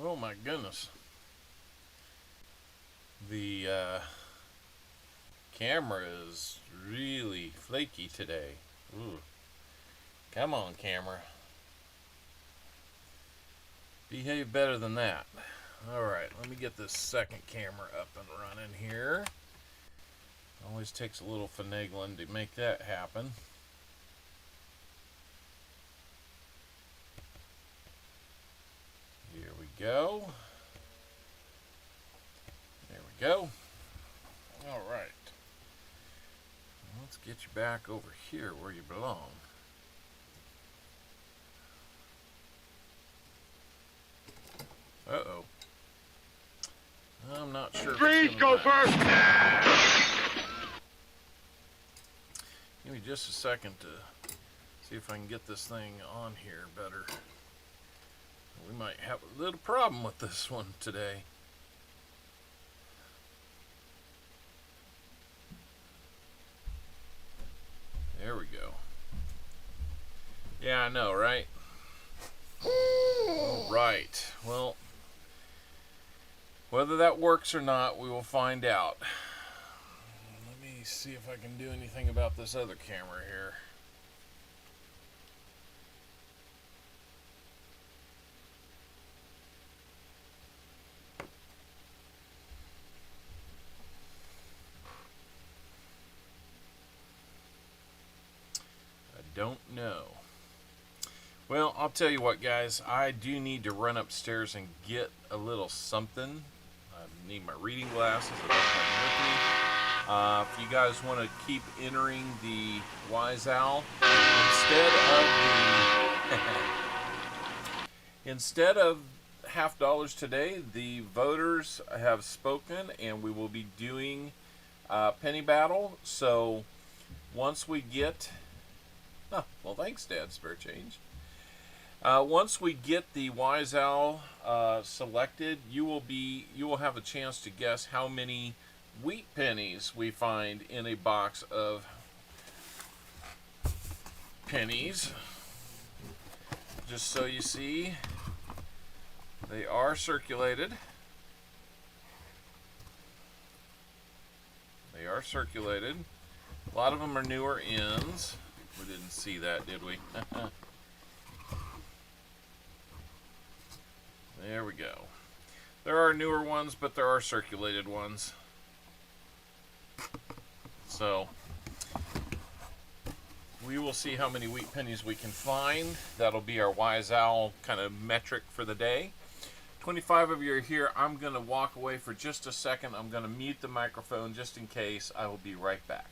Oh my goodness. The camera is really flaky today. Ooh. Come on, camera. Behave better than that. Alright, let me get this second camera up and running here. Always takes a little finagling to make that happen. Here we go. There we go. Alright. Let's get you back over here where you belong. Uh-oh. I'm not sure. Freeze, go first! Give me just a second to see if I can get this thing on here better. We might have a little problem with this one today. There we go. Yeah, I know, right? Alright. Well, whether that works or not, we will find out. Let me see if I can do anything about this other camera here. I don't know. Well, I'll tell you what, guys. I do need to run upstairs and get a little something. I need my reading glasses. I don't have them with me. If you guys want to keep entering the Wise Owl, instead of $50 today, the voters have spoken, and we will be doing penny battle. So once we get, well, thanks, Dad. Spare change. Once we get the Wise Owl selected, you will have a chance to guess how many wheat pennies we find in a box of pennies. Just so you see, they are circulated. They are circulated. A lot of them are newer ends. We didn't see that, did we? There we go. There are newer ones, but there are circulated ones. So we will see how many wheat pennies we can find. That'll be our Wise Owl kind of metric for the day. 25 of you are here. I'm going to walk away for just a second. I'm going to mute the microphone just in case. I will be right back.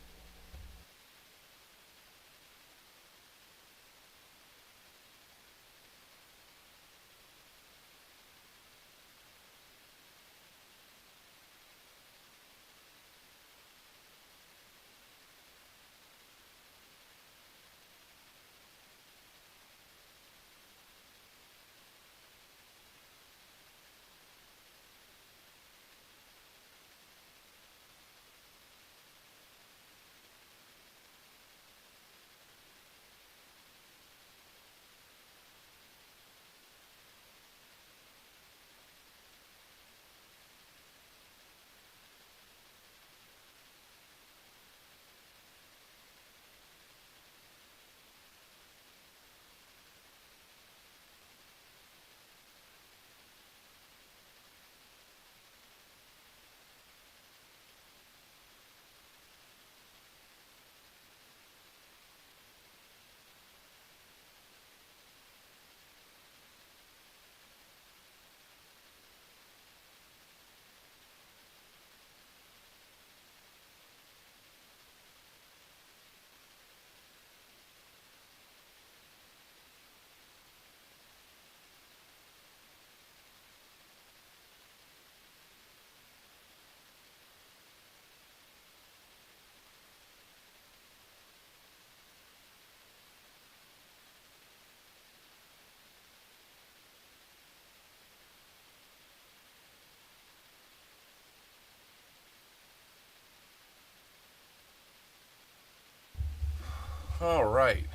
All right,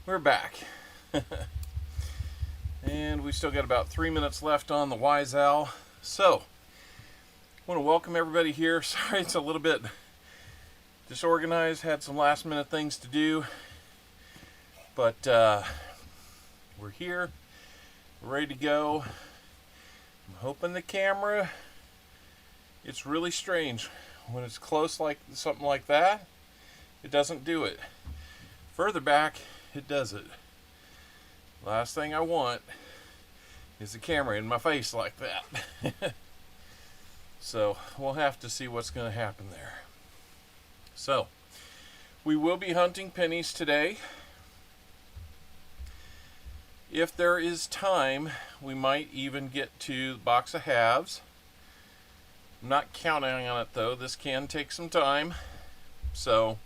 we're back. And we still got about 3 minutes left on the Wise Owl. So, I want to welcome everybody here. Sorry it's a little bit disorganized. Had some last minute things to do. But we're here. We're ready to go. I'm hoping the camera, it's really strange. When it's close like something like that, it doesn't do it. Further back, it does it. Last thing I want is the camera in my face like that. So we'll have to see what's going to happen there. So we will be hunting pennies today. If there is time, we might even get to the box of halves. I'm not counting on it though. This can take some time. So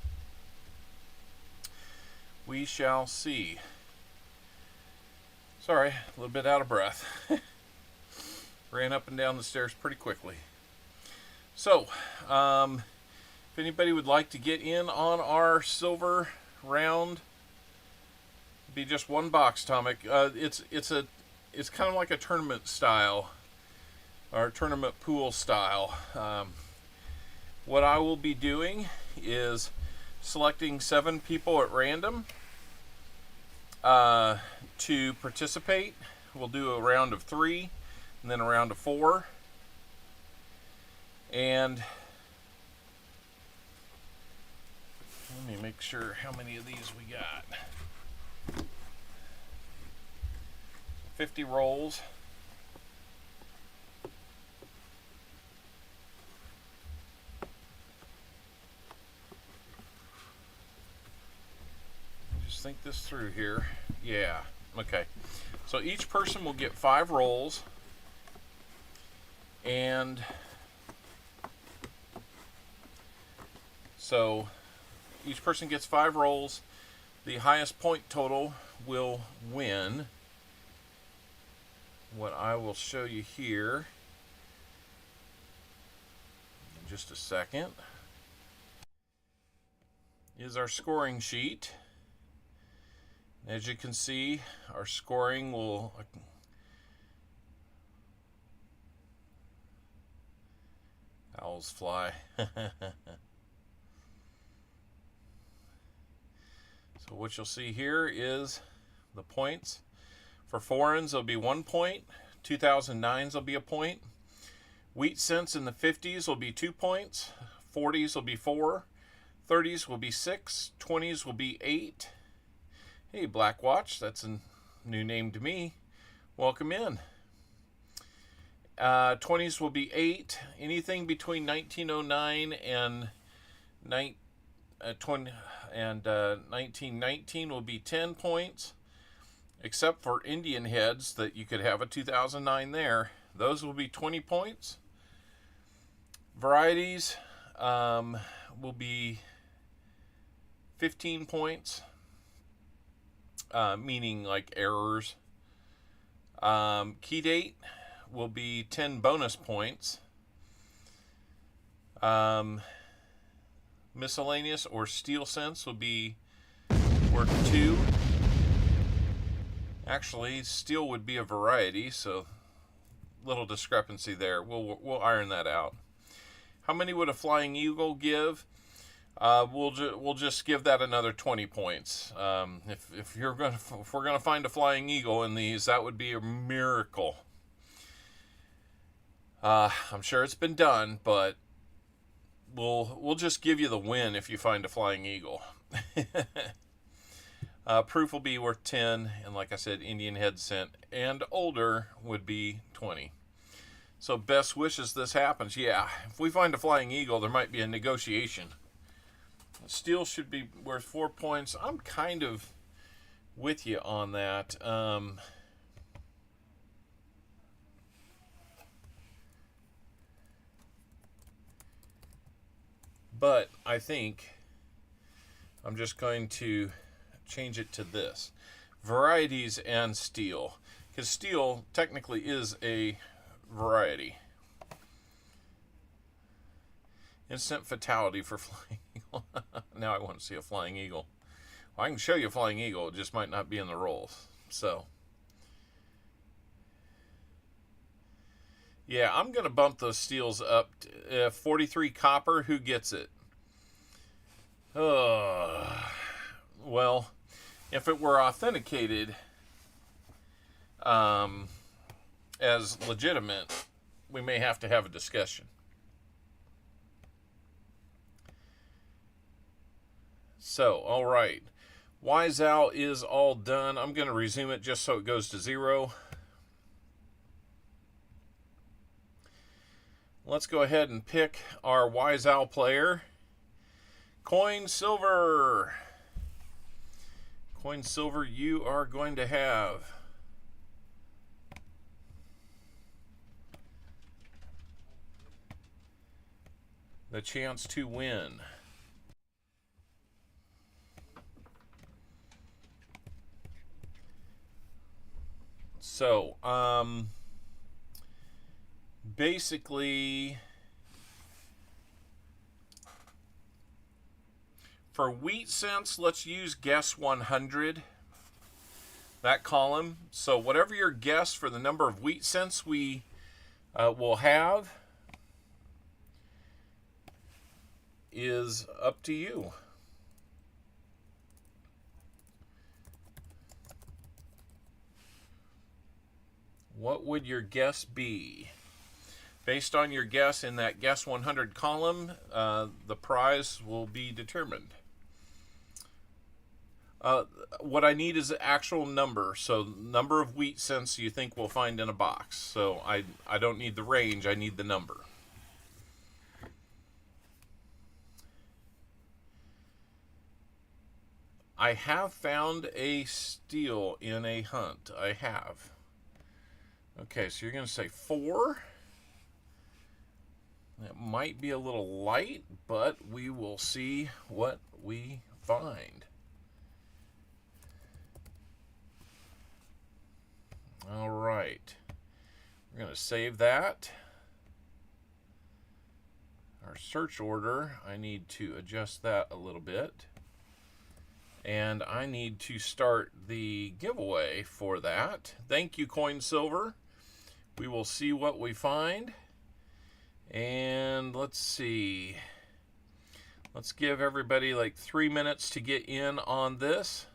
we shall see. Sorry, a little bit out of breath. Ran up and down the stairs pretty quickly. So, if anybody would like to get in on our silver round, it'd be just one box, Tomic. It's kind of like a tournament style, or tournament pool style. What I will be doing is selecting 7 people at random to participate. We'll do a round of 3 and then a round of 4. And let me make sure how many of these we got. 50 rolls. Just think this through here. Yeah, okay. So each person will get 5 rolls, and so each person gets 5 rolls. The highest point total will win. What I will show you here in just a second is our scoring sheet. As you can see, our scoring will owls fly. So what you'll see here is the points. For foreigns, there'll be 1 point. 2009s will be a point. Wheat cents in the 50s will be 2 points. 40s will be 4. 30s will be 6. 20s will be 8. Hey, Blackwatch, that's a new name to me. Welcome in. 20s will be 8. Anything between 1909 and 1919 will be 10 points, except for Indian heads that you could have a 2009 there. Those will be 20 points. Varieties will be 15 points. Meaning like errors. Key date will be 10 bonus points. Miscellaneous or steel cents will be worth 2. Actually, steel would be a variety, so little discrepancy there. We'll iron that out. How many would a flying eagle give? We'll just give that another 20 points. If we're gonna find a flying eagle in these, that would be a miracle. I'm sure it's been done, but we'll just give you the win if you find a flying eagle. Proof will be worth 10, and like I said, Indian head cent and older would be 20. So best wishes this happens. Yeah, if we find a flying eagle, there might be a negotiation. Steel should be worth 4 points. I'm kind of with you on that. But I think I'm just going to change it to this. Varieties and steel. Because steel technically is a variety. Instant fatality for flying eagle. Now I want to see a flying eagle. Well, I can show you a flying eagle. It just might not be in the rolls. So, Yeah, I'm going to bump those steels up. 43 copper, who gets it? Well, if it were authenticated as legitimate, we may have to have a discussion. So, all right. Wise Owl is all done. I'm going to resume it just so it goes to 0. Let's go ahead and pick our Wise Owl player. Coin Silver. Coin Silver, you are going to have the chance to win. So, basically, for wheat cents, let's use guess 100, that column. So whatever your guess for the number of wheat cents we will have is up to you. What would your guess be? Based on your guess in that guess 100 column, the prize will be determined. What I need is the actual number. So number of wheat cents you think we'll find in a box. So I don't need the range, I need the number. I have found a steal in a hunt. I have. Okay, so you're going to say 4. That might be a little light, but we will see what we find. All right. We're going to save that. Our search order, I need to adjust that a little bit. And I need to start the giveaway for that. Thank you, Coin Silver. We will see what we find. And let's see. Let's give everybody like 3 minutes to get in on this.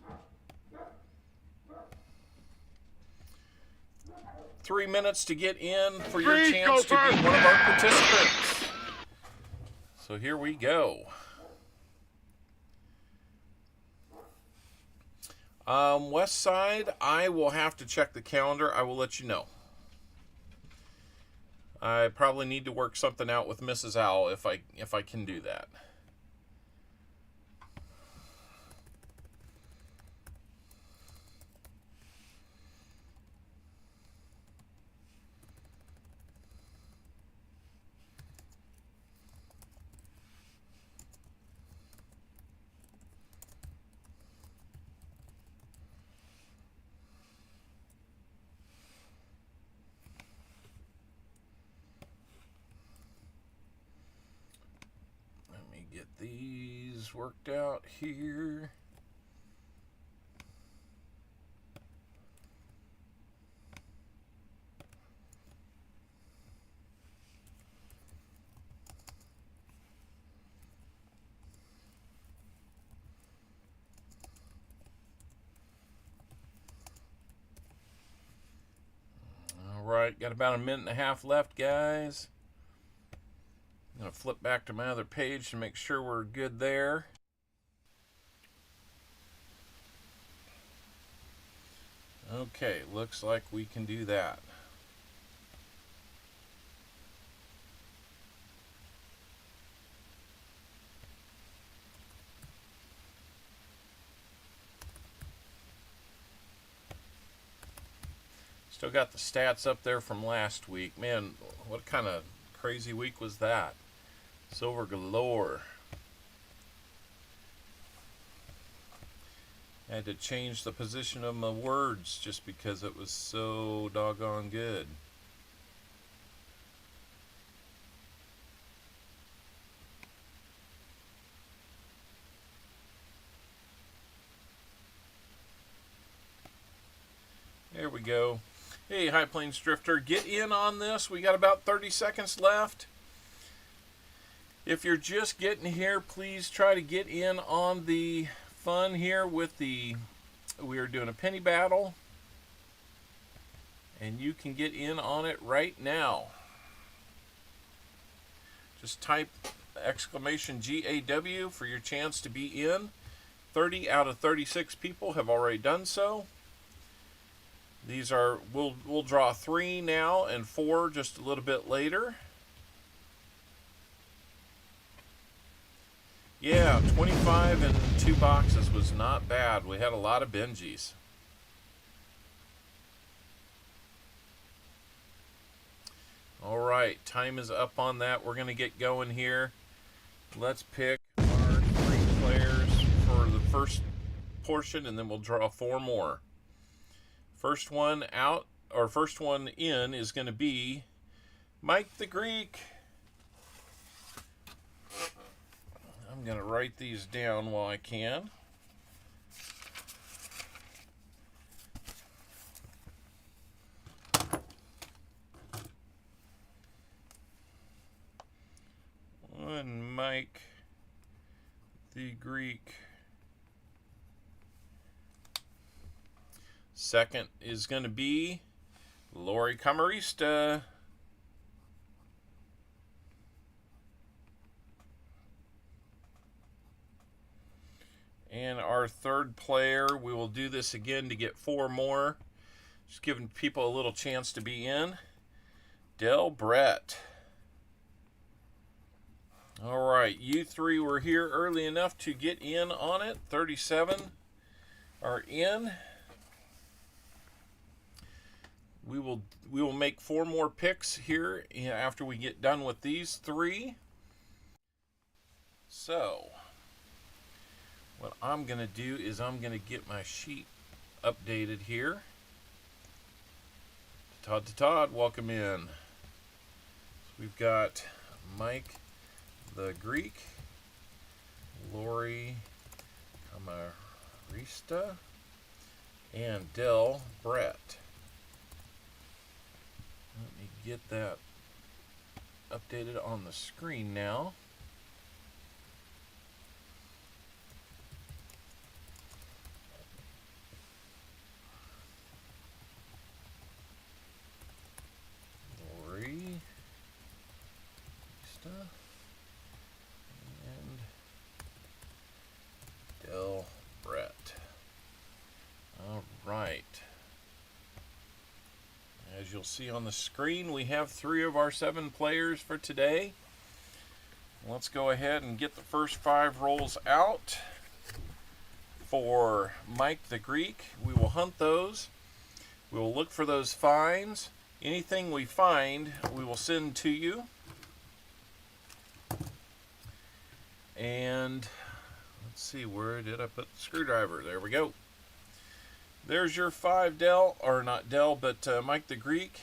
3 minutes to get in for your chance to be one of our participants. So here we go. West Side, I will have to check the calendar. I will let you know. I probably need to work something out with Mrs. Owl if I can do that. Get these worked out here. All right, got about a minute and a half left, guys. I'm going to flip back to my other page to make sure we're good there. Okay, looks like we can do that. Still got the stats up there from last week. Man, what kind of crazy week was that? Silver galore. I had to change the position of my words just because it was so doggone good. There we go. Hey, High Plains Drifter, get in on this. We got about 30 seconds left. If you're just getting here, please try to get in on the fun here with we are doing a penny battle. And you can get in on it right now. Just type exclamation GAW for your chance to be in. 30 out of 36 people have already done so. These are, we'll draw 3 now and 4 just a little bit later. Yeah, 25 and 2 boxes was not bad. We had a lot of Benjis. All right, time is up on that. We're going to get going here. Let's pick our 3 players for the first portion, and then we'll draw 4 more. First one out, or first one in, is going to be Mike the Greek. I'm going to write these down while I can. One Mike the Greek. Second is going to be Lori Camarista. And our third player, we will do this again to get 4 more. Just giving people a little chance to be in. Del Brett. All right, you 3 were here early enough to get in on it. 37 are in. We will make 4 more picks here after we get done with these 3. So, what I'm going to do is I'm going to get my sheet updated here. Todd, welcome in. So we've got Mike the Greek, Lori Camarista, and Del Brett. Let me get that updated on the screen now. Lori, and Del Brett. All right. As you'll see on the screen, we have 3 of our 7 players for today. Let's go ahead and get the first 5 rolls out. For Mike the Greek, we will hunt those. We will look for those finds. Anything we find, we will send to you. And let's see, where did I put the screwdriver? There we go. There's your 5, Del, or not Del, but Mike the Greek.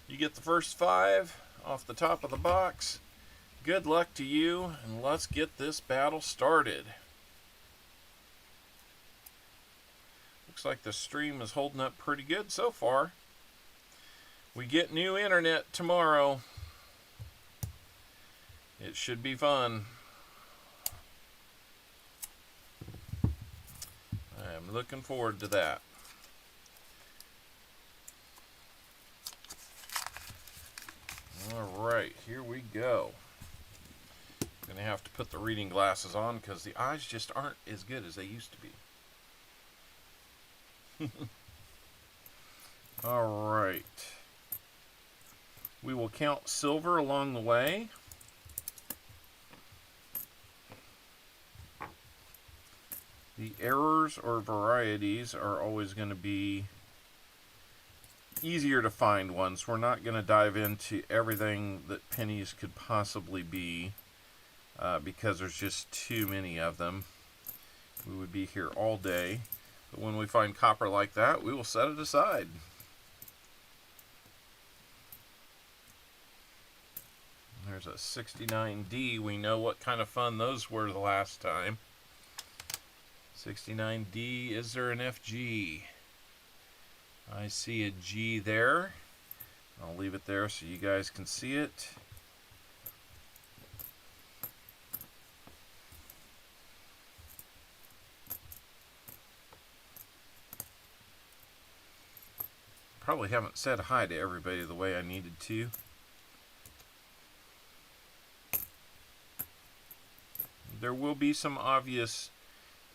You get the first 5 off the top of the box. Good luck to you, and let's get this battle started. Looks like the stream is holding up pretty good so far. We get new internet tomorrow. It should be fun. I'm looking forward to that. All right, here we go. I'm going to have to put the reading glasses on because the eyes just aren't as good as they used to be. All right. We will count silver along the way. The errors or varieties are always going to be easier to find ones. We're not going to dive into everything that pennies could possibly be because there's just too many of them. We would be here all day. But when we find copper like that, we will set it aside. There's a 69D. We know what kind of fun those were the last time. 69D, is there an FG? I see a G there. I'll leave it there so you guys can see it. Probably haven't said hi to everybody the way I needed to. There will be some obvious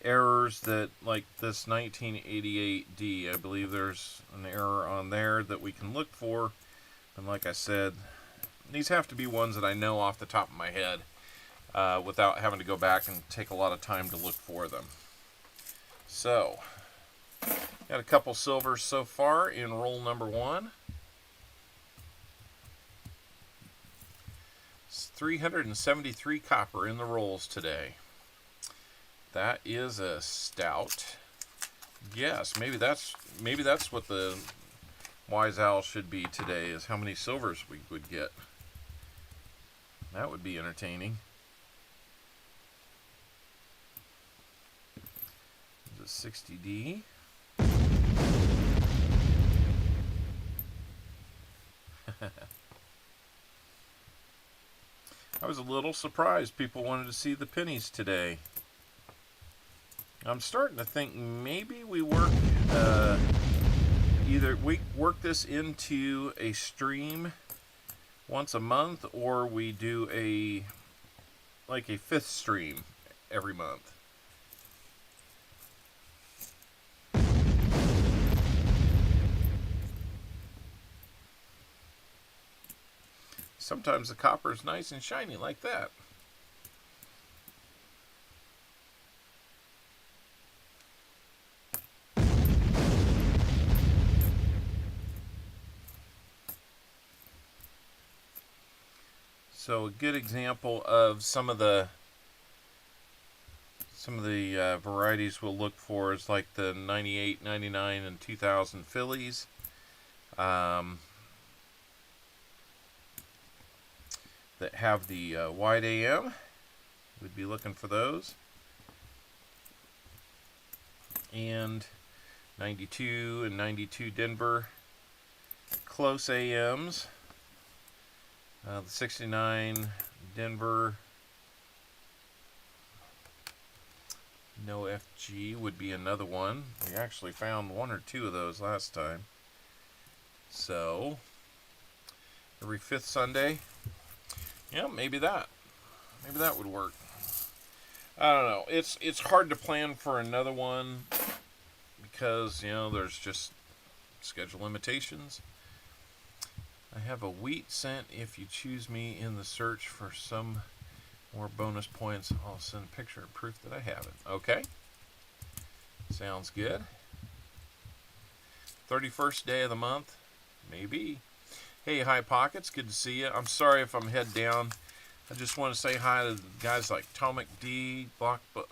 errors that, like this 1988D, I believe there's an error on there that we can look for. And like I said, these have to be ones that I know off the top of my head without having to go back and take a lot of time to look for them. So, got a couple silvers so far in roll number 1. It's 373 copper in the rolls today. That is a stout. Yes, maybe that's what the Wise Owl should be today, is how many silvers we would get. That would be entertaining. Is it 60D? I was a little surprised people wanted to see the pennies today. I'm starting to think maybe we work either we work this into a stream once a month, or we do a 5th stream every month. Sometimes the copper is nice and shiny like that. So a good example of some of the varieties we'll look for is like the 98, 99, and 2000 Phillies. That have the wide AM. We'd be looking for those. And 92 and 92 Denver close AMs. The 69 Denver no FG would be another one. We actually found 1 or 2 of those last time. So every 5th Sunday. Yeah, maybe that would work. I don't know. It's hard to plan for another one because, there's just schedule limitations. I have a wheat cent. If you choose me in the search for some more bonus points, I'll send a picture of proof that I have it. Okay. Sounds good. 31st day of the month. Maybe. Hey, High Pockets, good to see you. I'm sorry if I'm head down. I just want to say hi to guys like Tomic D, Blockus,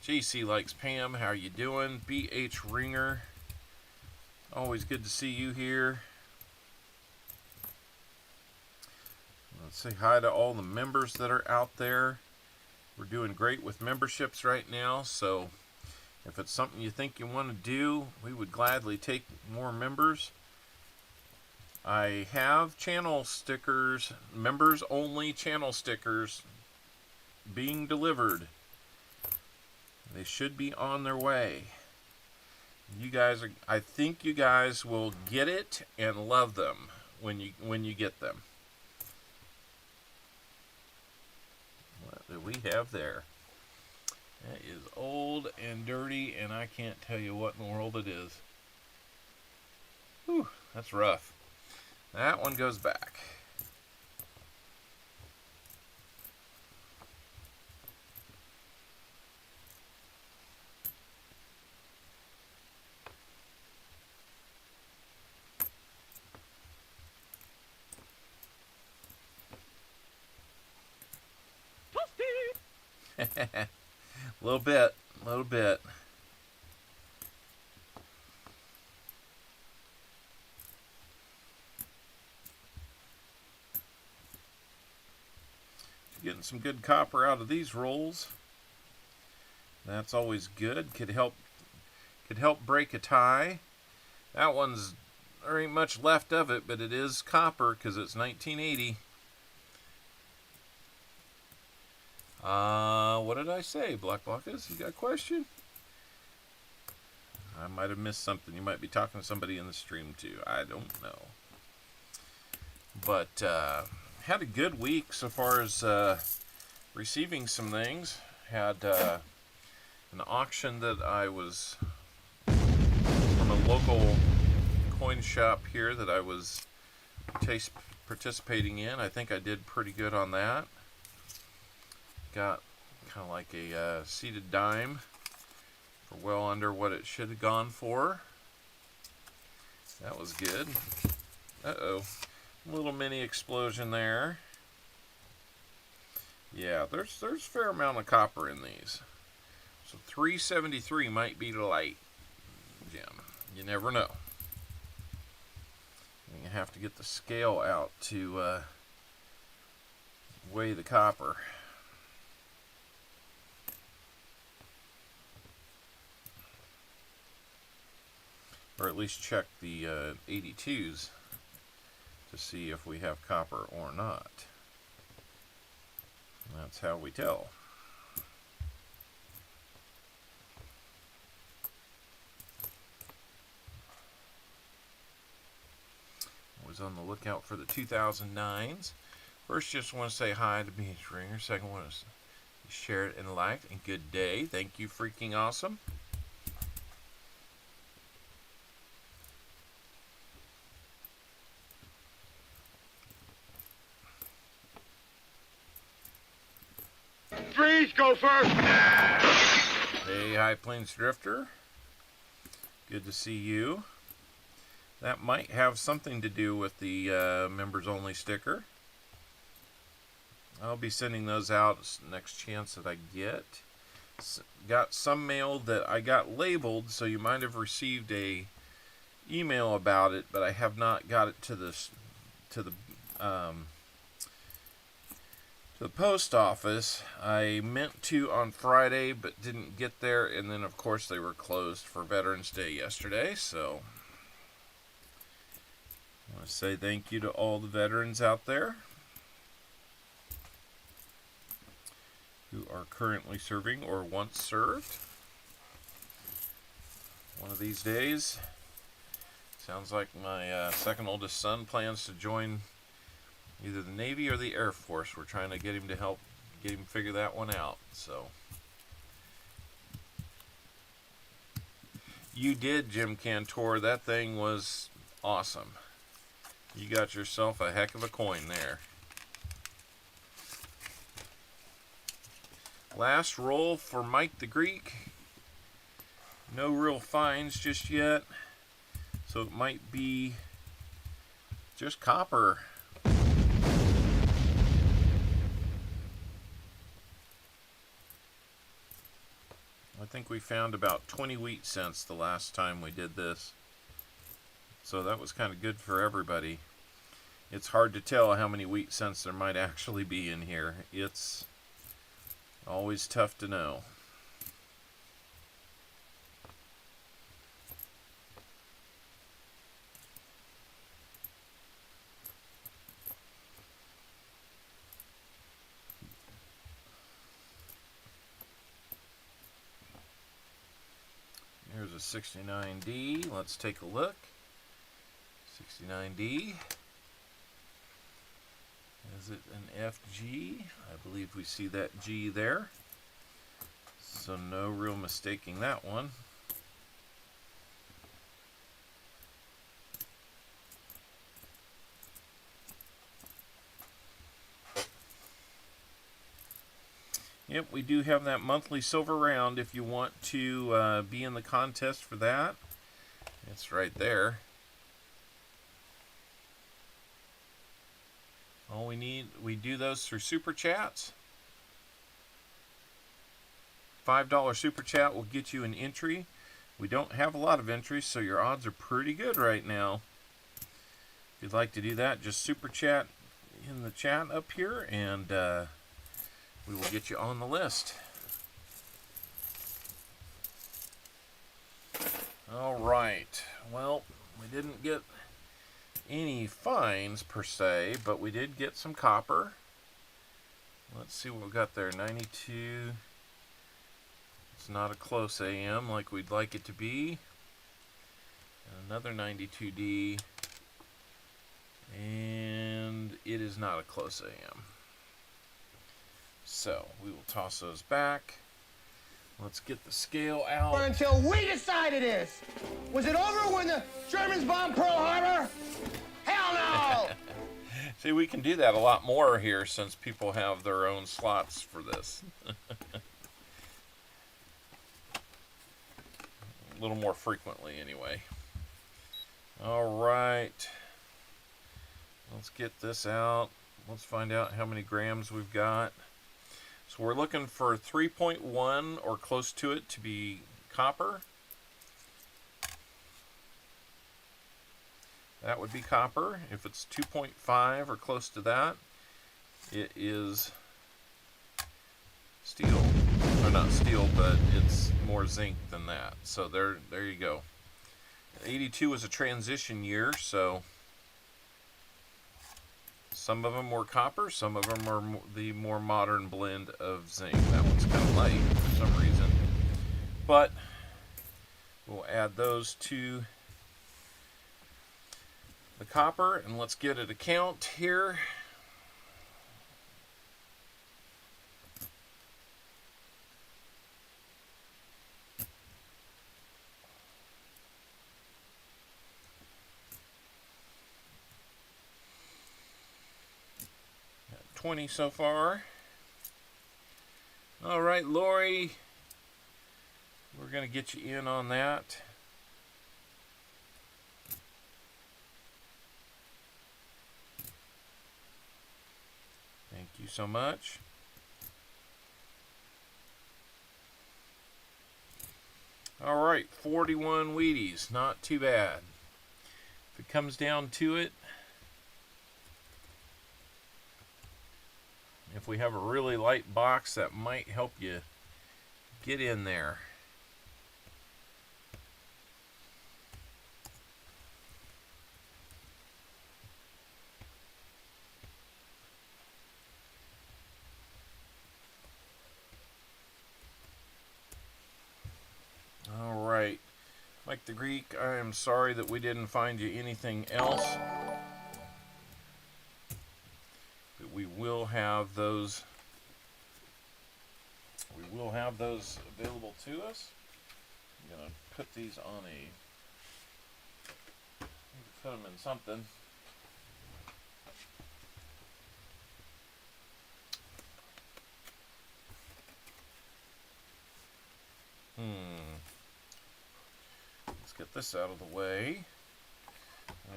JC Likes Pam, how are you doing? BH Ringer, always good to see you here. Let's say hi to all the members that are out there. We're doing great with memberships right now, so if it's something you think you want to do, we would gladly take more members. I have channel stickers, members only channel stickers being delivered. They should be on their way. I think you guys will get it and love them when you get them. What do we have there? That is old and dirty, and I can't tell you what in the world it is. Whew, that's rough. That one goes back. A little bit. Getting some good copper out of these rolls. That's always good. Could help Could help break a tie. That one's, there ain't much left of it, but it is copper because it's 1980. What did I say, Black Blockus? You got a question? I might have missed something. You might be talking to somebody in the stream too. I don't know. But had a good week so far as receiving some things. Had an auction that I was from a local coin shop here that I was participating in. I think I did pretty good on that. Got kind of like a seated dime for well under what it should have gone for. That was good. Uh-oh. Little mini explosion there. Yeah, there's a fair amount of copper in these. So 373 might be light, Jim. You never know. You have to get the scale out to weigh the copper. Or at least check the 82s to see if we have copper or not. That's how we tell. Was on the lookout for the 2009s. First, just want to say hi to Beach Ringer. Second one is share it and like, and good day. Thank you, freaking awesome. Freeze, go first. Hey, High Plains Drifter. Good to see you. That might have something to do with the members only sticker. I'll be sending those out next chance that I get. Got some mail that I got labeled, so you might have received a email about it, but I have not got it to the post office. I meant to on Friday, but didn't get there, and then of course they were closed for Veterans Day yesterday, so I want to say thank you to all the veterans out there who are currently serving or once served. One of these days, sounds like my second oldest son plans to join either the Navy or the Air Force. We're trying to get him to help get him figure that one out. So you did, Jim Cantor. That thing was awesome. You got yourself a heck of a coin there. Last roll for Mike the Greek. No real finds just yet. So it might be just copper. I think we found about 20 wheat cents the last time we did this. So that was kind of good for everybody. It's hard to tell how many wheat cents there might actually be in here. It's always tough to know. Here's a 69D. Let's take a look. 69D. Is it an FG? I believe we see that G there. So no real mistaking that one. Yep, we do have that monthly silver round if you want to be in the contest for that. It's right there. All we need, we do those through Super Chats. $5 Super Chat will get you an entry. We don't have a lot of entries, so your odds are pretty good right now. If you'd like to do that, just Super Chat in the chat up here, and we will get you on the list. All right. Well, we didn't get any fines per se, but we did get some copper. Let's see what we got there. 92. It's not a close AM like we'd like it to be. Another 92D. And it is not a close AM. So we will toss those back. Let's get the scale out. Until we decide it is. Was it over when the Germans bombed Pearl Harbor? Hell no! See, we can do that a lot more here since people have their own slots for this. A little more frequently, anyway. All right. Let's get this out. Let's find out how many grams we've got. So we're looking for 3.1 or close to it to be copper. That would be copper. If it's 2.5 or close to that, it is steel. Or not steel, but it's more zinc than that. So there you go. 82 was a transition year, so some of them were copper, some of them are the more modern blend of zinc. That one's kind of light for some reason. But we'll add those to the copper, and let's get it a count here. Got 20 so far. All right, Lori, we're going to get you in on that. Thank you so much. All right, 41 Wheaties, not too bad. If it comes down to it, if we have a really light box, that might help you get in there. All right, Mike the Greek, I am sorry that we didn't find you anything else. But we will have those. We will have those available to us. I'm gonna put these on a. Put them in something. Let's get this out of the way.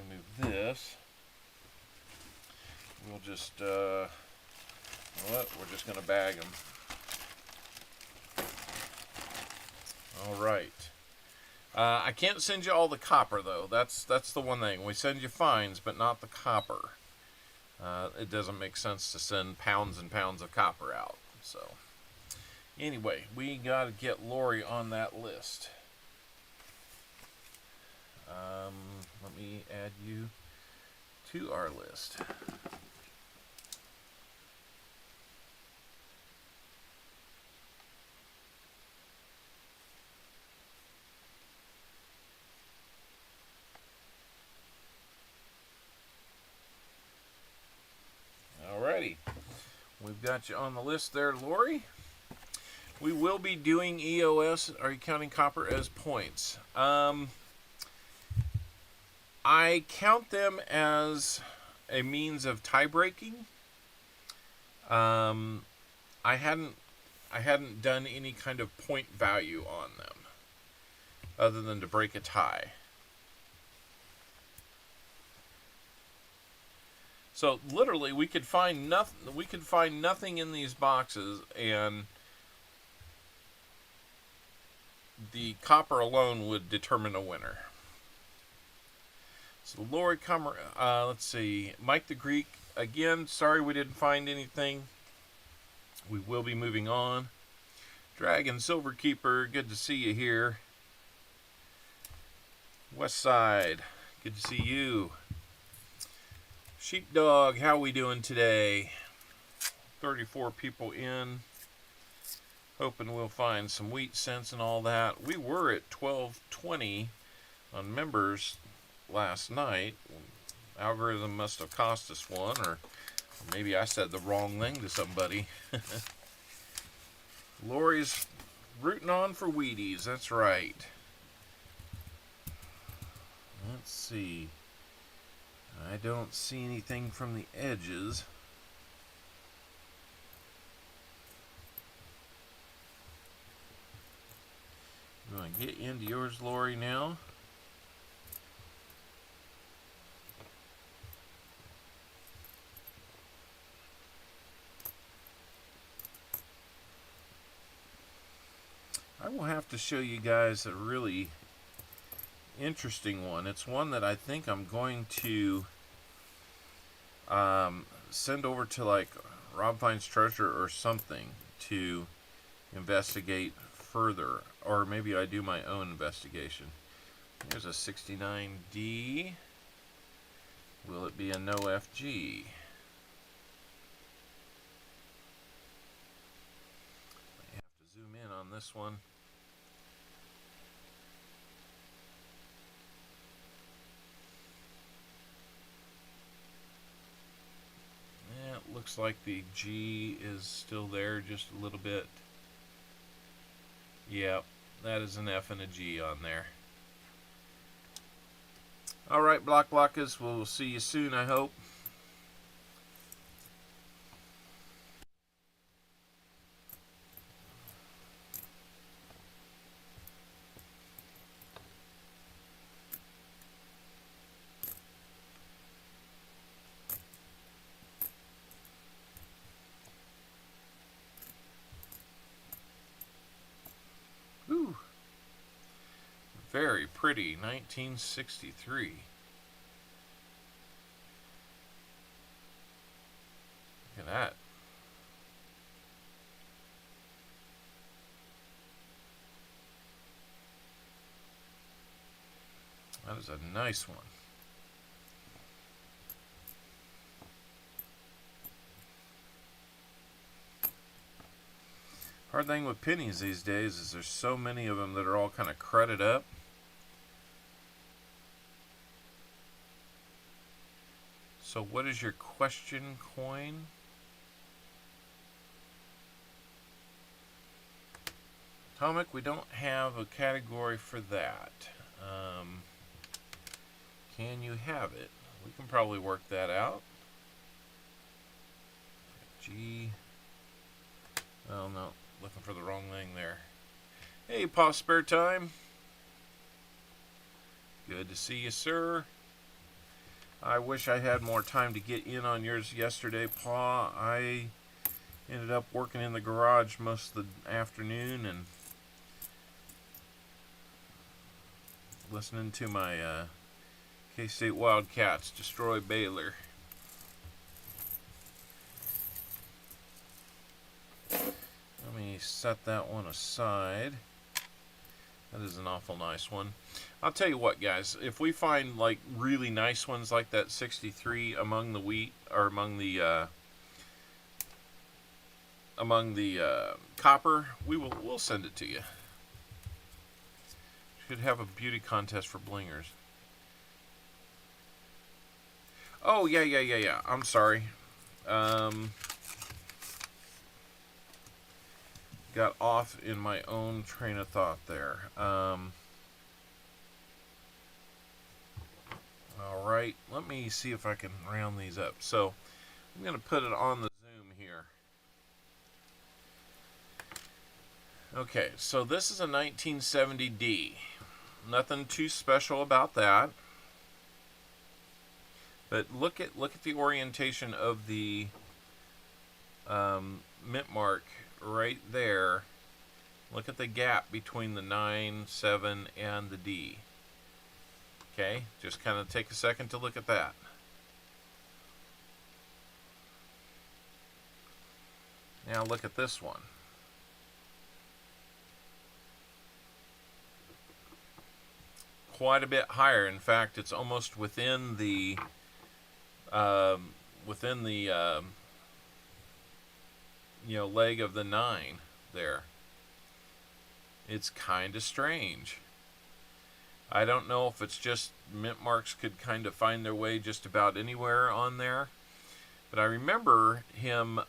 Remove this. We'll just, you know what? We're just going to bag them. All right. I can't send you all the copper, though. That's the one thing. We send you fines, but not the copper. It doesn't make sense to send pounds and pounds of copper out. So, anyway, we got to get Lori on that list. Let me add you to our list. Alrighty, we've got you on the list there, Lori. We will be doing EOS. Are you counting copper as points? I count them as a means of tie breaking. I hadn't done any kind of point value on them, other than to break a tie. So literally, we could find nothing. We could find nothing in these boxes, and the copper alone would determine a winner. So Lori Comer, let's see, Mike the Greek, again, sorry we didn't find anything. We will be moving on. Dragon Silverkeeper, good to see you here. West Side, good to see you. Sheepdog, how we doing today? 34 people in. Hoping we'll find some wheat cents and all that. We were at 1220 on members last night. Algorithm must have cost us one, or maybe I said the wrong thing to somebody. Lori's rooting on for Wheaties, that's right. Let's see. I don't see anything from the edges. You want to get into yours, Lori, now? I will have to show you guys a really interesting one. It's one that I think I'm going to send over to like Rob Finds Treasure or something to investigate further, or maybe I do my own investigation. Here's a 69D. Will it be a no FG? I have to zoom in on this one. Yeah, it looks like the G is still there just a little bit. Yep, that is an F and a G on there. Alright, Blockers, we'll see you soon, I hope. Ooh. Very pretty, 1963. Look at that. That is a nice one. Hard thing with pennies these days is there's so many of them that are all kind of crudted up. So what is your question, coin? Atomic, we don't have a category for that. Can you have it? We can probably work that out. G. Oh no, looking for the wrong thing there. Hey, Pa Spare Time. Good to see you, sir. I wish I had more time to get in on yours yesterday, Pa. I ended up working in the garage most of the afternoon and listening to my K-State Wildcats destroy Baylor. Let me set that one aside. That is an awful nice one. I'll tell you what, guys. If we find like really nice ones like that 63 among the wheat or among the copper, we'll send it to you. Should have a beauty contest for blingers. Oh yeah. I'm sorry. Got off in my own train of thought there. Alright, let me see if I can round these up. So, I'm going to put it on the Zoom here. Okay, so this is a 1970D. Nothing too special about that. But look at the orientation of the mint mark right there. Look at the gap between the 9, 7, and the D. Okay, just kind of take a second to look at that. Now look at this one. quite a bit higher. In fact, it's almost within the leg of the 9 there. It's kind of strange. I don't know if it's just mint marks could kind of find their way just about anywhere on there. But I remember him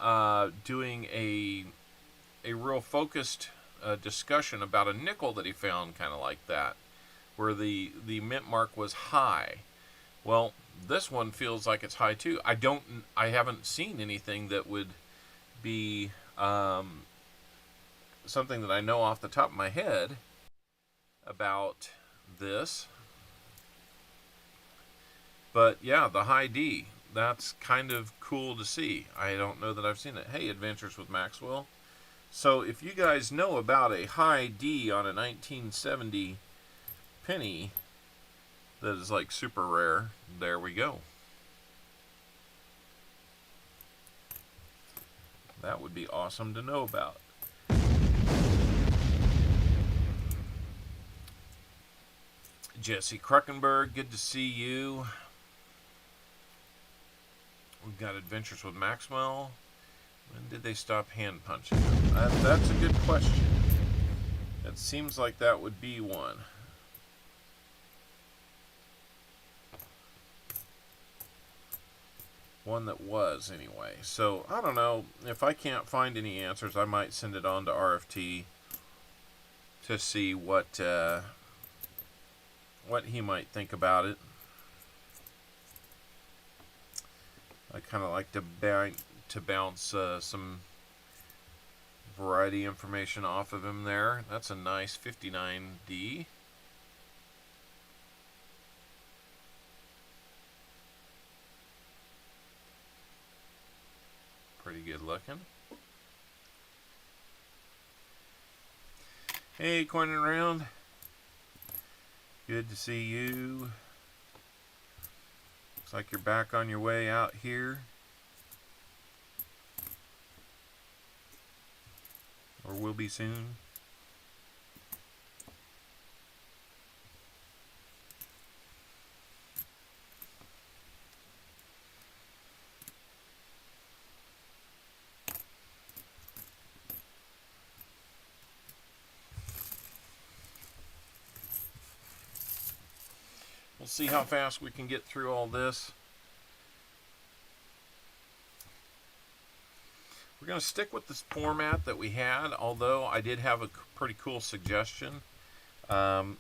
doing a real focused discussion about a nickel that he found kind of like that, where the mint mark was high. Well, this one feels like it's high too. I haven't seen anything that would be something that I know off the top of my head about this. But yeah, the high D, that's kind of cool to see. I don't know that I've seen it. Hey, Adventures with Maxwell. So if you guys know about a high D on a 1970 penny that is like super rare, there we go. That would be awesome to know about. Jesse Kruckenberg, good to see you. We've got Adventures with Maxwell. When did they stop hand punching? That's a good question. It seems like that would be one. One that was, anyway. So, I don't know. If I can't find any answers, I might send it on to RFT to see what he might think about it. I kind of like to bounce some variety information off of him there. That's a nice 59D. Pretty good looking. Hey, Coining Around. Good to see you. Looks like you're back on your way out here. Or will be soon. We'll see how fast we can get through all this. We're going to stick with this format that we had, although I did have a pretty cool suggestion. It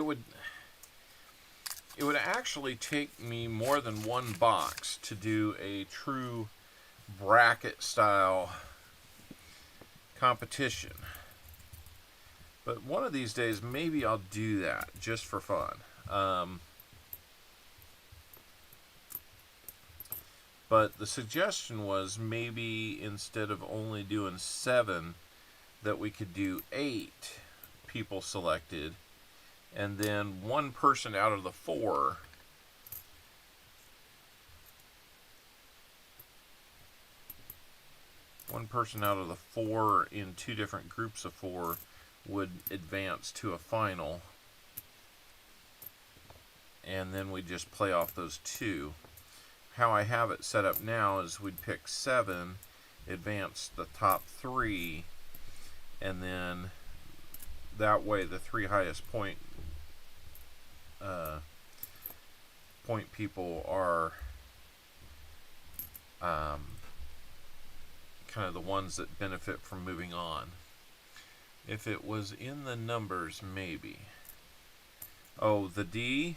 would actually take me more than one box to do a true bracket style competition. But one of these days, maybe I'll do that just for fun. But the suggestion was maybe instead of only doing 7, that we could do 8 people selected, and then one person out of the 4 in 2 different groups of 4 would advance to a final, and then we just play off those 2. How I have it set up now is we'd pick 7, advance the top 3, and then that way the 3 highest point people are kind of the ones that benefit from moving on. If it was in the numbers, maybe. Oh, the D.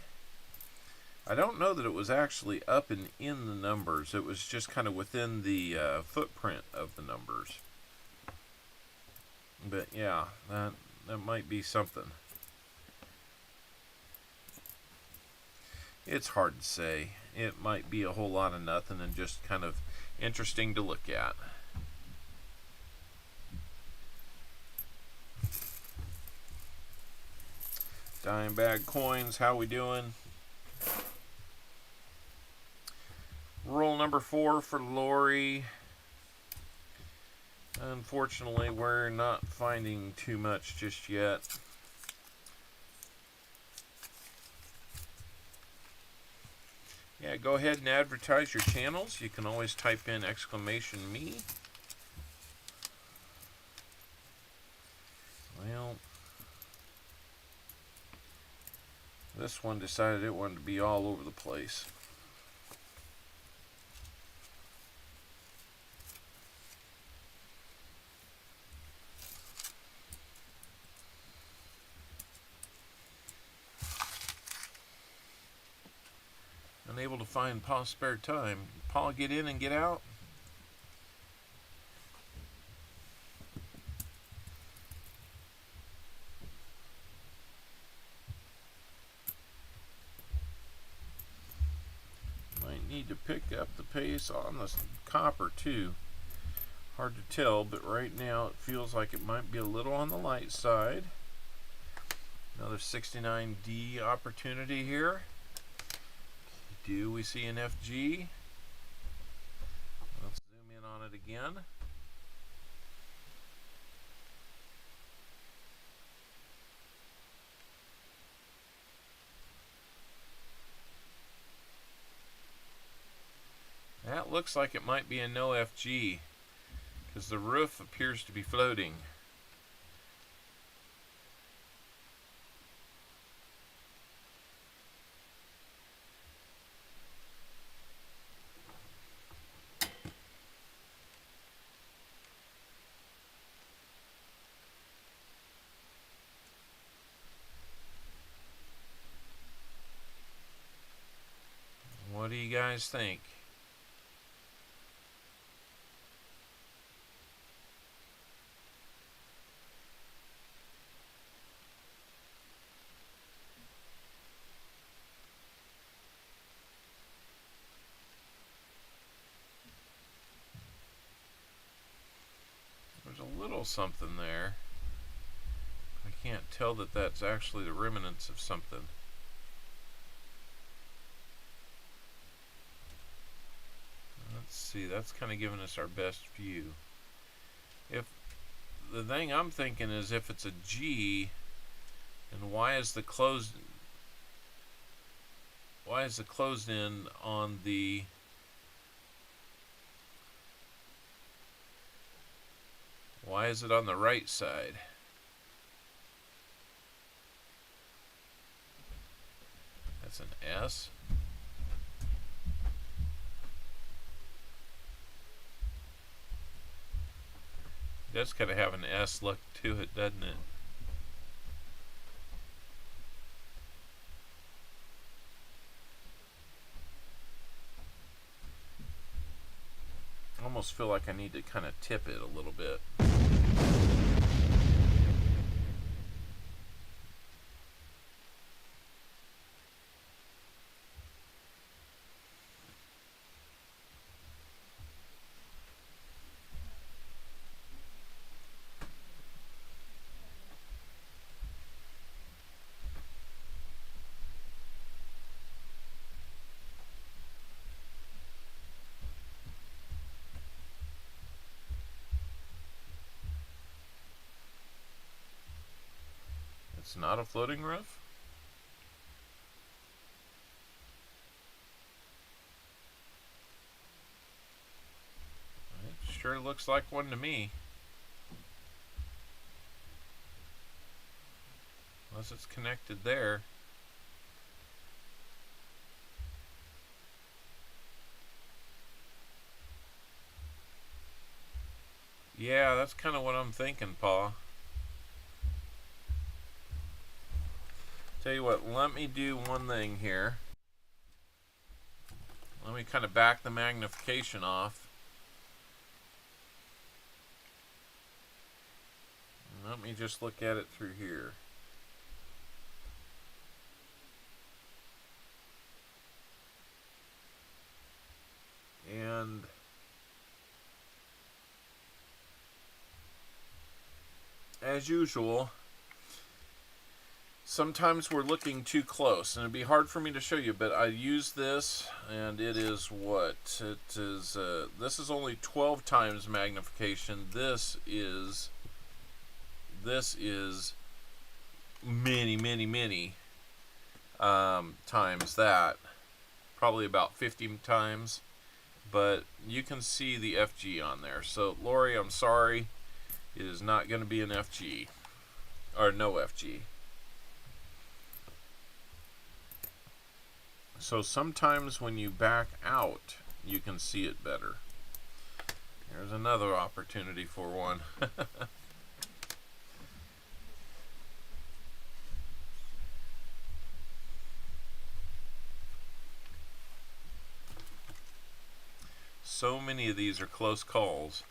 I don't know that it was actually up and in the numbers. It was just kind of within the footprint of the numbers. But yeah, that might be something. It's hard to say. It might be a whole lot of nothing and just kind of interesting to look at. Dime bag coins, how we doing? Roll number 4 for Lori. Unfortunately, we're not finding too much just yet. Yeah, go ahead and advertise your channels. You can always type in !me. Well, this one decided it wanted to be all over the place. Unable to find Paul's spare time. Paul, get in and get out. Might need to pick up the pace on the copper too. Hard to tell, but right now it feels like it might be a little on the light side. Another 69D opportunity here. Do we see an FG? Let's zoom in on it again. That looks like it might be a no FG because the roof appears to be floating. What do you guys think? There's a little something there. I can't tell that that's actually the remnants of something. Let's see, that's kind of giving us our best view. If the thing I'm thinking is if it's a G, and why is the closed end on the why is it on the right side? That's an S. It does kind of have an S look to it, doesn't it? I almost feel like I need to kind of tip it a little bit. It's not a floating roof? It sure looks like one to me. Unless it's connected there. Yeah, that's kind of what I'm thinking, Pa. Tell you what, let me do one thing here. Let me kind of back the magnification off. Let me just look at it through here. And as usual, sometimes we're looking too close, and it'd be hard for me to show you, but I use this, and it is what? It is, this is only 12 times magnification. This is many, many, many times that. probably about 50 times, but you can see the FG on there. So Lori, I'm sorry, it is not going to be an FG, or no FG. So sometimes when you back out, you can see it better. There's another opportunity for one. So many of these are close calls.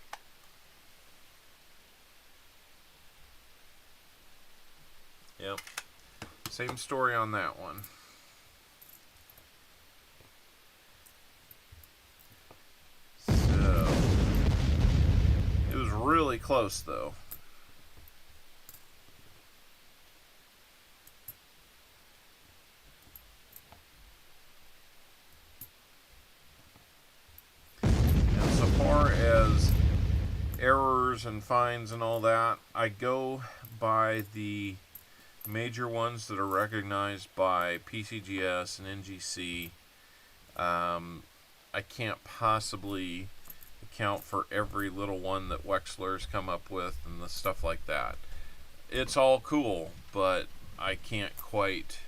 Yep. Same story on that one. So, it was really close though. And so far as errors and fines and all that, I go by the major ones that are recognized by PCGS and NGC. I can't possibly account for every little one that Wexler's come up with and the stuff like that. It's all cool, but I can't quite.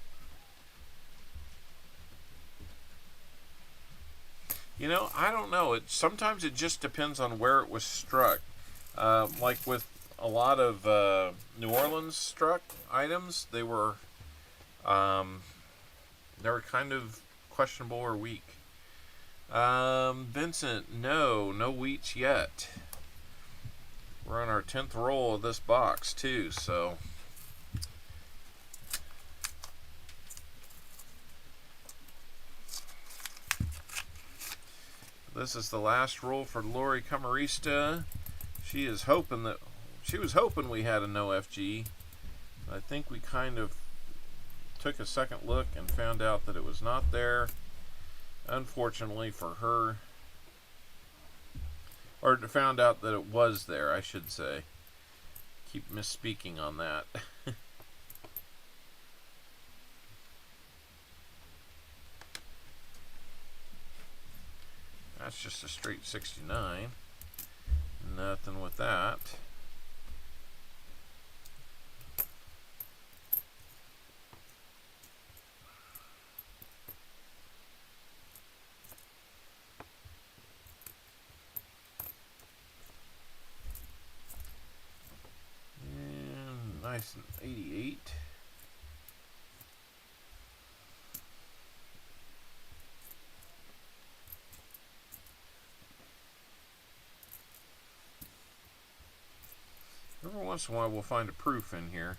You know, I don't know. Sometimes it just depends on where it was struck. Like with a lot of New Orleans struck items, they were kind of questionable or weak. Vincent, no wheats yet. We're on our 10th roll of this box too, so this is the last roll for Lori Camarista. She was hoping we had a no FG. I think we kind of took a second look and found out that it was not there. Unfortunately for her, or found out that it was there, I should say. Keep misspeaking on that. That's just a straight 69. Nothing with that. Nice and 88. Every once in a while we'll find a proof in here.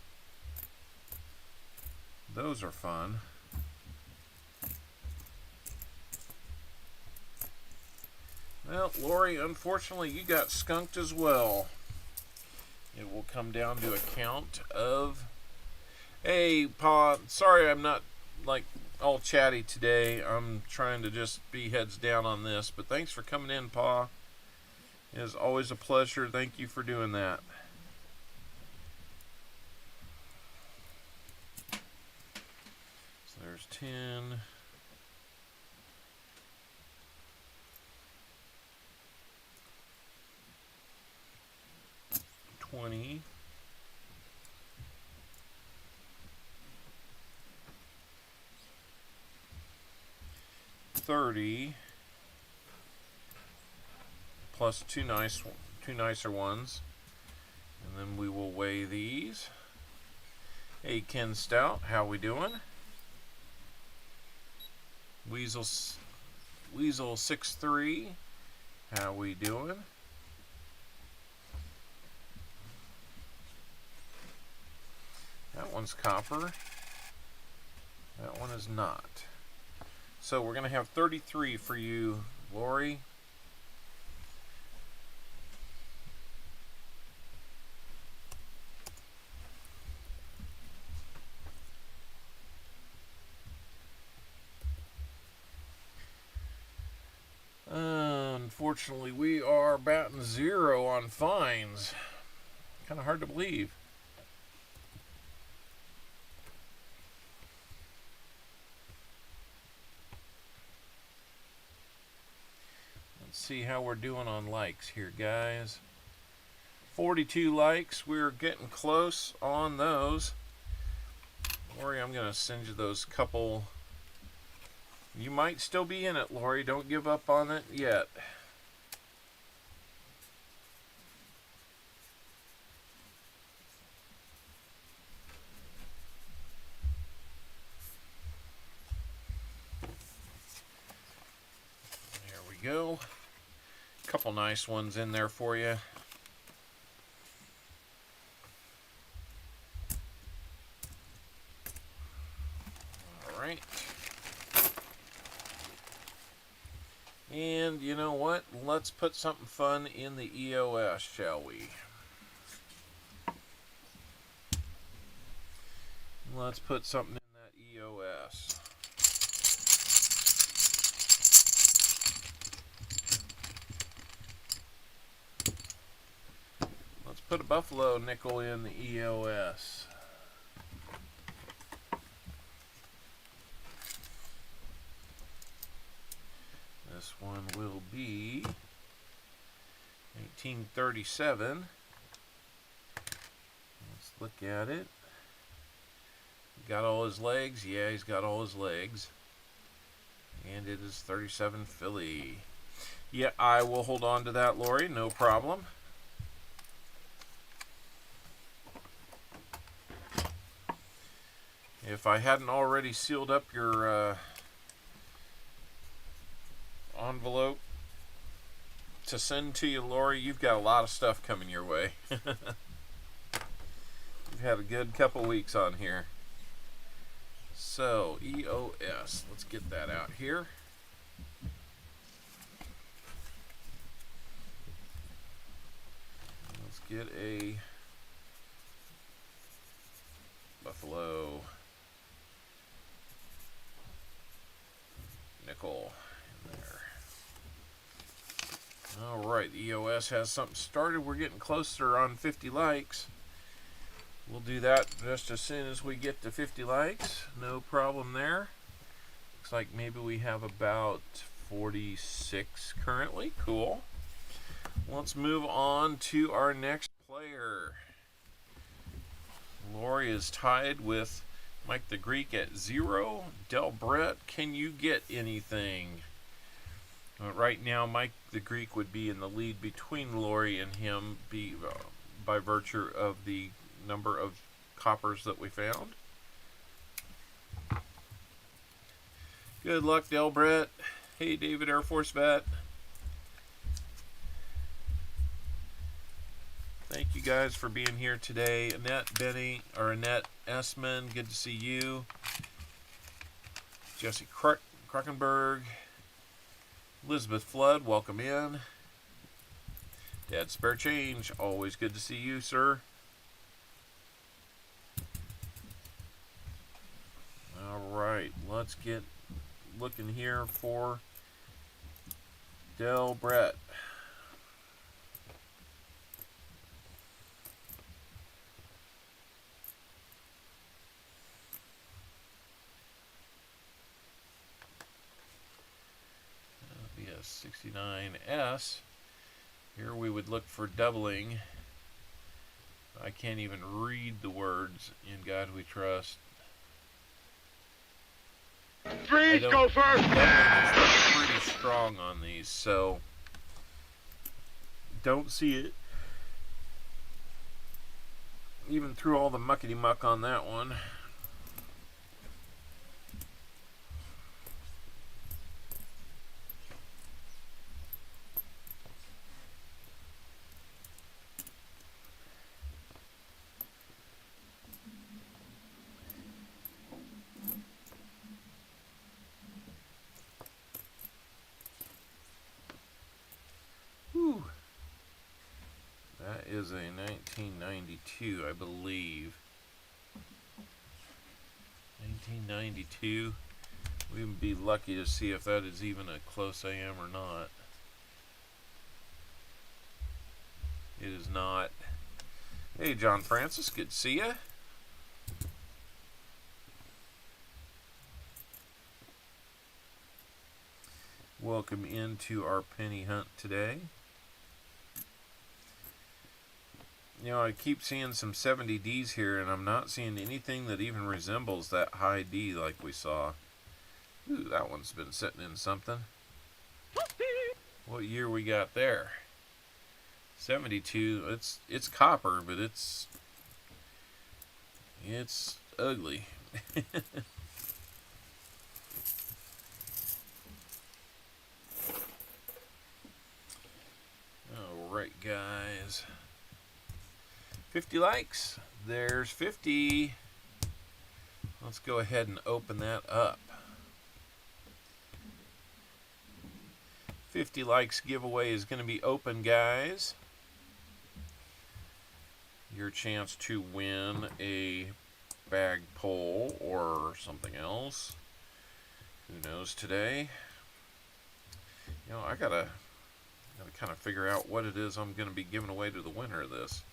Those are fun. Well, Lori, unfortunately you got skunked as well. It will come down to a count of... Hey, Pa, sorry I'm not, like, all chatty today. I'm trying to just be heads down on this. But thanks for coming in, Pa. It is always a pleasure. Thank you for doing that. So there's 10... 20, 30, plus two nicer ones, and then we will weigh these. Hey, Ken Stout, how we doing? Weasel 63, how we doing? That one's copper. That one is not. So we're going to have 33 for you, Lori. Unfortunately, we are batting 0 on fines. Kind of hard to believe. see how we're doing on likes here, guys. 42 likes. We're getting close on those. Lori, I'm going to send you those couple. You might still be in it, Lori. Don't give up on it yet. There we go. Couple nice ones in there for you. All right. And you know what? Let's put something fun in the EOS, shall we? Let's put something in that EOS. Let's put a buffalo nickel in the EOS. This one will be 1937. Let's look at it. Got all his legs? Yeah, he's got all his legs. And it is 37 Philly. Yeah, I will hold on to that, Lori. No problem. If I hadn't already sealed up your envelope to send to you, Lori, you've got a lot of stuff coming your way. You've had a good couple weeks on here. So, EOS, let's get that out here. Let's get a buffalo nickel in there. Alright, the EOS has something started. We're getting closer on 50 likes. We'll do that just as soon as we get to 50 likes. No problem there. Looks like maybe we have about 46 currently. Cool. Let's move on to our next player. Lori is tied with Mike the Greek at 0. Del Brett, can you get anything? Right now, Mike the Greek would be in the lead between Lori and him by virtue of the number of coppers that we found. Good luck, Del Brett. Hey, David, Air Force vet. Thank you guys for being here today. Annette Essman, good to see you. Jesse Kruckenberg. Elizabeth Flood, welcome in. Dad Spare Change, always good to see you, sir. Alright, let's get looking here for Del Brett. That'll be a 69S. Here we would look for doubling. I can't even read the words "In God We Trust." Freeze, Gopher! Doubling is pretty strong on these, so don't see it. Even through all the muckety muck on that one. That is a 1992, I believe. 1992. We would be lucky to see if that is even a close AM or not. It is not. Hey, John Francis, good to see you. Welcome into our penny hunt today. You know, I keep seeing some 70 Ds here, and I'm not seeing anything that even resembles that high D like we saw. Ooh, that one's been sitting in something. What year we got there? 72. It's copper, but it's ugly. Alright, guys. 50 likes. There's 50. Let's go ahead and open that up. 50 likes giveaway is going to be open, guys. Your chance to win a bag pull or something else. Who knows today? You know, I gotta kind of figure out what it is I'm going to be giving away to the winner of this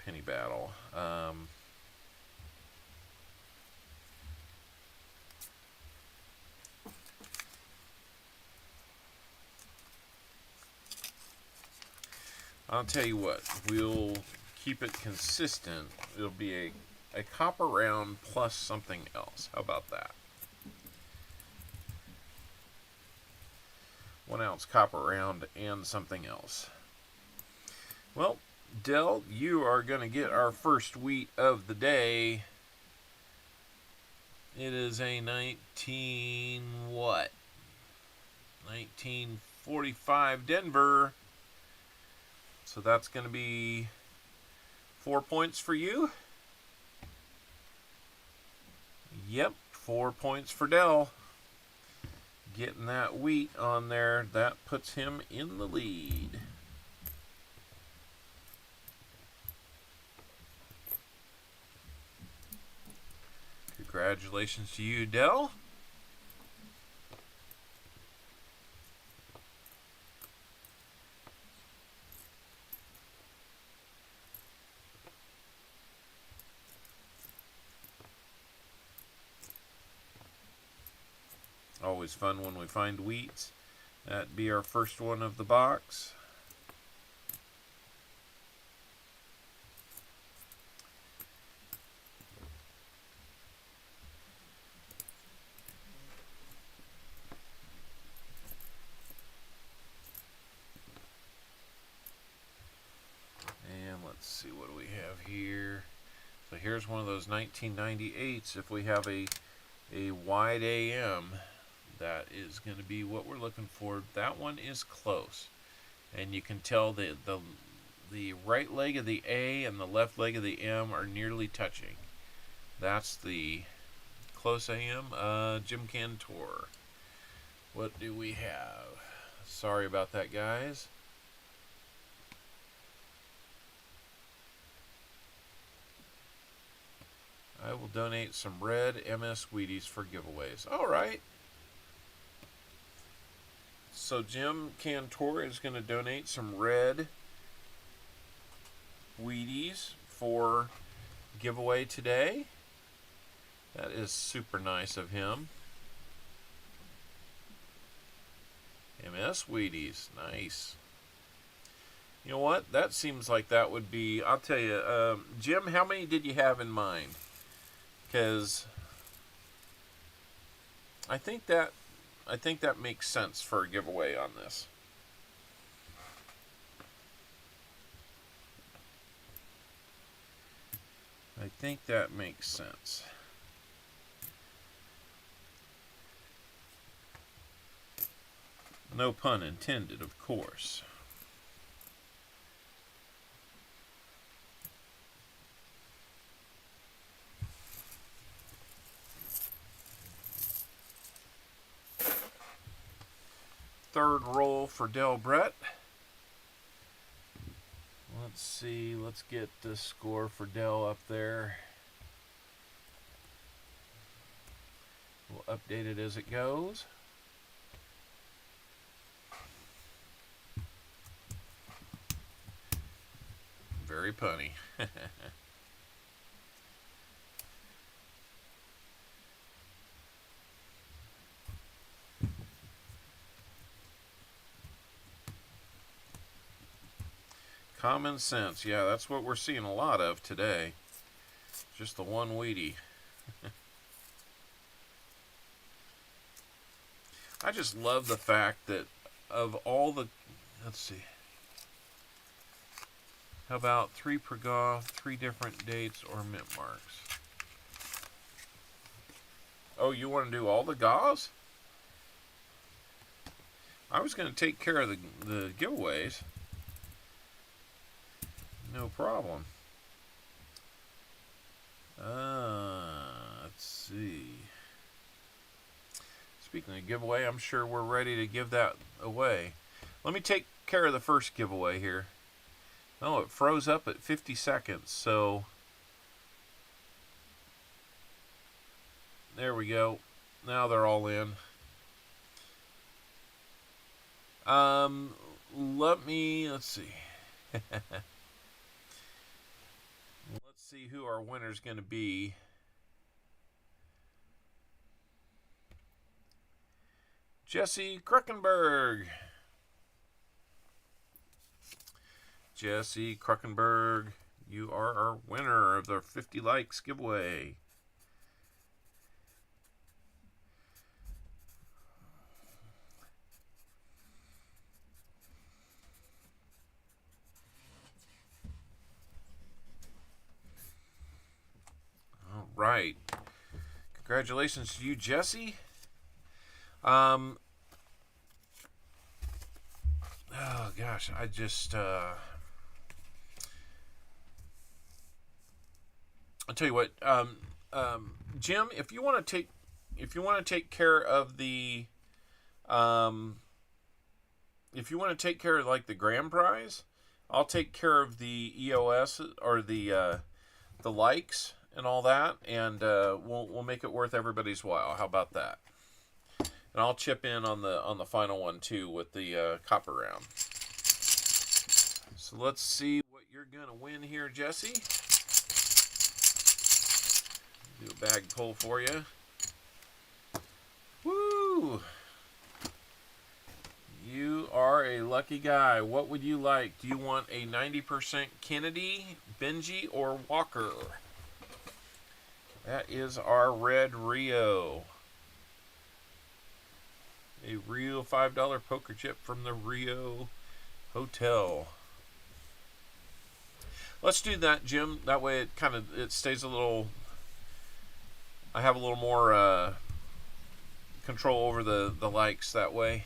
penny battle. I'll tell you what, we'll keep it consistent. It'll be a copper round plus something else. How about that? 1 ounce copper round and something else. Well, Del, you are going to get our first wheat of the day. It is a 1945 Denver. So that's going to be 4 points for you. Yep, 4 points for Del. Getting that wheat on there, that puts him in the lead. Congratulations to you, Del. Always fun when we find wheats. That'd be our first one of the box. And let's see, what do we have here? So here's one of those 1998s. If we have a wide AM, that is going to be what we're looking for. That one is close, and you can tell the right leg of the A and the left leg of the M are nearly touching. That's the close AM. Jim Cantor. What do we have? Sorry about that, guys. I will donate some red MS Wheaties for giveaways. All right. So Jim Cantor is going to donate some red Wheaties for giveaway today. That is super nice of him. MS Wheaties, nice. You know what? That seems like that would be, I'll tell you, Jim, how many did you have in mind? Because I think that makes sense for a giveaway on this. I think that makes sense. No pun intended, of course. Third roll for Del Brett. Let's see, let's get the score for Del up there. We'll update it as it goes. Very punny. Common sense. Yeah, that's what we're seeing a lot of today. Just the one Wheatie. I just love the fact that of all the... Let's see. How about 3 per golf, 3 different dates or mint marks? Oh, you want to do all the gauze? I was going to take care of the giveaways. No problem. Let's see. Speaking of giveaway, I'm sure we're ready to give that away. Let me take care of the first giveaway here. Oh, it froze up at 50 seconds, so there we go. Now they're all in. Let's see. Let's see who our winner's going to be. Jesse Kruckenberg. Jesse Kruckenberg, you are our winner of the 50 likes giveaway. All right. Congratulations to you, Jesse. Oh gosh, I just I'll tell you what, Jim, if you want to take care of the if you want to take care of like the grand prize, I'll take care of the EOS or the likes and all that, and we'll make it worth everybody's while. How about that? And I'll chip in on the final one too with the copper round. So let's see what you're gonna win here, Jesse. Do a bag pull for you. Woo! You are a lucky guy. What would you like? Do you want a 90% Kennedy, Benji, or Walker? That is our red Rio. A real $5 poker chip from the Rio Hotel. Let's do that, Jim. That way it stays a little... I have a little more control over the likes that way.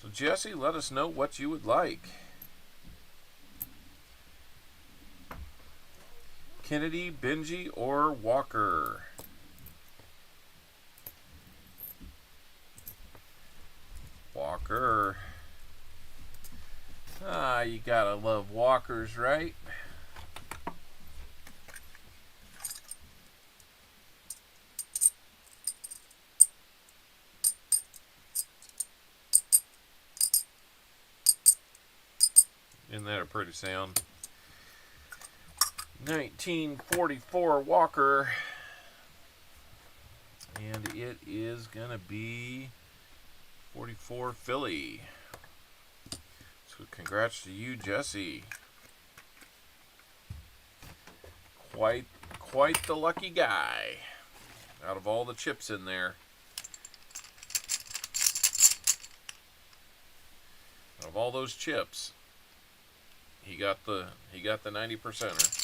So Jesse, let us know what you would like. Kennedy, Benji, or Walker? Walker. Ah, you gotta love Walkers, right? Isn't that a pretty sound? 1944 Walker. And it is going to be 44 Philly. So congrats to you, Jesse. Quite the lucky guy out of all the chips in there. Out of all those chips, he got the 90%er.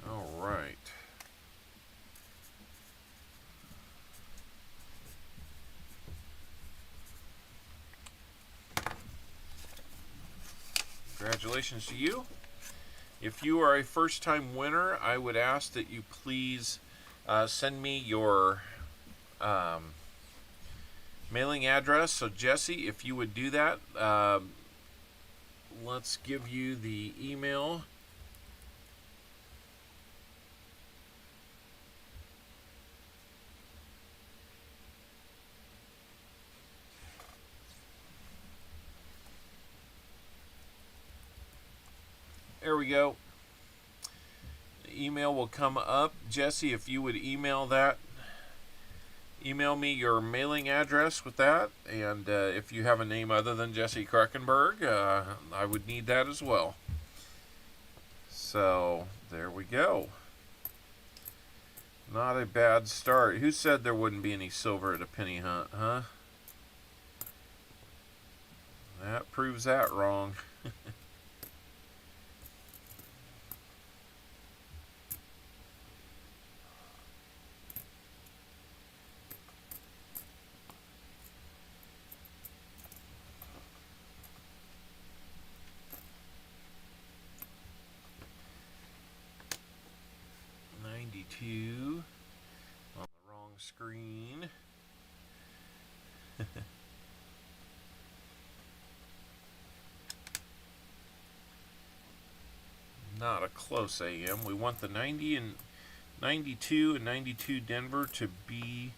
All right. Congratulations to you. If you are a first-time winner, I would ask that you please send me your mailing address. So Jesse, if you would do that, let's give you the email. There we go. The email will come up. Jesse, if you would email that email me your mailing address with that, and if you have a name other than Jesse Kruckenberg, I would need that as well. So there we go. Not a bad start. Who said there wouldn't be any silver at a penny hunt, huh? That proves that wrong. $92 on the wrong screen. Not a close AM. We want the 90 and 92 and 92 Denver to be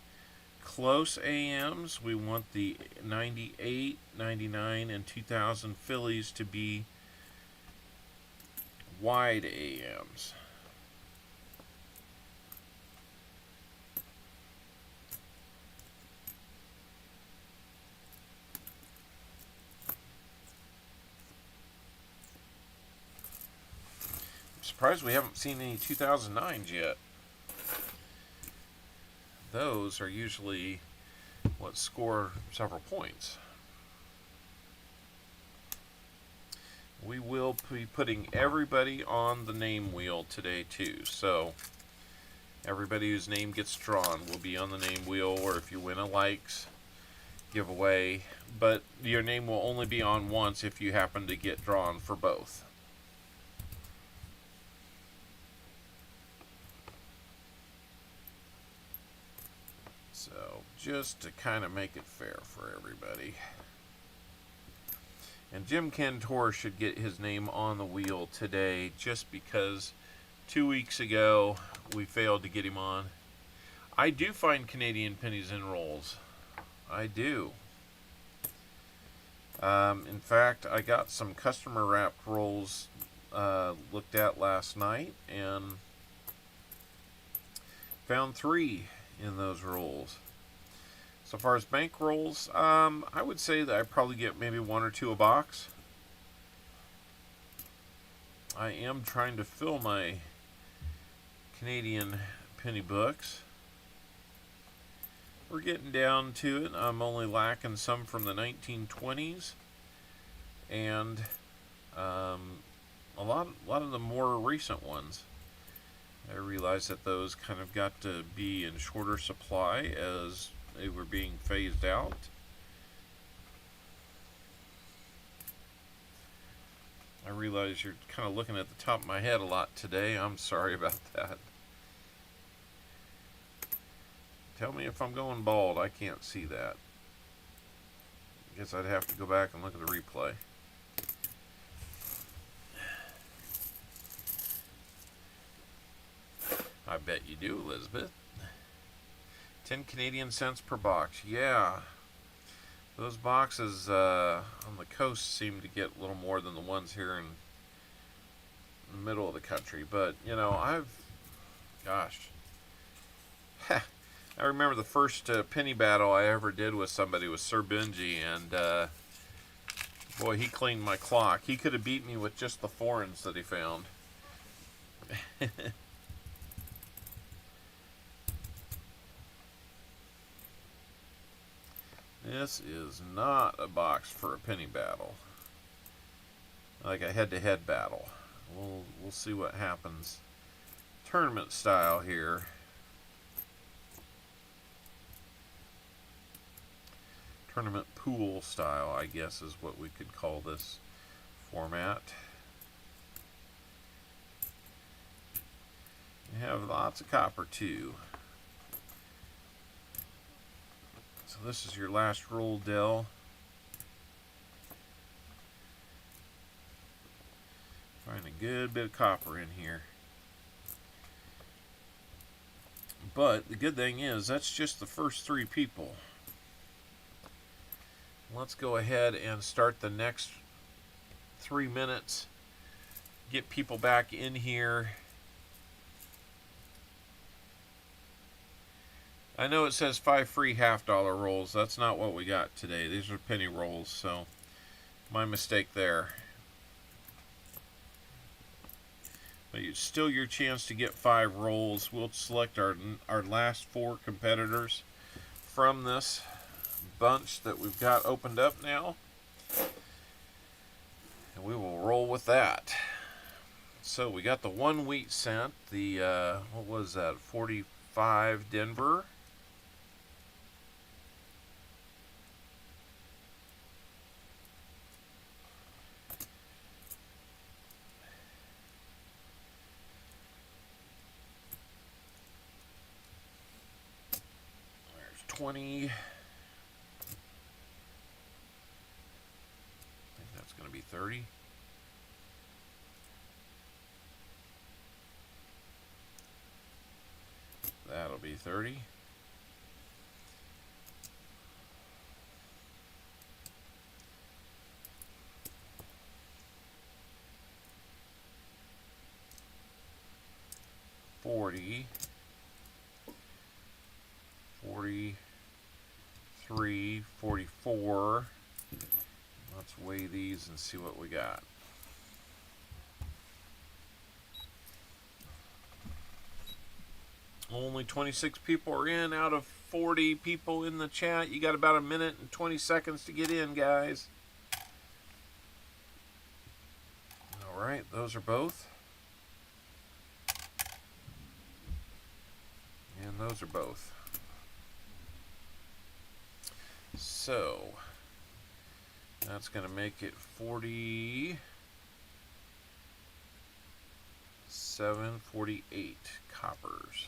close AMs. We want the 98, 99, and 2000 Phillies to be wide AMs. Surprised we haven't seen any 2009s yet. Those are usually what score several points. We will be putting everybody on the name wheel today too. So everybody whose name gets drawn will be on the name wheel, or if you win a likes giveaway. But your name will only be on once if you happen to get drawn for both. So, just to kind of make it fair for everybody. And Jim Cantor should get his name on the wheel today, just because 2 weeks ago we failed to get him on. I do find Canadian pennies in rolls. I do. In fact, I got some customer wrapped rolls looked at last night, and found 3 in those rolls. So far as bank rolls, I would say that I probably get maybe 1 or 2 a box. I am trying to fill my Canadian penny books. We're getting down to it. I'm only lacking some from the 1920s, and a lot of the more recent ones. I realized that those kind of got to be in shorter supply as they were being phased out. I realize you're kind of looking at the top of my head a lot today. I'm sorry about that. Tell me if I'm going bald. I can't see that. I guess I'd have to go back and look at the replay. I bet you do, Elizabeth. 10 Canadian cents per box. Yeah. Those boxes on the coast seem to get a little more than the ones here in the middle of the country. But, you know, gosh. I remember the first penny battle I ever did with somebody was Sir Benji, and boy, he cleaned my clock. He could have beat me with just the foreigns that he found. This is not a box for a penny battle, like a head-to-head battle. We'll see what happens. Tournament style here. Tournament pool style, I guess, is what we could call this format. We have lots of copper too. So this is your last roll, Dell. Find a good bit of copper in here. But the good thing is, that's just the first 3 people. Let's go ahead and start the next 3 minutes. Get people back in here. I know it says 5 free $half rolls. That's not what we got today. These are penny rolls, so my mistake there. But it's still your chance to get 5 rolls. We'll select our last 4 competitors from this bunch that we've got opened up now. And we will roll with that. So we got the 1 wheat cent, the, what was that, 45 Denver. There's 20. I think that's going to be 30. That'll be 30. $40. 43, 44. Let's weigh these and see what we got. Only 26 people are in out of 40 people in the chat. You got about 1 minute and 20 seconds to get in, guys. All right, those are both. And those are both. So that's going to make it 47, 48 coppers.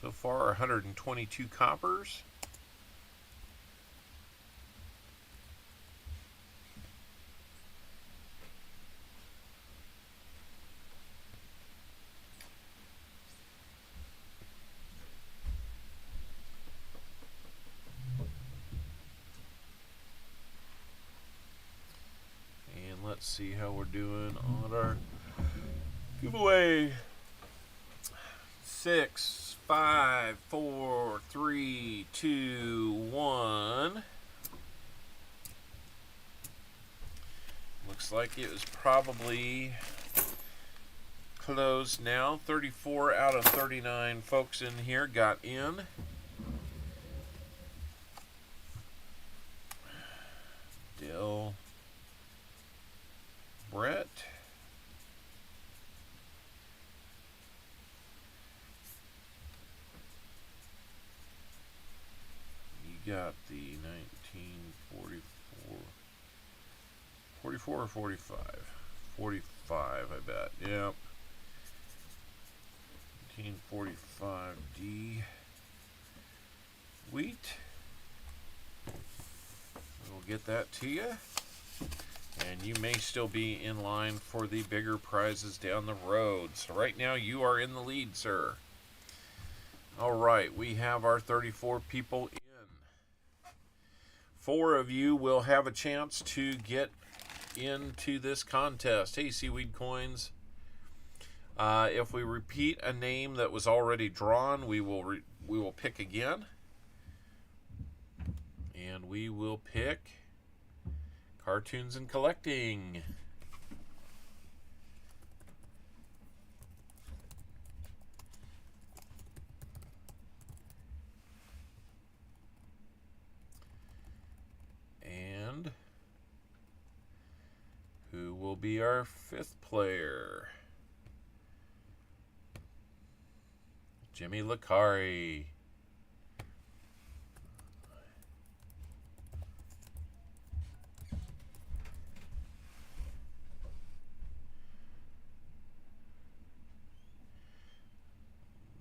So far, 122 coppers. And let's see how we're doing on our giveaway. 6, 5, 4, 3, 2, 1. Looks like it was probably closed now. 34 out of 39 folks in here got in. Dill. Brett. Got the 1944, 44 or 45? 45, I bet. Yep. 1945D wheat. We'll get that to you. And you may still be in line for the bigger prizes down the road. So right now you are in the lead, sir. All right, we have our 34 people in. 4 of you will have a chance to get into this contest. Hey, Seaweed Coins. If we repeat a name that was already drawn, we will pick again, and we will pick Cartoons and Collecting. And who will be our 5th player? Jimmy Licari.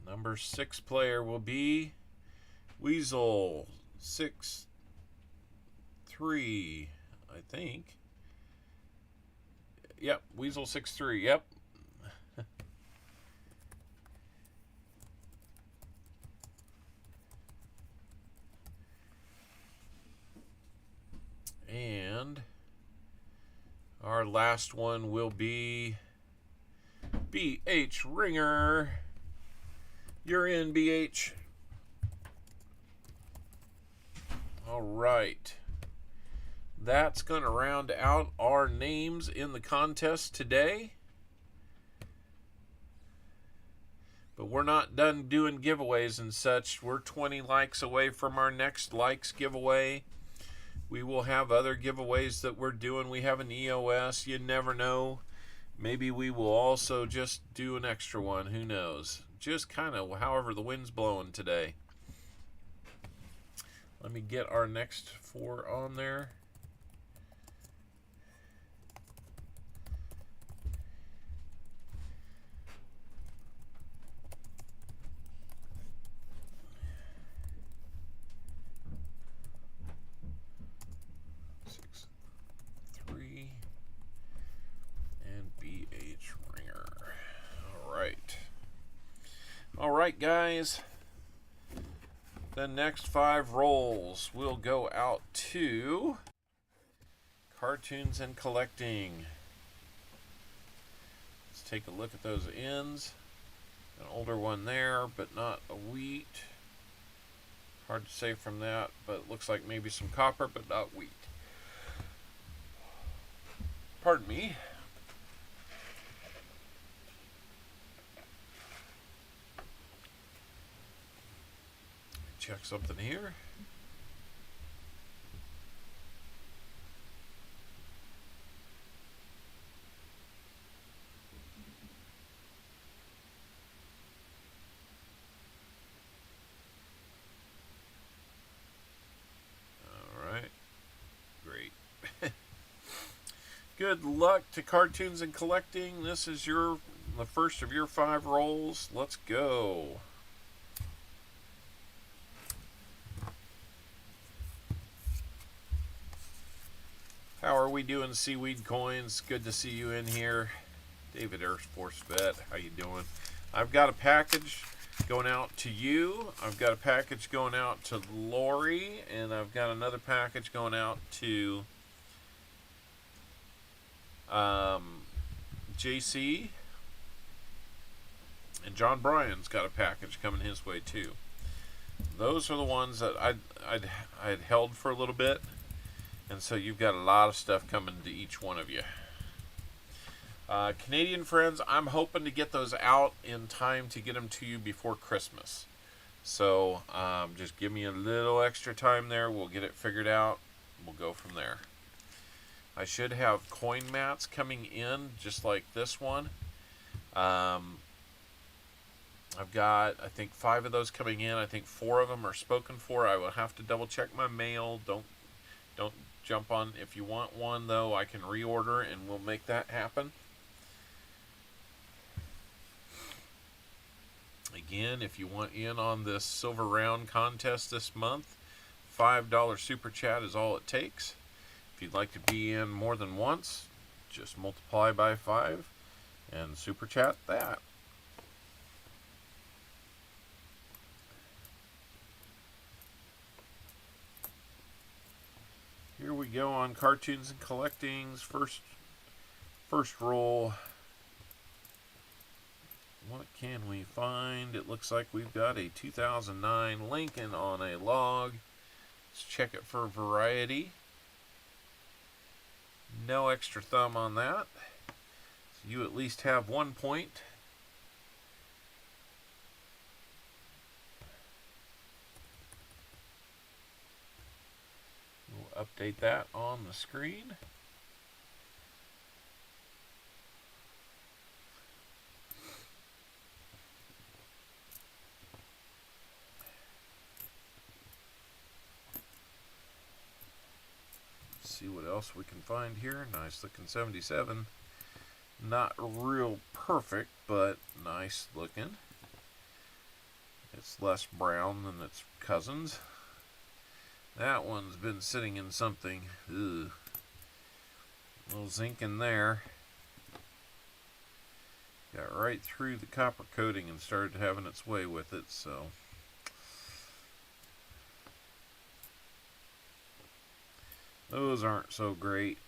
Number 6 player will be Weasel 6-3, I think. Yep, Weasel 6-3. Yep. last one will be BH Ringer. You're in, BH. All right. That's going to round out our names in the contest today. But we're not done doing giveaways and such. We're 20 likes away from our next likes giveaway. We will have other giveaways that we're doing. We have an EOS. You never know. Maybe we will also just do an extra one. Who knows? Just kind of however the wind's blowing today. Let me get our next 4 on there. Alright guys, the next 5 rolls will go out to Cartoons and Collecting. Let's take a look at those ends. An older one there, but not a wheat. Hard to say from that, but it looks like maybe some copper, but not wheat. Pardon me. Check something here. All right. Great. Good luck to Cartoons and Collecting. This is the first of your 5 rolls. Let's go. How are we doing, Seaweed Coins? Good to see you in here. David Air Force Vet, how you doing? I've got a package going out to you. I've got a package going out to Lori, and I've got another package going out to JC. And John Bryan's got a package coming his way too. Those are the ones that I'd held for a little bit. And so you've got a lot of stuff coming to each one of you. Canadian friends, I'm hoping to get those out in time to get them to you before Christmas. So just give me a little extra time there. We'll get it figured out. We'll go from there. I should have coin mats coming in just like this one. I've got, I think, 5 of those coming in. I think 4 of them are spoken for. I will have to double check my mail. Don't jump on. If you want one, though, I can reorder and we'll make that happen. Again, if you want in on this silver round contest this month, $5 super chat is all it takes. If you'd like to be in more than once, just multiply by 5 and super chat that. Here we go on Cartoons and Collecting's first roll. What can we find? It looks like we've got a 2009 Lincoln on a log. Let's check it for variety. No extra thumb on that. So you at least have 1 point. We'll update that on the screen. See what else we can find here. Nice looking 77. Not real perfect, but nice looking. It's less brown than its cousins. That one's been sitting in something. Ugh. A little zinc in there. Got right through the copper coating and started having its way with it, so. Those aren't so great.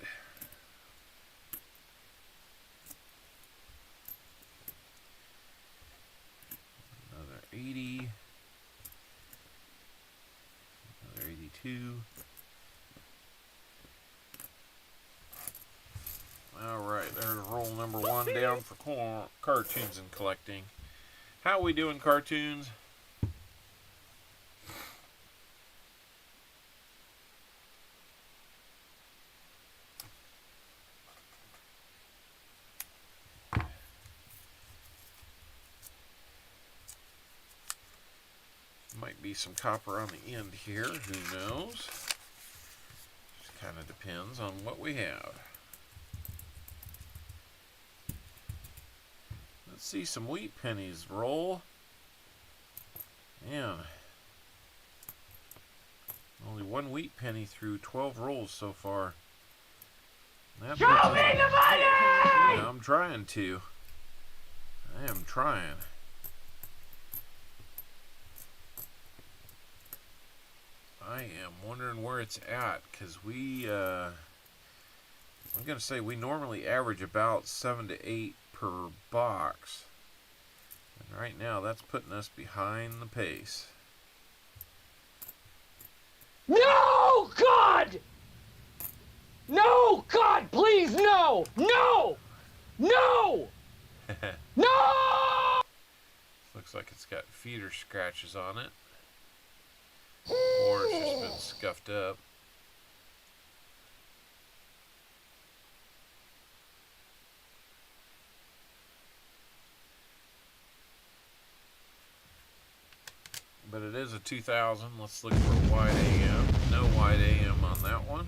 2. Alright, there's roll number 1 down for cartoons and collecting. How we doing, cartoons? Might be some copper on the end here, who knows? Just kind of depends on what we have. Let's see some wheat pennies roll. Yeah. Only 1 wheat penny through 12 rolls so far. That Show me the money! Yeah, I'm trying to. I am trying. I am wondering where it's at, because I'm going to say we normally average about 7 to 8 per box. And right now, that's putting us behind the pace. No, God! No, God, please, no! No! No! No! Looks like it's got feeder scratches on it. Or it's just been scuffed up. But it is a 2000. Let's look for a wide AM. No wide AM on that one.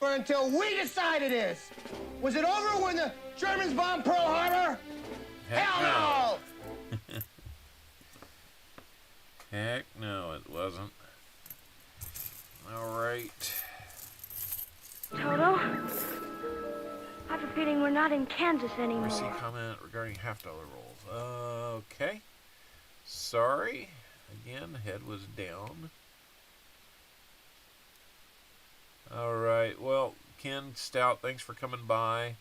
Until we decide it is. Was it over when the Germans bombed Pearl Harbor? Hell no! Heck no, it wasn't. Alright. Toto? I have a feeling we're not in Kansas anymore. Receive comment regarding half-dollar rolls. Okay. Sorry. Again, head was down. Alright, well, Ken Stout, thanks for coming by.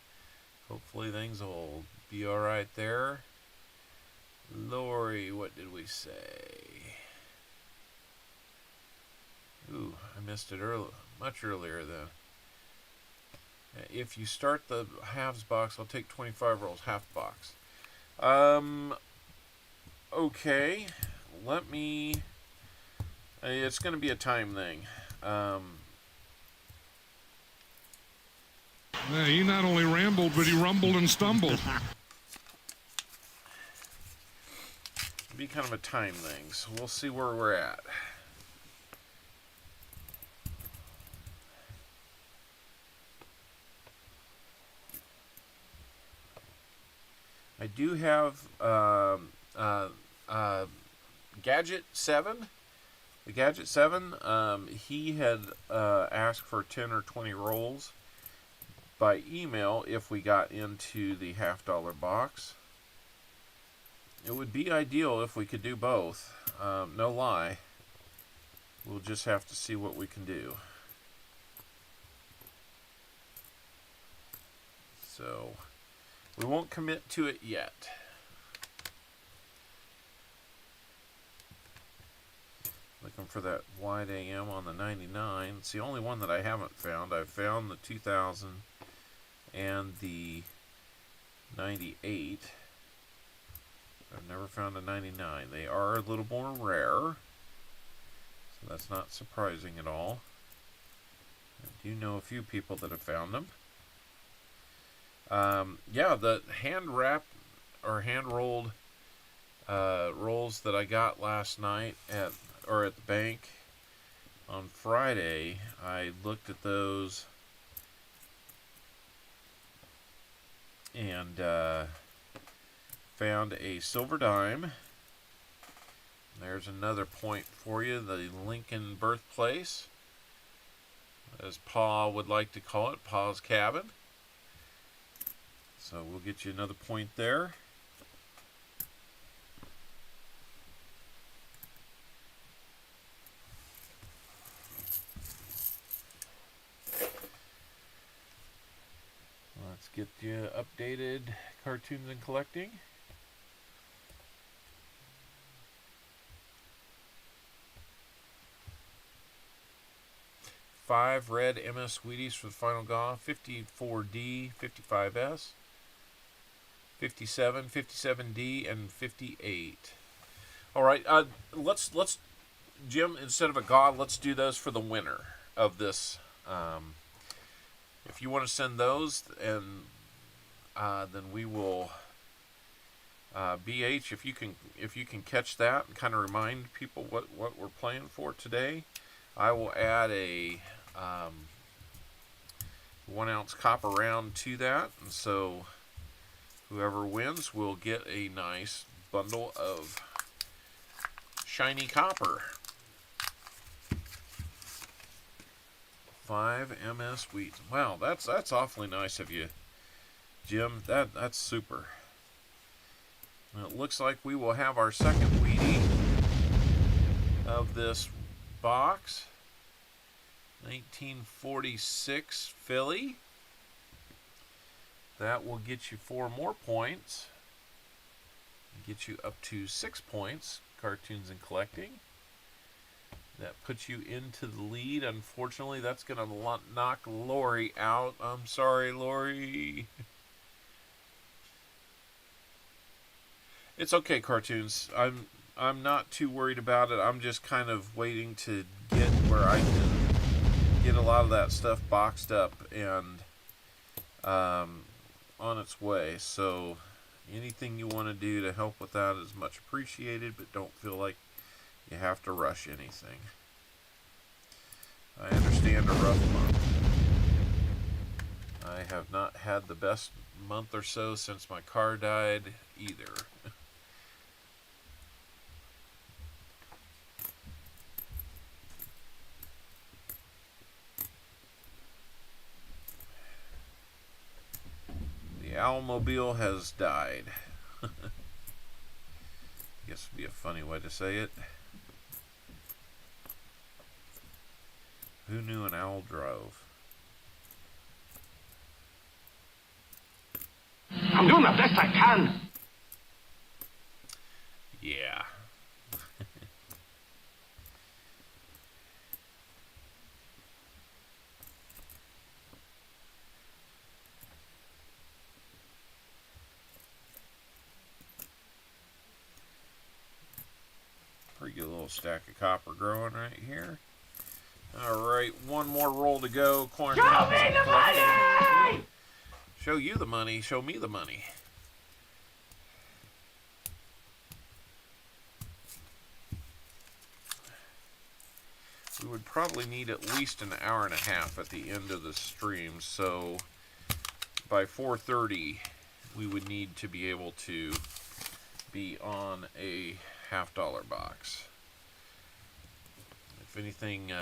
Hopefully things will be alright there. Lori, what did we say? Ooh, I missed it much earlier then. If you start the halves box, I'll take 25 rolls, half box. Okay, let me... it's going to be a time thing. He not only rambled, but he rumbled and stumbled. Be kind of a time thing, so we'll see where we're at. I do have Gadget 7. The Gadget 7, he had asked for 10 or 20 rolls by email if we got into the half-dollar box. It would be ideal if we could do both. No lie. We'll just have to see what we can do. So, we won't commit to it yet. Looking for that wide AM on the 99. It's the only one that I haven't found. I've found the 2000 and the 98. I've never found a 99. They are a little more rare, so that's not surprising at all. I do know a few people that have found them. Yeah, the hand wrapped or hand rolled rolls that I got last night at the bank on Friday, I looked at those and found a silver dime. There's another point for you, the Lincoln birthplace, as Pa would like to call it, Pa's cabin. So we'll get you another point there. Let's get you updated cartoons and collecting. Five red MS Wheaties for the final GAW, 54D, 55S, 57, 57D, and 58. All right, let's Jim, instead of a GAW, let's do those for the winner of this. If you want to send those, and then we will BH, if you can catch that and kind of remind people what we're playing for today, I will add a 1 ounce copper round to that, and so whoever wins will get a nice bundle of shiny copper. 5 MS Wheat. Wow, that's awfully nice of you, Jim. That's super. And it looks like we will have our second Wheatie of this box. 1946 Philly. That will get you 4 more points. Get you up to 6 points, cartoons and collecting. That puts you into the lead. Unfortunately, that's going to knock Lori out. I'm sorry, Lori. It's okay, cartoons. I'm not too worried about it. I'm just kind of waiting to get where I can get a lot of that stuff boxed up and on its way. So anything you want to do to help with that is much appreciated, but don't feel like you have to rush anything. I understand a rough month. I have not had the best month or so since my car died either. The Owlmobile has died. I guess would be a funny way to say it. Who knew an owl drove? I'm doing the best I can. Yeah. Pretty good little stack of copper growing right here. Alright, one more roll to go. Show me the money! Show you the money. Show me the money. We would probably need at least an hour and a half at the end of the stream, so by 4:30 we would need to be able to be on a $50 box. If anything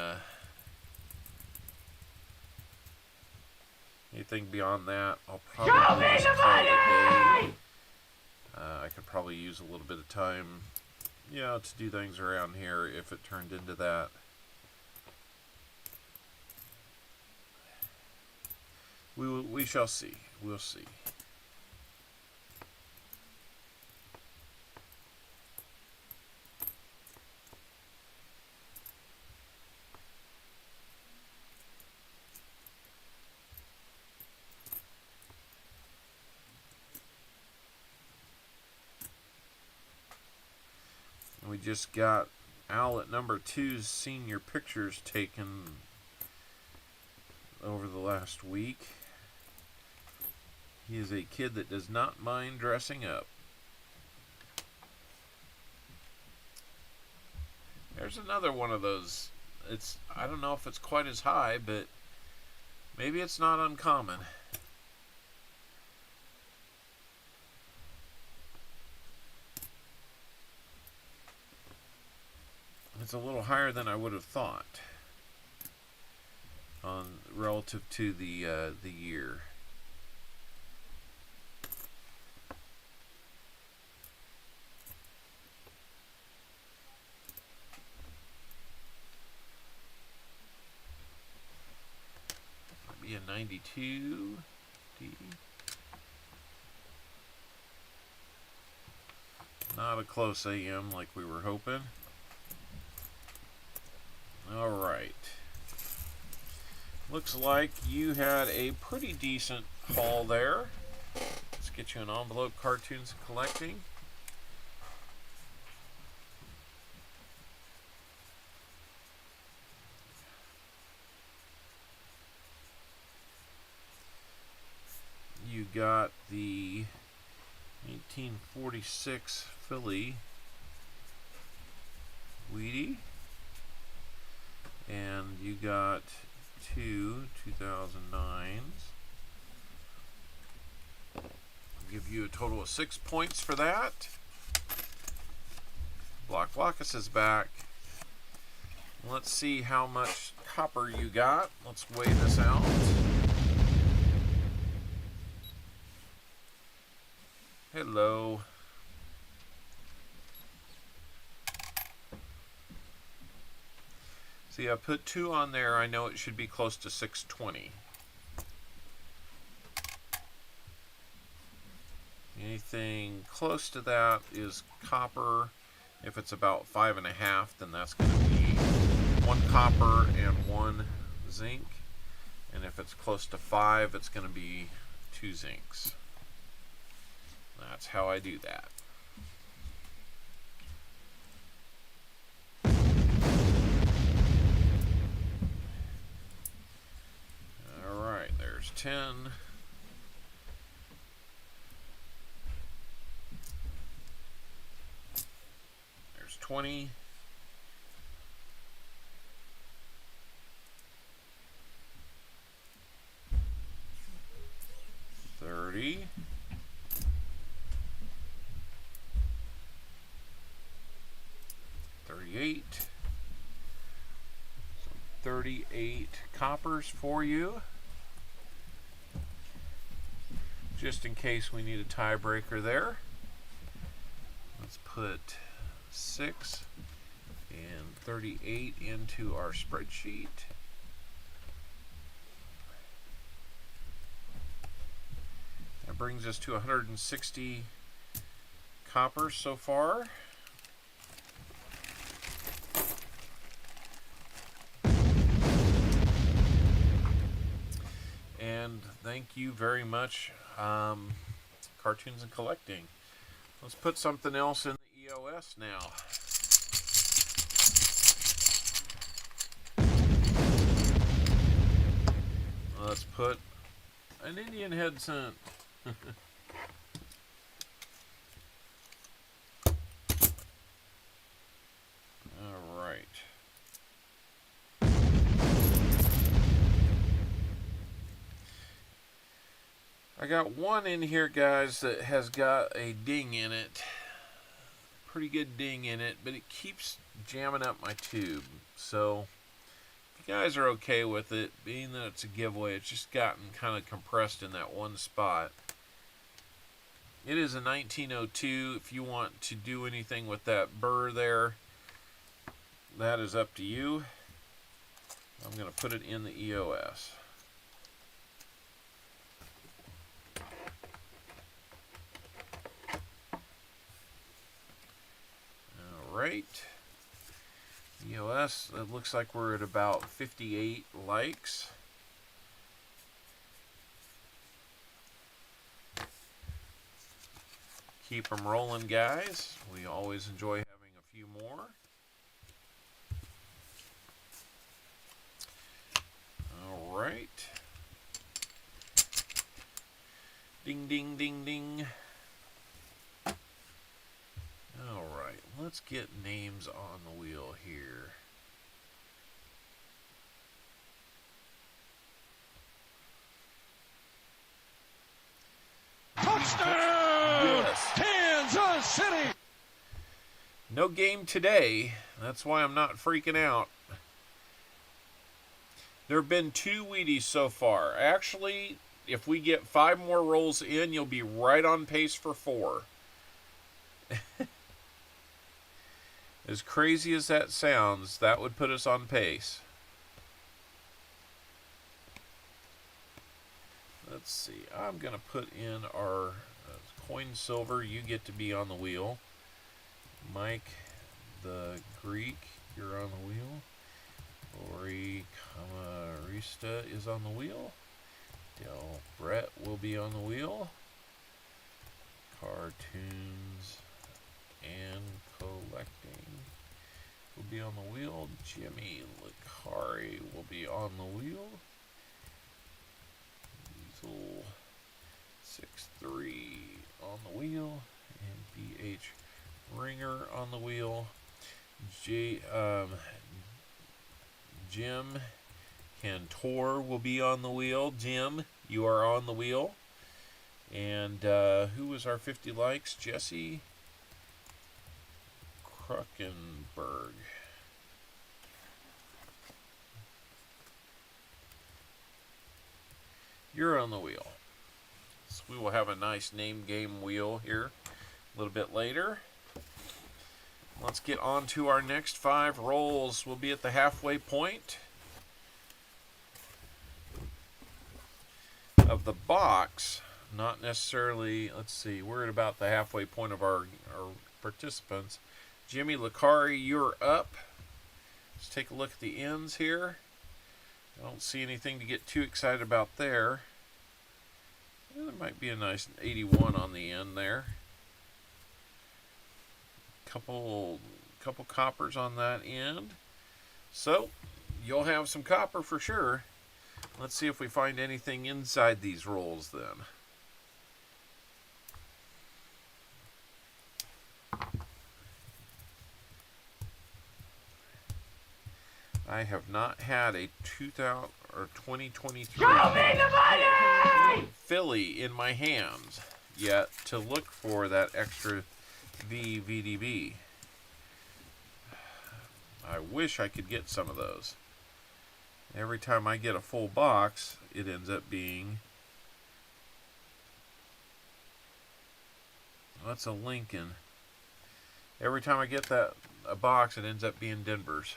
beyond that, I'll probably just call it a day. I could probably use a little bit of time, to do things around here if it turned into that. We shall see. We'll see. We just got Owlet number 2's senior pictures taken over the last week. He is a kid that does not mind dressing up. There's another one of those. I don't know if it's quite as high, but maybe it's not uncommon. It's a little higher than I would have thought relative to the year. Might be a 92. Not a close AM like we were hoping. Alright. Looks like you had a pretty decent haul there. Let's get you an envelope, cartoons, and collecting. You got the 1846 Philly Wheatie, and you got two 2009s. I'll give you a total of 6 points for that. Blockus is back. Let's see how much copper you got. Let's weigh this out. Hello. See, I put 2 on there. I know it should be close to 620. Anything close to that is copper. If it's about 5.5, then that's going to be 1 copper and 1 zinc. And if it's close to 5, it's going to be 2 zincs. That's how I do that. Alright, there's 10. There's 20. 30. 38. So 38 coppers for you. Just in case we need a tiebreaker there. Let's put 6 and 38 into our spreadsheet. That brings us to 160 coppers so far. And thank you very much, Cartoons and Collecting. Let's put something else in the EOS now. Let's put an Indian head cent. All right. I got one in here, guys, that has got a ding in it. Pretty good ding in it, but it keeps jamming up my tube. So, if you guys are okay with it, being that it's a giveaway, it's just gotten kind of compressed in that one spot. It is a 1902. If you want to do anything with that burr there, that is up to you. I'm going to put it in the EOS. Right, EOS, it looks like we're at about 58 likes. Keep them rolling, guys. We always enjoy having a few more. All right. Ding, ding, ding, ding. Alright, let's get names on the wheel here. Touchdown! Yes. Kansas City! No game today. That's why I'm not freaking out. There have been 2 Wheaties so far. Actually, if we get 5 more rolls in, you'll be right on pace for 4. As crazy as that sounds, that would put us on pace. let's see. I'm going to put in our coin silver. You get to be on the wheel. Mike, the Greek, you're on the wheel. Lori Camarista is on the wheel. Del Brett will be on the wheel. Cartoons and collecting will be on the wheel. Jimmy Licari will be on the wheel. Weasel 6'3" on the wheel. And BH Ringer on the wheel. Jim Cantor will be on the wheel. Jim, you are on the wheel. And who was our 50 likes? Jesse Kruckenberg. You're on the wheel. So we will have a nice name game wheel here a little bit later. Let's get on to our next 5 rolls. We'll be at the halfway point of the box. Not necessarily, let's see, we're at about the halfway point of our participants. Jimmy Licari, you're up. Let's take a look at the ends here. I don't see anything to get too excited about there. There might be a nice 81 on the end there. Couple coppers on that end. So, you'll have some copper for sure. Let's see if we find anything inside these rolls then. I have not had a 2023 Philly in my hands yet to look for that extra VDB. I wish I could get some of those. Every time I get a full box, it ends up being... That's a Lincoln. Every time I get a box, it ends up being Denver's.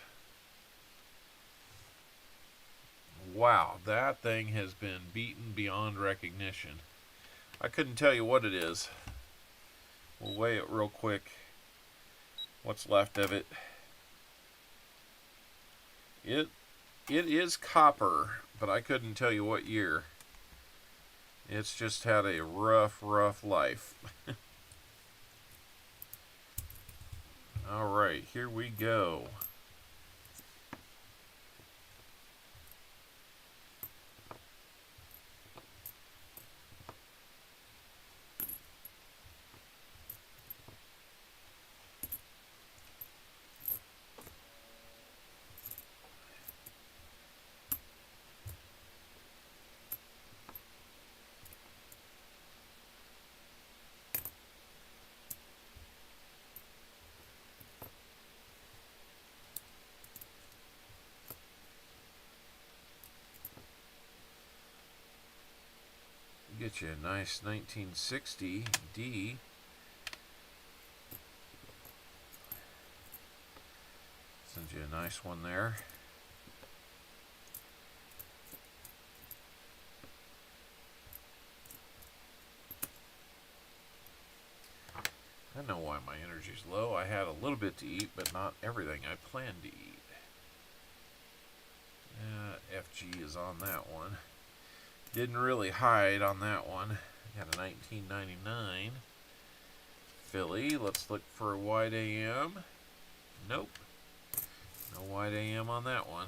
Wow, that thing has been beaten beyond recognition. I couldn't tell you what it is. We'll weigh it real quick. What's left of it. It is copper, but I couldn't tell you what year. It's just had a rough life. All right, here we go. Get you a nice 1960 D. Send you a nice one there. I know why my energy's low. I had a little bit to eat, but not everything I planned to eat. FG is on that one. Didn't really hide on that one. Got a 1999 Philly. Let's look for a wide AM. Nope. No wide AM on that one.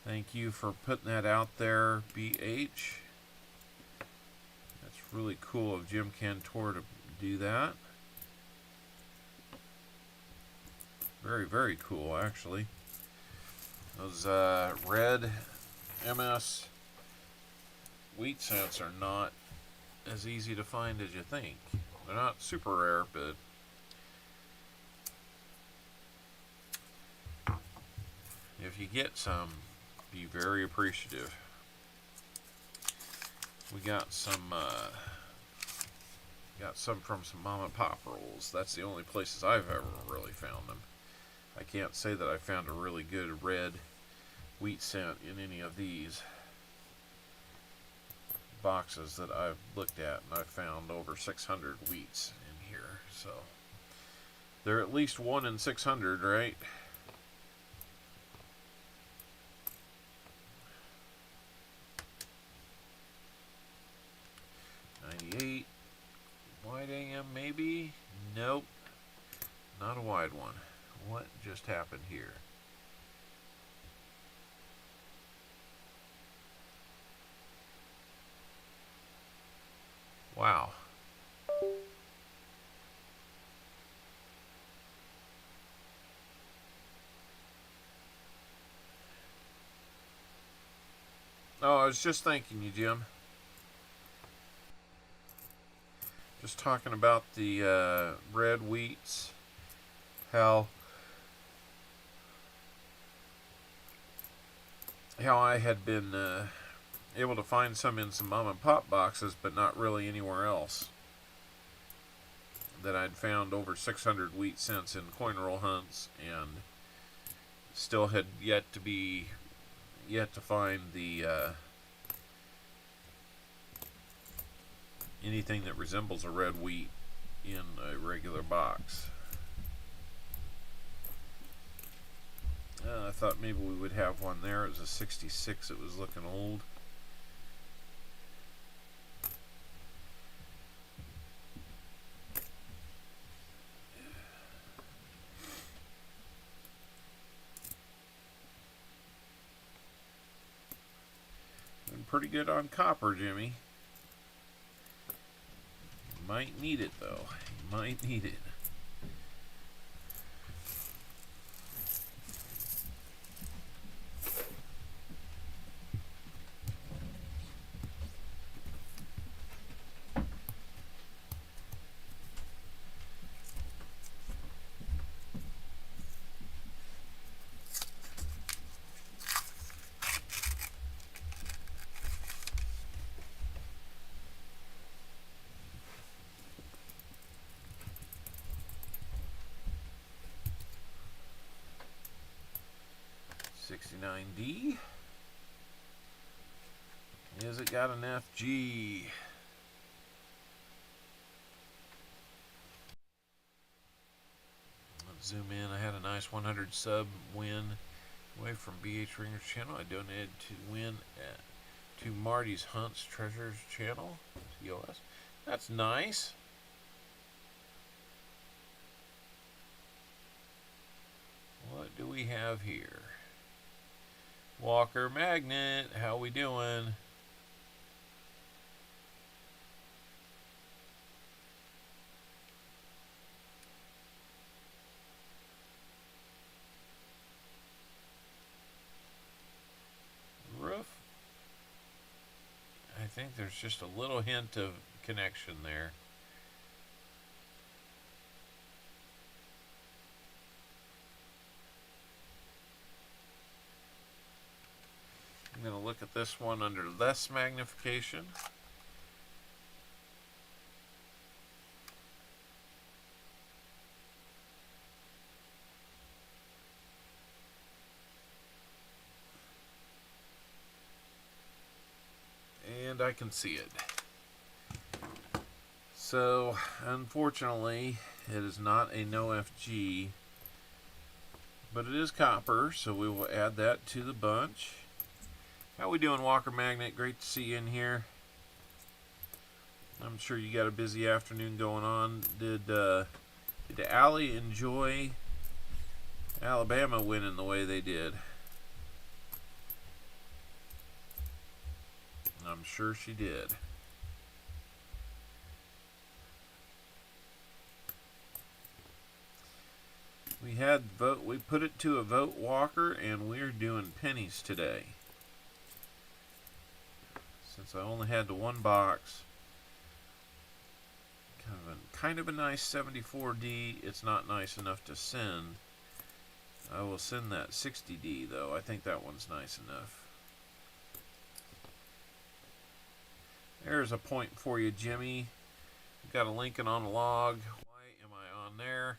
Thank you for putting that out there, BH. That's really cool of Jim Cantor to do that. Very cool, actually. Those red MS wheat cents are not as easy to find as you think. They're not super rare, but if you get some, be very appreciative. We got some from some mom and pop rolls. That's the only places I've ever really found them. I can't say that I found a really good red wheat cent in any of these. boxes that I've looked at, and I've found over 600 wheats in here. So they're at least 1 in 600, right? '98 wide AM, maybe? Nope, not a wide one. What just happened here? Wow. Oh, I was just thanking you, Jim. Just talking about the red wheats. How I had been able to find some in some mom and pop boxes, but not really anywhere else. That I'd found over 600 wheat cents in coin roll hunts, and still had yet to find the anything that resembles a red wheat in a regular box. I thought maybe we would have one there. It was a 66. It was looking old. Been pretty good on copper, Jimmy. Might need it, though. Might need it. $69D. Has it got an FG? Let's zoom in. I had a nice 100 sub win away from BH Ringer's channel. I donated to win to Marty's Hunts Treasures channel. TOS. That's nice. What do we have here? Walker Magnet, how we doing? Roof. I think there's just a little hint of connection there. I'm going to look at this one under less magnification. And I can see it. So, unfortunately, it is not a no FG, but it is copper, so we will add that to the bunch. How we doing, Walker Magnet? Great to see you in here. I'm sure you got a busy afternoon going on. Did Allie enjoy Alabama winning the way they did? I'm sure she did. We put it to a vote, Walker, and we're doing pennies today. Since I only had the one box, kind of a nice 74D. It's not nice enough to send. I will send that 60D though. I think that one's nice enough. There's a point for you, Jimmy. We've got a Lincoln on a log. Why am I on there?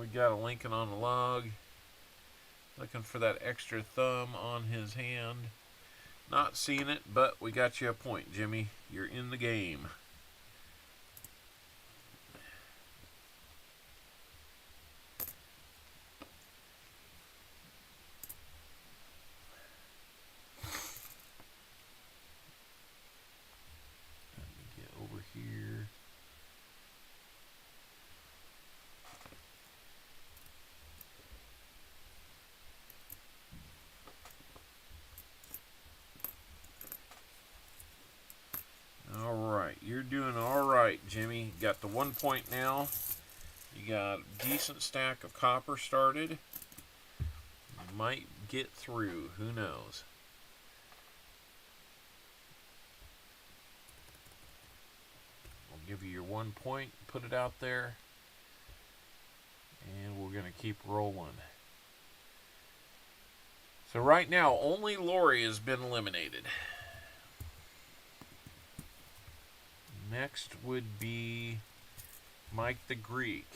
We got a Lincoln on a log. Looking for that extra thumb on his hand. Not seeing it, but we got you a point, Jimmy. You're in the game. Let me get over here. Alright, you're doing alright, Jimmy. Got the 1 point now. You got a decent stack of copper started. Might get through, who knows. I'll give you your 1 point, put it out there, and we're going to keep rolling. So right now, only Lori has been eliminated. Next would be Mike the Greek.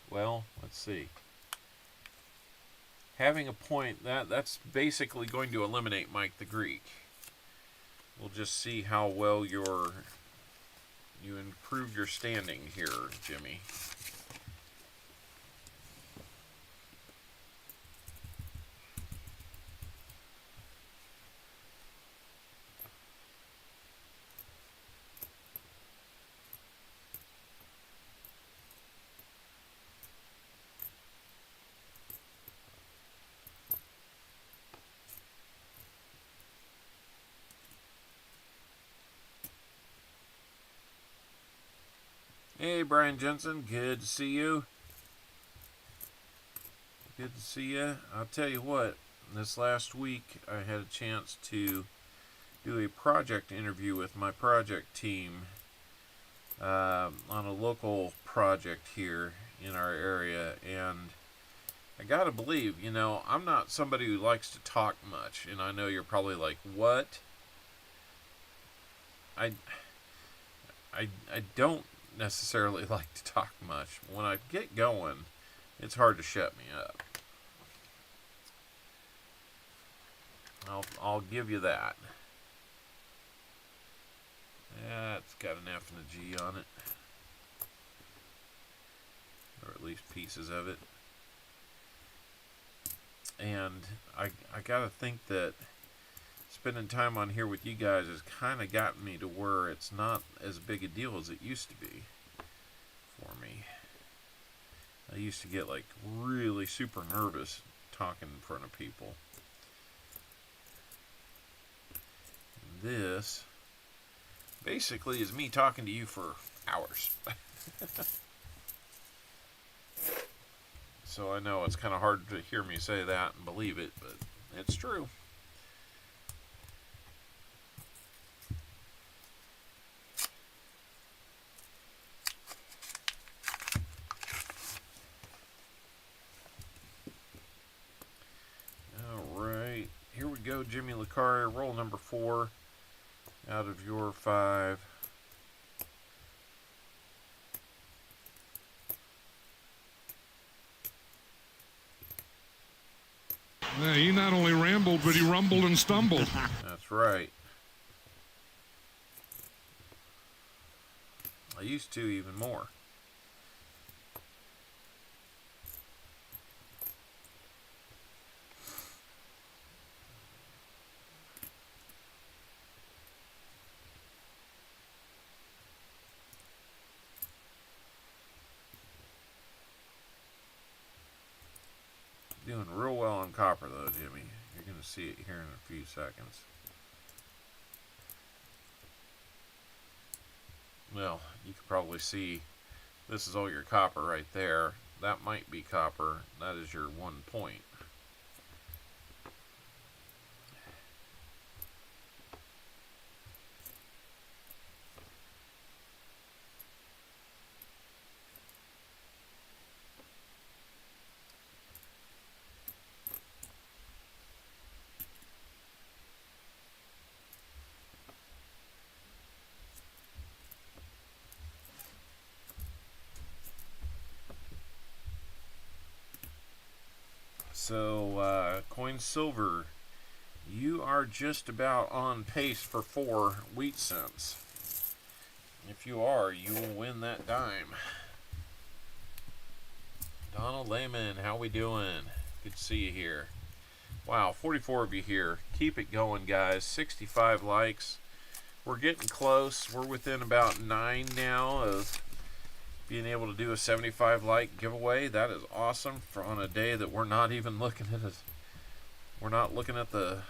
Well, let's see. Having a point, that's basically going to eliminate Mike the Greek. We'll just see how well you improve your standing here, Jimmy. Hey, Brian Jensen, good to see you. Good to see you. I'll tell you what, this last week I had a chance to do a project interview with my project team on a local project here in our area, and I gotta believe, I'm not somebody who likes to talk much, and I know you're probably like, what? I don't necessarily like to talk much. When I get going, it's hard to shut me up. I'll give you that. It's got an F and a G on it, or at least pieces of it. And I gotta think that spending time on here with you guys has kind of gotten me to where it's not as big a deal as it used to be for me. I used to get like really super nervous talking in front of people. And this basically is me talking to you for hours. So I know it's kind of hard to hear me say that and believe it, but it's true. Here we go, Jimmy Licari, roll number 4 out of your 5. Yeah, he not only rambled, but he rumbled and stumbled. That's right. I used to even more. Doing real well on copper though, Jimmy. You're going to see it here in a few seconds. Well, you can probably see this is all your copper right there. That might be copper. That is your 1 point. So, Coin Silver, you are just about on pace for 4 wheat cents. If you are, you will win that dime. Donald Lehman, how we doing? Good to see you here. Wow, 44 of you here. Keep it going, guys. 65 likes. We're getting close. We're within about 9 now of being able to do a 75 like giveaway. That is awesome for on a day that we're not even looking at it. We're not looking at the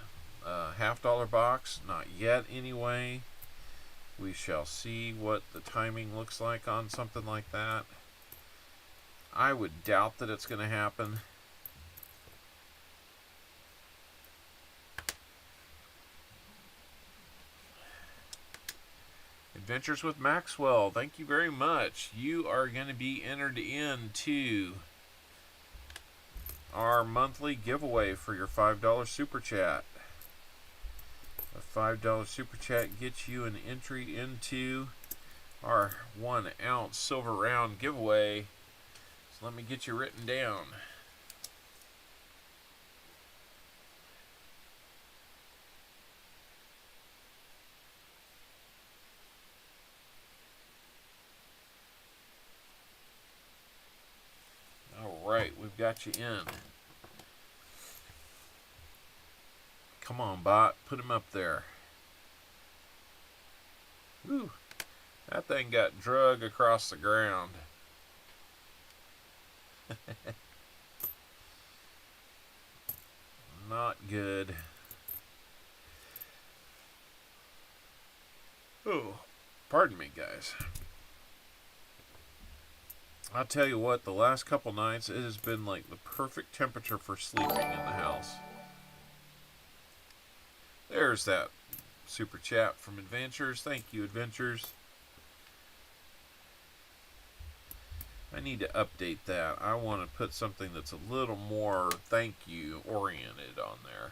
$half box, not yet anyway. We shall see what the timing looks like on something like that. I would doubt that it's going to happen. Adventures with Maxwell, thank you very much. You are going to be entered into our monthly giveaway for your $5 super chat. A $5 super chat gets you an entry into our 1 ounce silver round giveaway. So let me get you written down. Alright, we've got you in. Come on, bot. Put him up there. Whew. That thing got drug across the ground. Not good. Oh, pardon me, guys. I'll tell you what, the last couple nights, it has been like the perfect temperature for sleeping in the house. There's that super chat from Adventures. Thank you, Adventures. I need to update that. I want to put something that's a little more thank you oriented on there.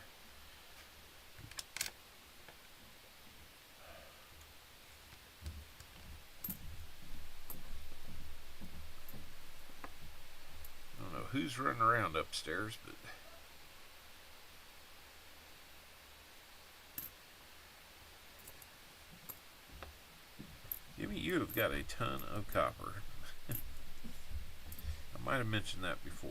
I don't know who's running around upstairs, but Jimmy, you have got a ton of copper. I might have mentioned that before.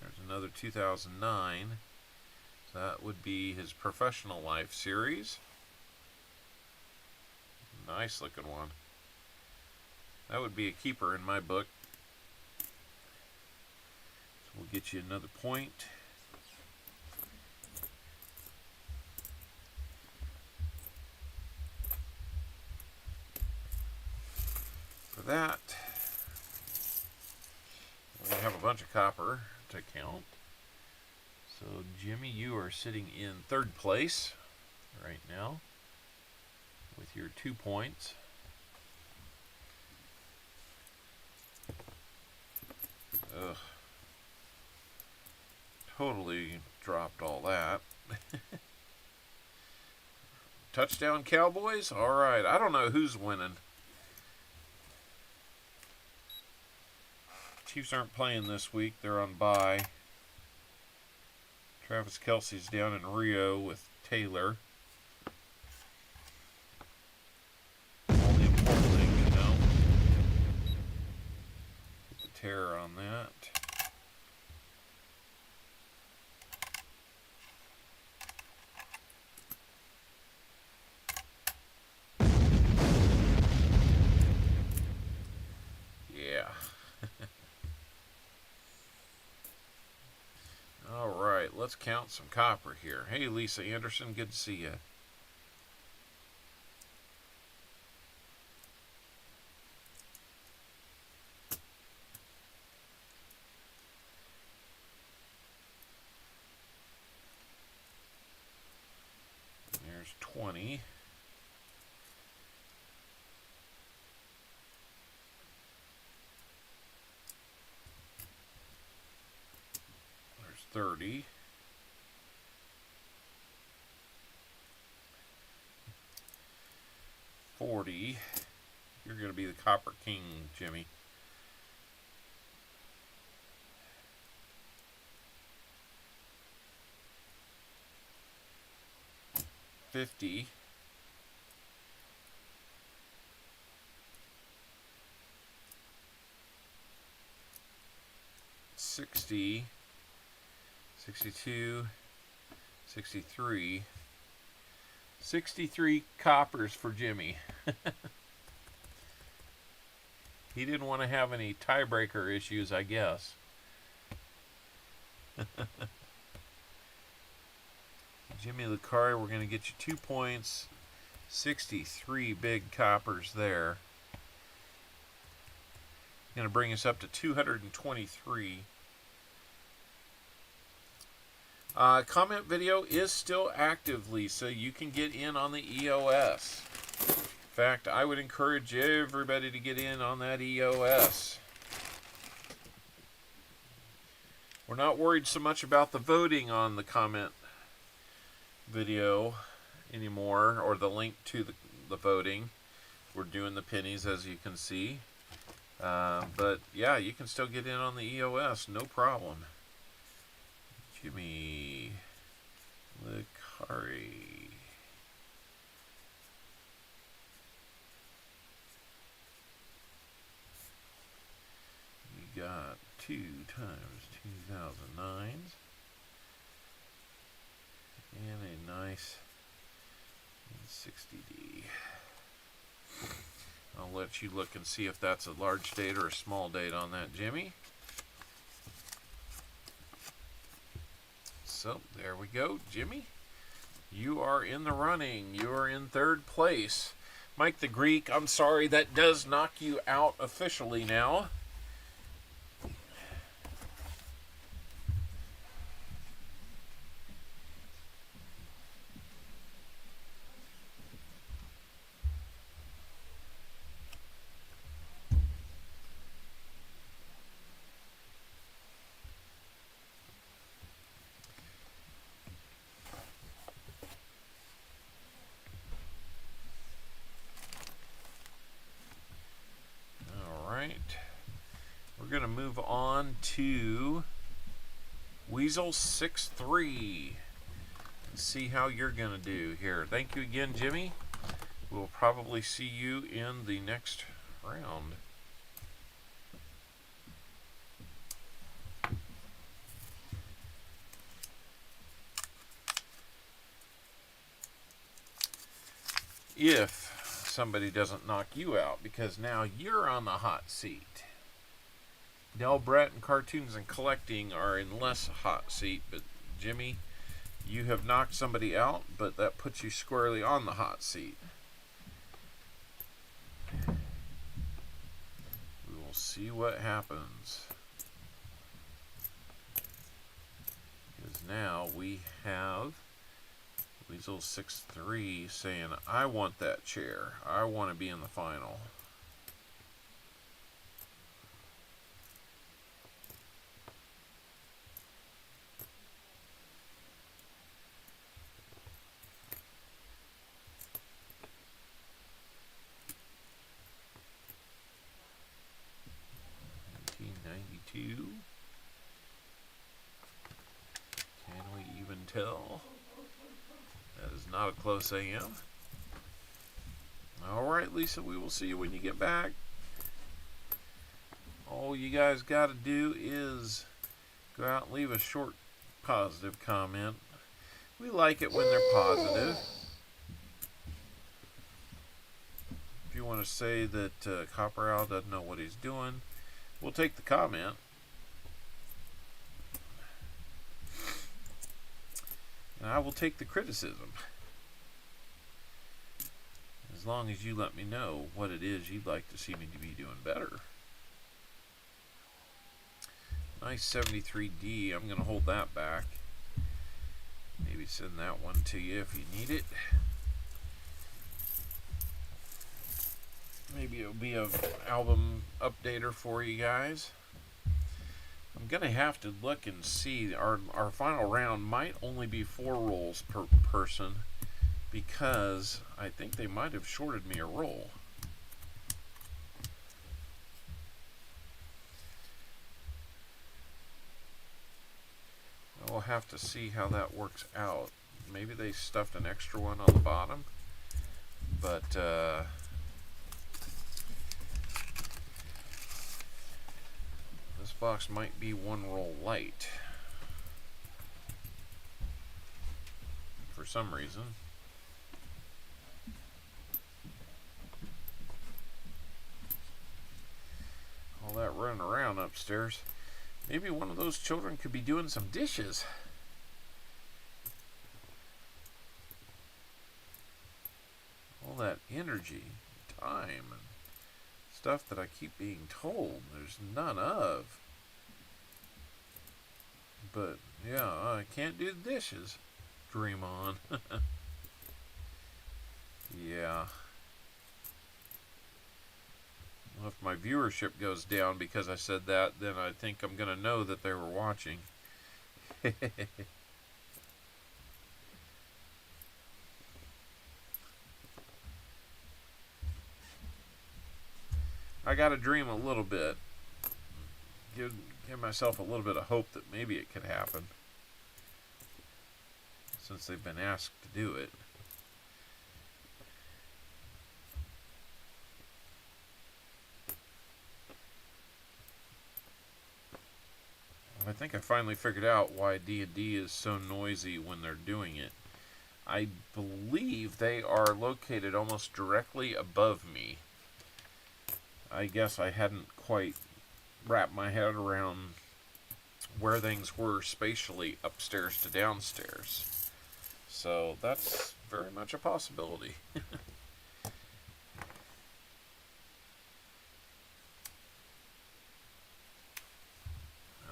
There's another 2009. So that would be his Professional Life series. Nice looking one. That would be a keeper in my book. So we'll get you another point. For that, we have a bunch of copper to count. So Jimmy, you are sitting in 3rd place right now with your 2 points. Ugh. Totally dropped all that. Touchdown Cowboys? Alright, I don't know who's winning. Chiefs aren't playing this week. They're on bye. Travis Kelce's down in Rio with Taylor. All the important things, you know. Put the terror on that. Yeah. Alright, let's count some copper here. Hey, Lisa Anderson, good to see you. There's 20. There's 30. 40. You're going to be the Copper King, Jimmy. 50. $60, $62, $63. 63 coppers for Jimmy. He didn't want to have any tiebreaker issues, I guess. Jimmy Lucari, we're going to get you 2 points. 63 big coppers there. Going to bring us up to 223. Comment video is still actively, so you can get in on the EOS. In fact, I would encourage everybody to get in on that EOS. We're not worried so much about the voting on the comment video anymore, or the link to the voting. We're doing the pennies, as you can see. But yeah, you can still get in on the EOS, no problem. Jimmy Lucari. You got 2 times 2009s. And a nice 60D. I'll let you look and see if that's a large date or a small date on that, Jimmy. So, there we go, Jimmy. You are in the running. You are in 3rd place. Mike the Greek, I'm sorry, that does knock you out officially now. We're going to move on to Weasel 63 and see how you're going to do here. Thank you again, Jimmy. We'll probably see you in the next round. If somebody doesn't knock you out, because now you're on the hot seat. Del Brett and Cartoons and Collecting are in less hot seat, but Jimmy, you have knocked somebody out, but that puts you squarely on the hot seat. We will see what happens. Because now we have Weasel 63 saying, I want that chair. I want to be in the final. Can we even tell? That is not a close AM. Alright, Lisa, we will see you when you get back. All you guys got to do is go out and leave a short positive comment. We like it when they're positive. If you want to say that Copper Owl doesn't know what he's doing, we'll take the comment. And I will take the criticism. As long as you let me know what it is you'd like to see me to be doing better. Nice 73D. I'm going to hold that back. Maybe send that one to you if you need it. Maybe it'll be an album updater for you guys. I'm going to have to look and see. Our final round might only be 4 rolls per person, because I think they might have shorted me a roll. We'll have to see how that works out. Maybe they stuffed an extra one on the bottom. But, this box might be one roll light. For some reason. All that running around upstairs. Maybe one of those children could be doing some dishes. All that energy, time, and stuff that I keep being told there's none of. But, yeah, I can't do the dishes. Dream on. Yeah. Well, if my viewership goes down because I said that, then I think I'm going to know that they were watching. I got to dream a little bit. Give myself a little bit of hope that maybe it could happen. Since they've been asked to do it. I think I finally figured out why D&D is so noisy when they're doing it. I believe they are located almost directly above me. I guess I hadn't quite wrapped my head around where things were spatially upstairs to downstairs. So that's very much a possibility.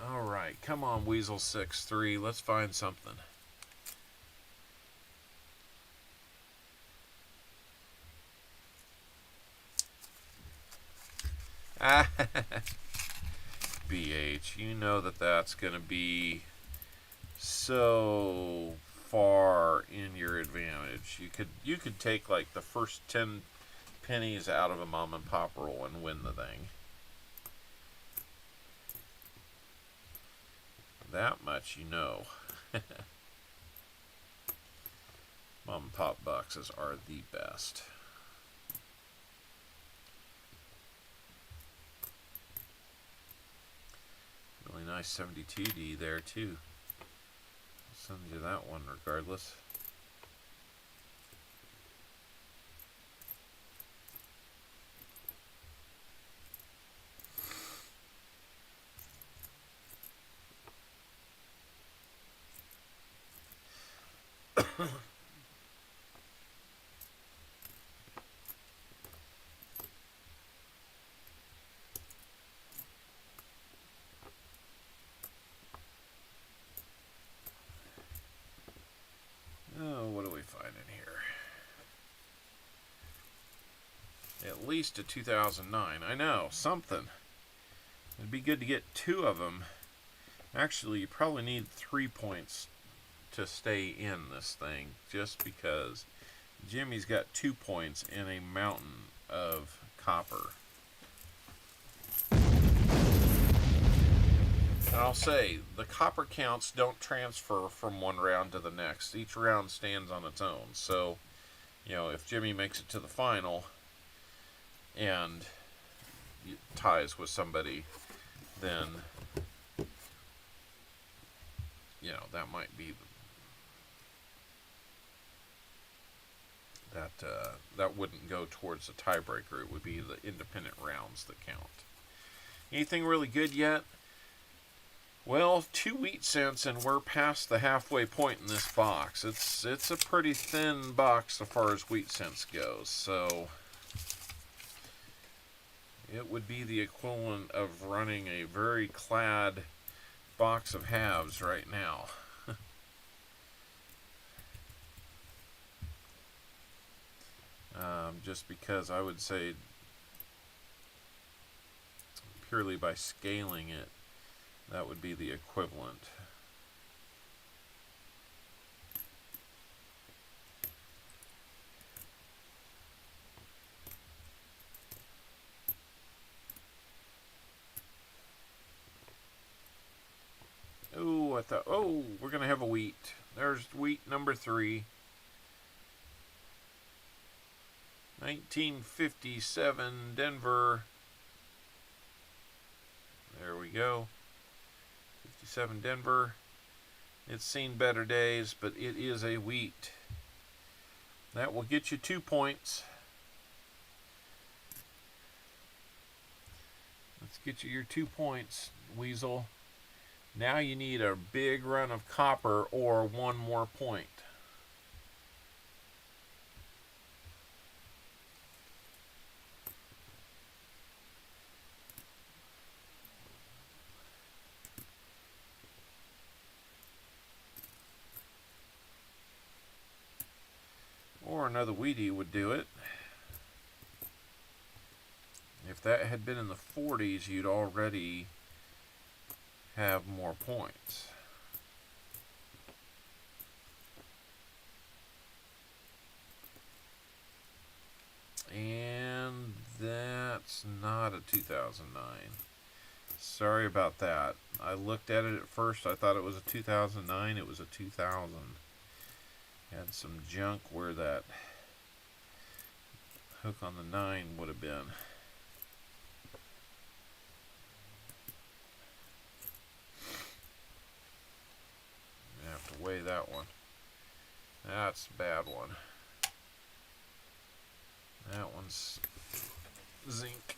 Alright, come on Weasel 6-3, let's find something. BH, you know that that's going to be so far in your advantage. You could take like the first 10 pennies out of a mom and pop roll and win the thing. That much you know. Mom and pop boxes are the best. Really nice 72D there too. I'll send you that one regardless. Oh, what do we find in here? At least a 2009. I know, something. It'd be good to get 2 of them. Actually, you probably need 3 points to stay in this thing, just because Jimmy's got 2 points in a mountain of copper. And I'll say, the copper counts don't transfer from one round to the next. Each round stands on its own. So, you know, if Jimmy makes it to the final and ties with somebody, then, you know, that might be that wouldn't go towards the tiebreaker. It would be the independent rounds that count. Anything really good yet? Well, 2 wheat cents and we're past the halfway point in this box. It's a pretty thin box as far as wheat cents goes, so it would be the equivalent of running a very clad box of halves right now. Just because I would say purely by scaling it, that would be the equivalent. Oh, I thought, oh, we're going to have a wheat. There's wheat number 3. 1957 Denver. There we go. 57 Denver. It's seen better days, but it is a wheat. That will get you 2 points. Let's get you your 2 points, Weasel. Now you need a big run of copper or 1 more point. Or another Wheatie would do it. If that had been in the 40s, you'd already have more points. And that's not a 2009. Sorry about that. I looked at it at first. I thought it was a 2009. It was a 2000. Had some junk where that hook on the 9 would have been. I have to weigh that one. That's a bad one. That one's zinc.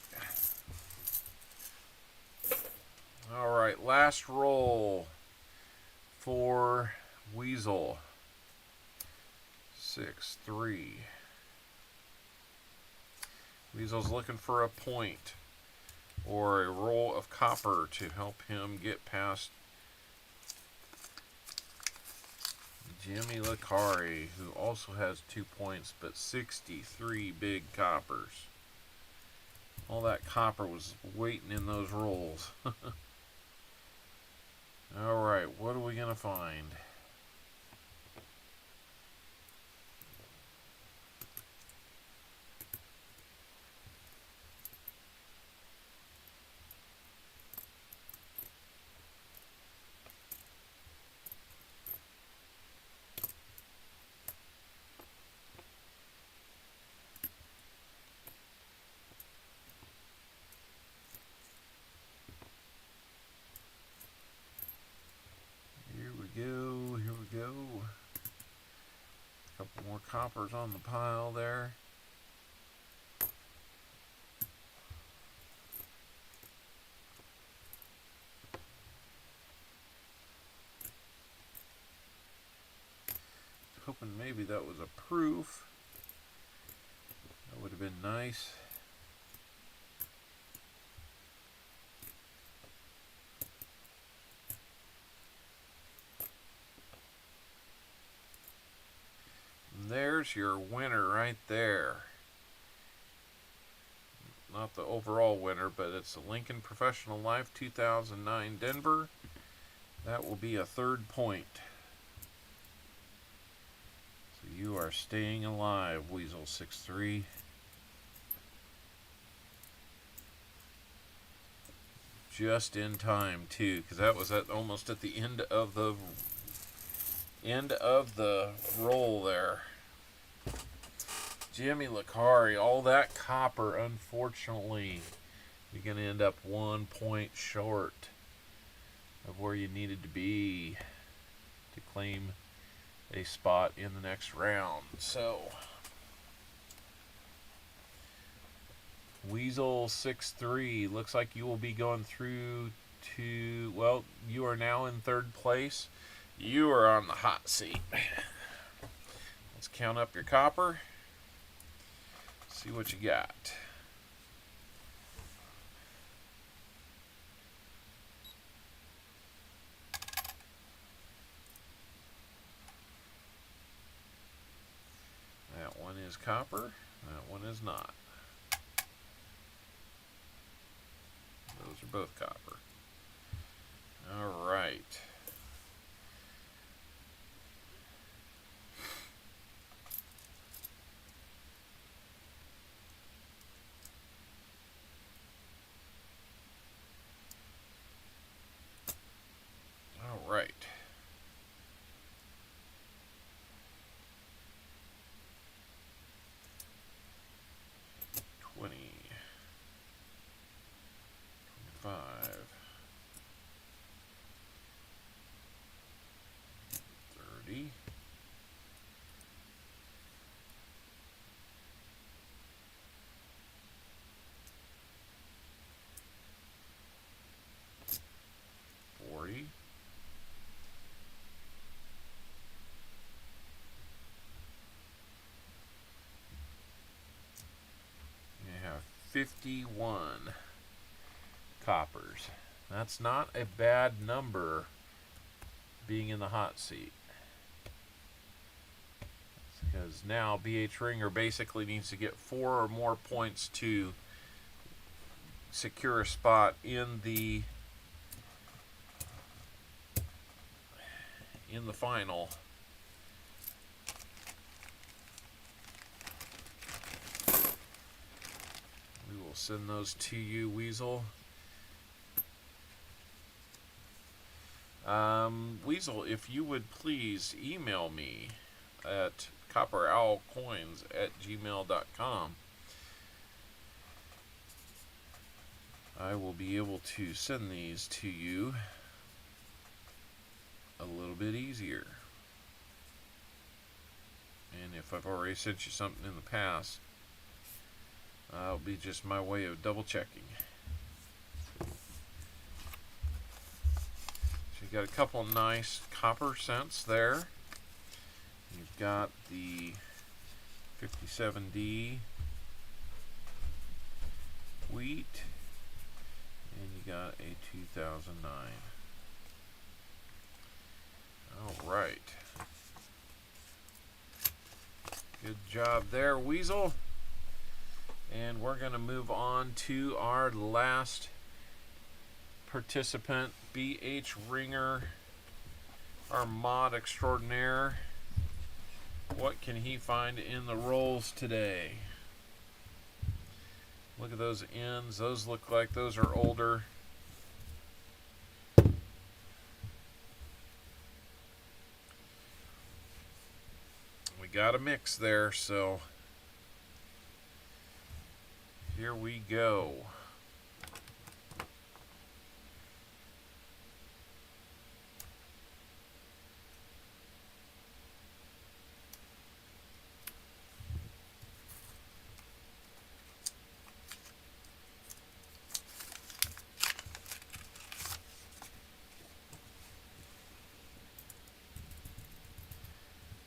Alright, last roll for Weasel. 6, 3. Weasel's looking for a point or a roll of copper to help him get past Jimmy Licari, who also has 2 points, but 63 big coppers. All that copper was waiting in those rolls. Alright, what are we going to find? Here we go. A couple more coppers on the pile there. Hoping maybe that was a proof. That would have been nice. There's your winner right there. Not the overall winner, but it's the Lincoln Professional Life 2009 Denver. That will be a 3rd point. So you are staying alive, Weasel 6-3. Just in time too, because that was almost at the end of the roll there. Jimmy Licari, all that copper, unfortunately, you're going to end up 1 point short of where you needed to be to claim a spot in the next round. So, Weasel 6-3, looks like you will be going through to, well, you are now in 3rd place. You are on the hot seat. Let's count up your copper. See what you got. That one is copper. That one is not. Those are both copper. All right. All right. 51 coppers. That's not a bad number being in the hot seat. Because now BH Ringer basically needs to get 4 or more points to secure a spot in the final. We will send those to you, Weasel. Weasel, if you would please email me at copperowlcoins@gmail.com. I will be able to send these to you a little bit easier. And if I've already sent you something in the past, it'll be just my way of double checking. So you got a couple nice copper cents there. You've got the 57D wheat, and you got a 2009. All right. Good job there, Weasel. And we're going to move on to our last participant, BH Ringer, our mod extraordinaire. What can he find in the rolls today? Look at those ends. Those look like those are older. We got a mix there, so here we go.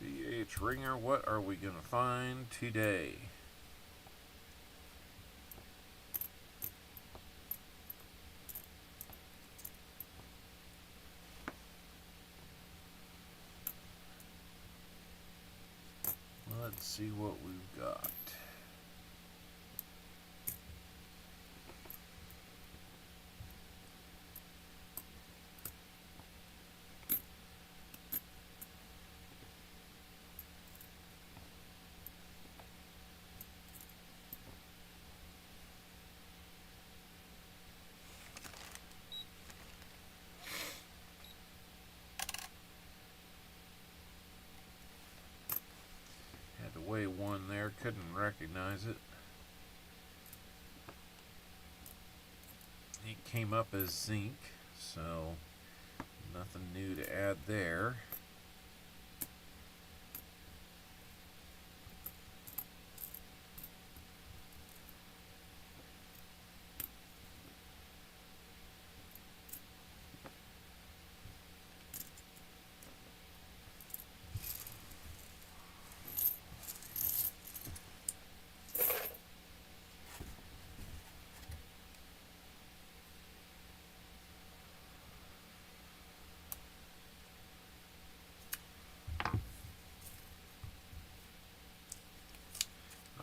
BH Ringer, what are we going to find today? Let's see what we've got. Way one there, couldn't recognize it. It came up as zinc, so nothing new to add there.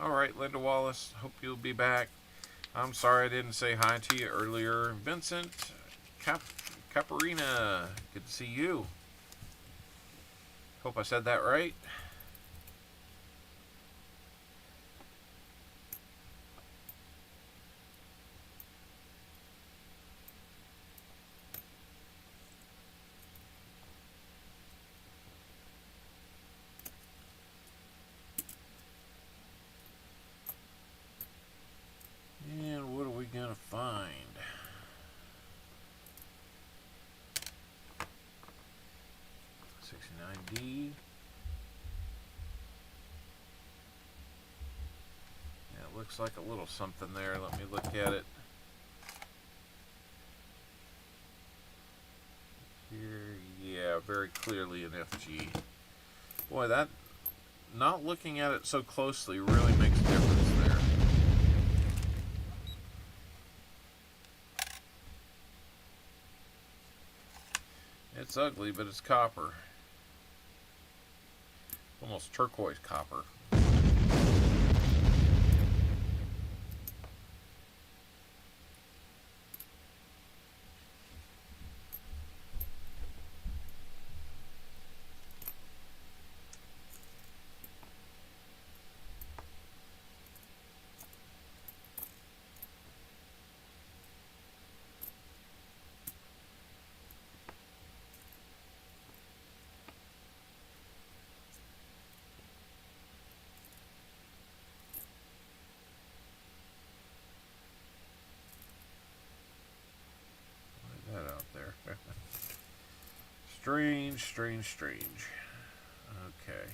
Alright, Linda Wallace, hope you'll be back. I'm sorry I didn't say hi to you earlier. Vincent Caparina, good to see you. Hope I said that right. And what are we gonna find? $69D. Yeah, it looks like a little something there. Let me look at it. Here, yeah, very clearly an FG. Boy, that, not looking at it so closely really makes a difference there. It's ugly, but it's copper. Almost turquoise copper. That out there. Strange, strange, strange. Okay.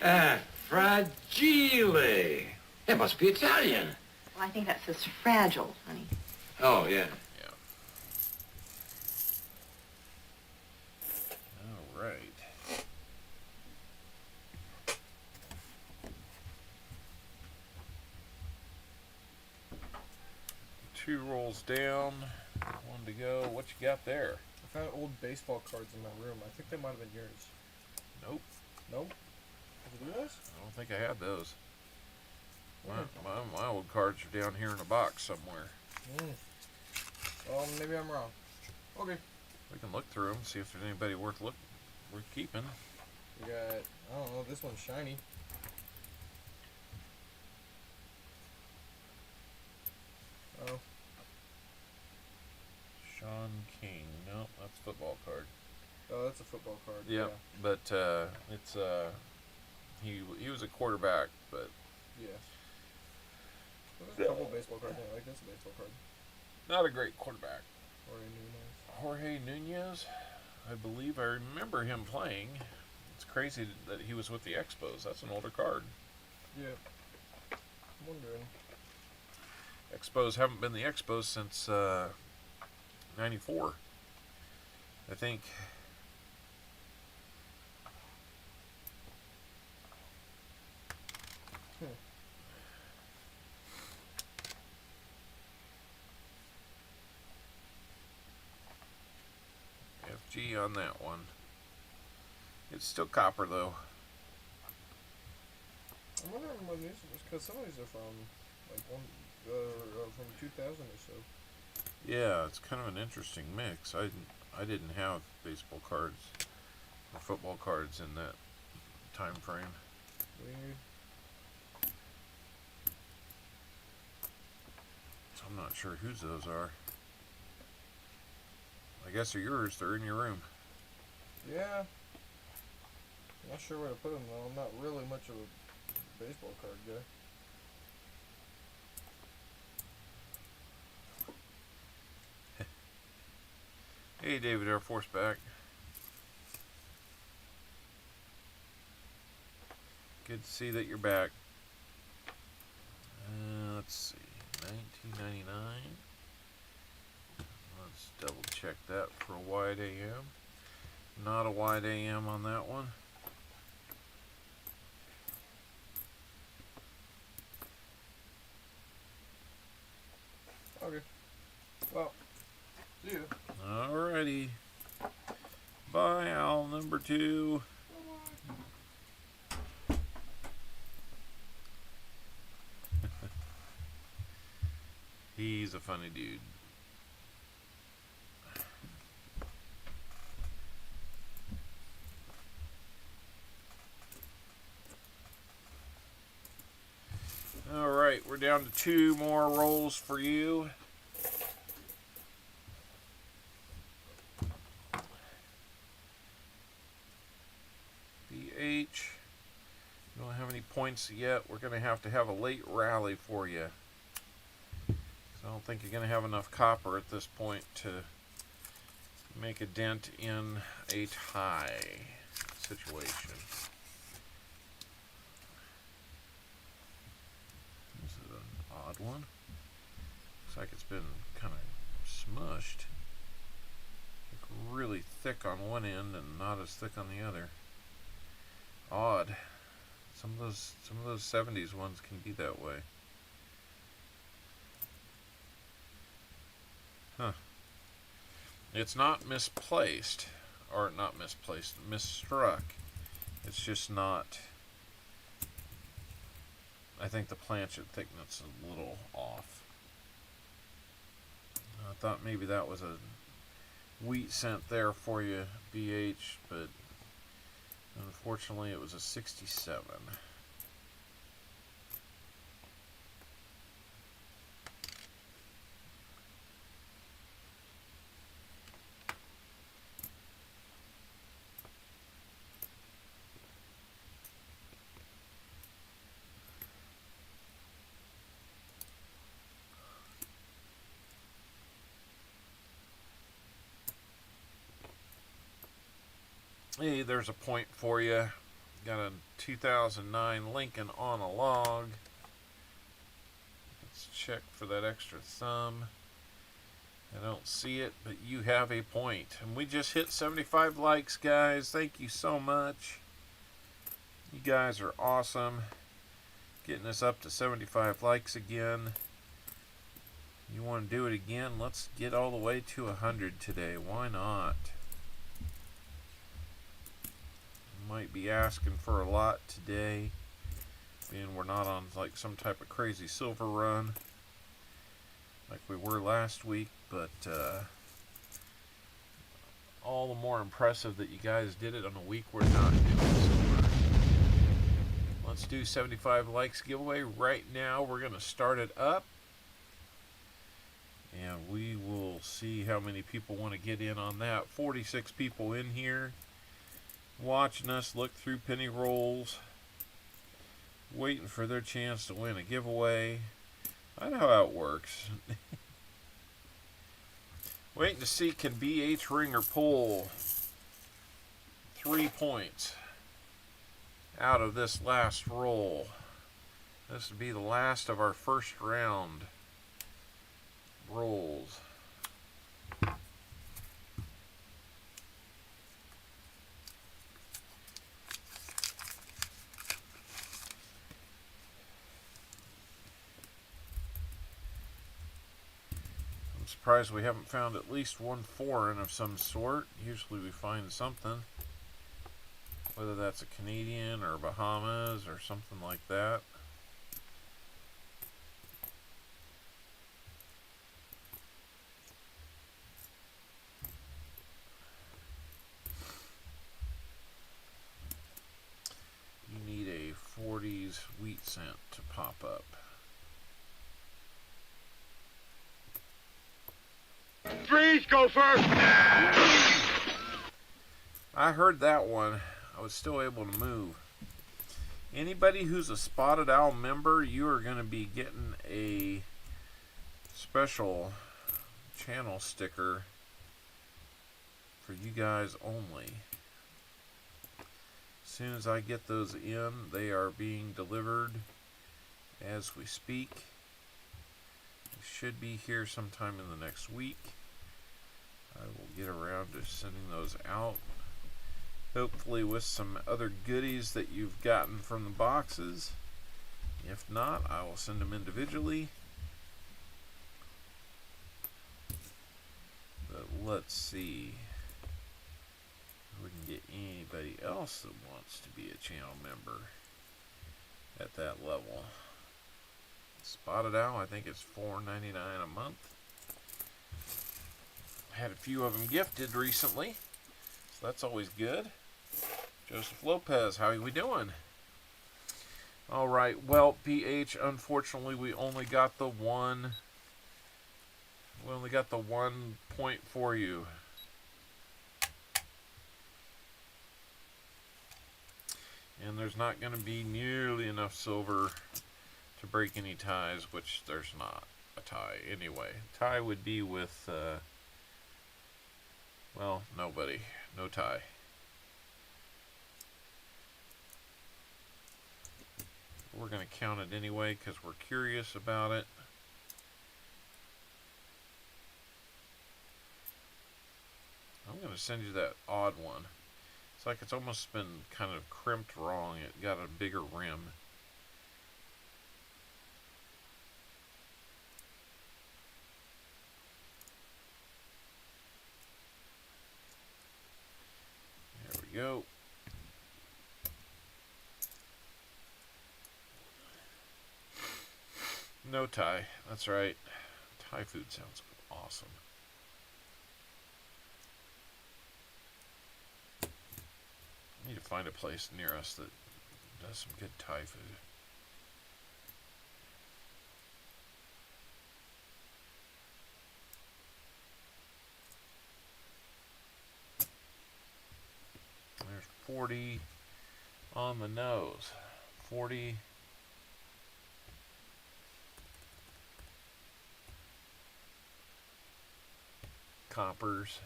Ah, fragile. It must be Italian. Well, I think that says fragile, honey. Oh, yeah. Yeah. All right. Two rolls down, one to go. What you got there? I found old baseball cards in my room. I think they might have been yours. Nope. Nope. Did you do this? I don't think I had those. My old cards are down here in a box somewhere. Well, maybe I'm wrong. Okay. We can look through them, see if there's anybody worth keeping. We got, I don't know, this one's shiny. Oh. Sean King. No, that's a football card. Oh, that's a football card. Yep. But it's he was a quarterback, but Yeah. There's a couple baseball cards. I like this baseball card. not a great quarterback. Jorge Nunez. Jorge Nunez, I believe I remember him playing. It's crazy that he was with the Expos. That's an older card. Yeah. I'm wondering. Expos haven't been the Expos since '94. I think. FG on that one. It's still copper though. I'm wondering when these was, because some of these are from like from 2000 or so. Yeah, it's kind of an interesting mix. I didn't have baseball cards or football cards in that time frame. Weird. So I'm not sure whose those are. I guess they're yours. They're in your room. Yeah. I'm not sure where to put them though. I'm not really much of a baseball card guy. Hey, David Air Force back. Good to see that you're back. Let's see, 1999. Let's double check that for a wide AM. Not a wide AM on that one. Okay. Well, see you. Alrighty. Bye, Al number 2. He's a funny dude. Alright, we're down to 2 more rolls for you. BH. You don't have any points yet. We're going to have a late rally for you. I don't think you're going to have enough copper at this point to make a dent in a tie situation. This is an odd one. Looks like it's been kind of smushed. Like really thick on one end and not as thick on the other. Odd. Some of those 70s ones can be that way. Huh. It's not misplaced, or not misplaced, misstruck. It's just not. I think the planchet thickness is a little off. I thought maybe that was a wheat cent there for you, BH, but unfortunately it was a 67. Hey, there's a point for you. Got a 2009 Lincoln on a log. Let's check for that extra thumb. I don't see it, but you have a point. And we just hit 75 likes, guys. Thank you so much. You guys are awesome. Getting us up to 75 likes again. You want to do it again? Let's get all the way to 100 today. Why not? Might be asking for a lot today, being we're not on like some type of crazy silver run like we were last week, but all the more impressive that you guys did it on a week we're not doing silver. Let's do 75 likes giveaway right now. We're going to start it up, and we will see how many people want to get in on that. 46 people in here watching us look through penny rolls, waiting for their chance to win a giveaway. I know how it works. Waiting to see, can BH Ringer pull 3 points out of this last roll. This would be the last of our first round rolls. Surprised we haven't found at least one foreign of some sort. Usually we find something, whether that's a Canadian or Bahamas or something like that. You need a 40s wheat cent to pop up. Freeze, Gopher! I heard that one. I was still able to move. Anybody who's a Spotted Owl member, you are going to be getting a special channel sticker for you guys only. As soon as I get those in, they are being delivered as we speak. They should be here sometime in the next week. I will get around to sending those out. Hopefully with some other goodies that you've gotten from the boxes. If not, I will send them individually. But let's see if we can get anybody else that wants to be a channel member at that level. Spotted Owl, I think it's $4.99 a month. Had a few of them gifted recently, so that's always good. Joseph Lopez, how are we doing? All right, well, PH, unfortunately, we only got the one. We only got the 1 point for you. And there's not going to be nearly enough silver to break any ties, which there's not a tie anyway. Tie would be with, well, nobody. No tie. We're going to count it anyway because we're curious about it. I'm going to send you that odd one. It's like it's almost been kind of crimped wrong. It got a bigger rim. we go. No Thai. That's right. Thai food sounds awesome. I need to find a place near us that does some good Thai food. There's 40 on the nose. 40. Coppers.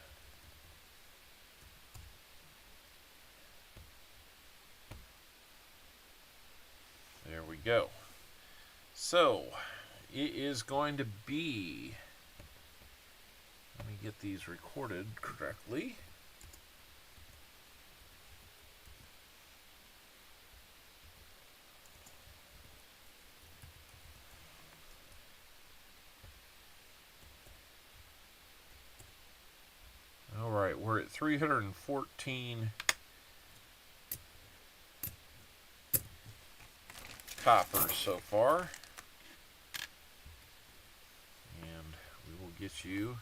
There we go. So, it is going to be, let me get these recorded correctly. All right, we're at 314 coppers so far. And we will get you,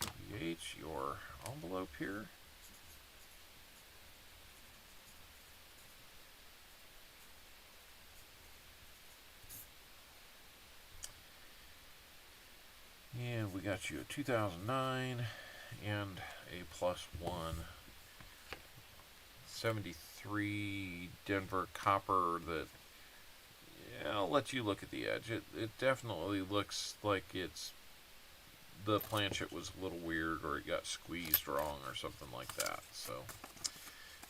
BH, your envelope here. And we got you a 2009 and a +1 73 Denver copper that, yeah, I'll let you look at the edge. It definitely looks like it's, the planchet was a little weird, or it got squeezed wrong or something like that. So,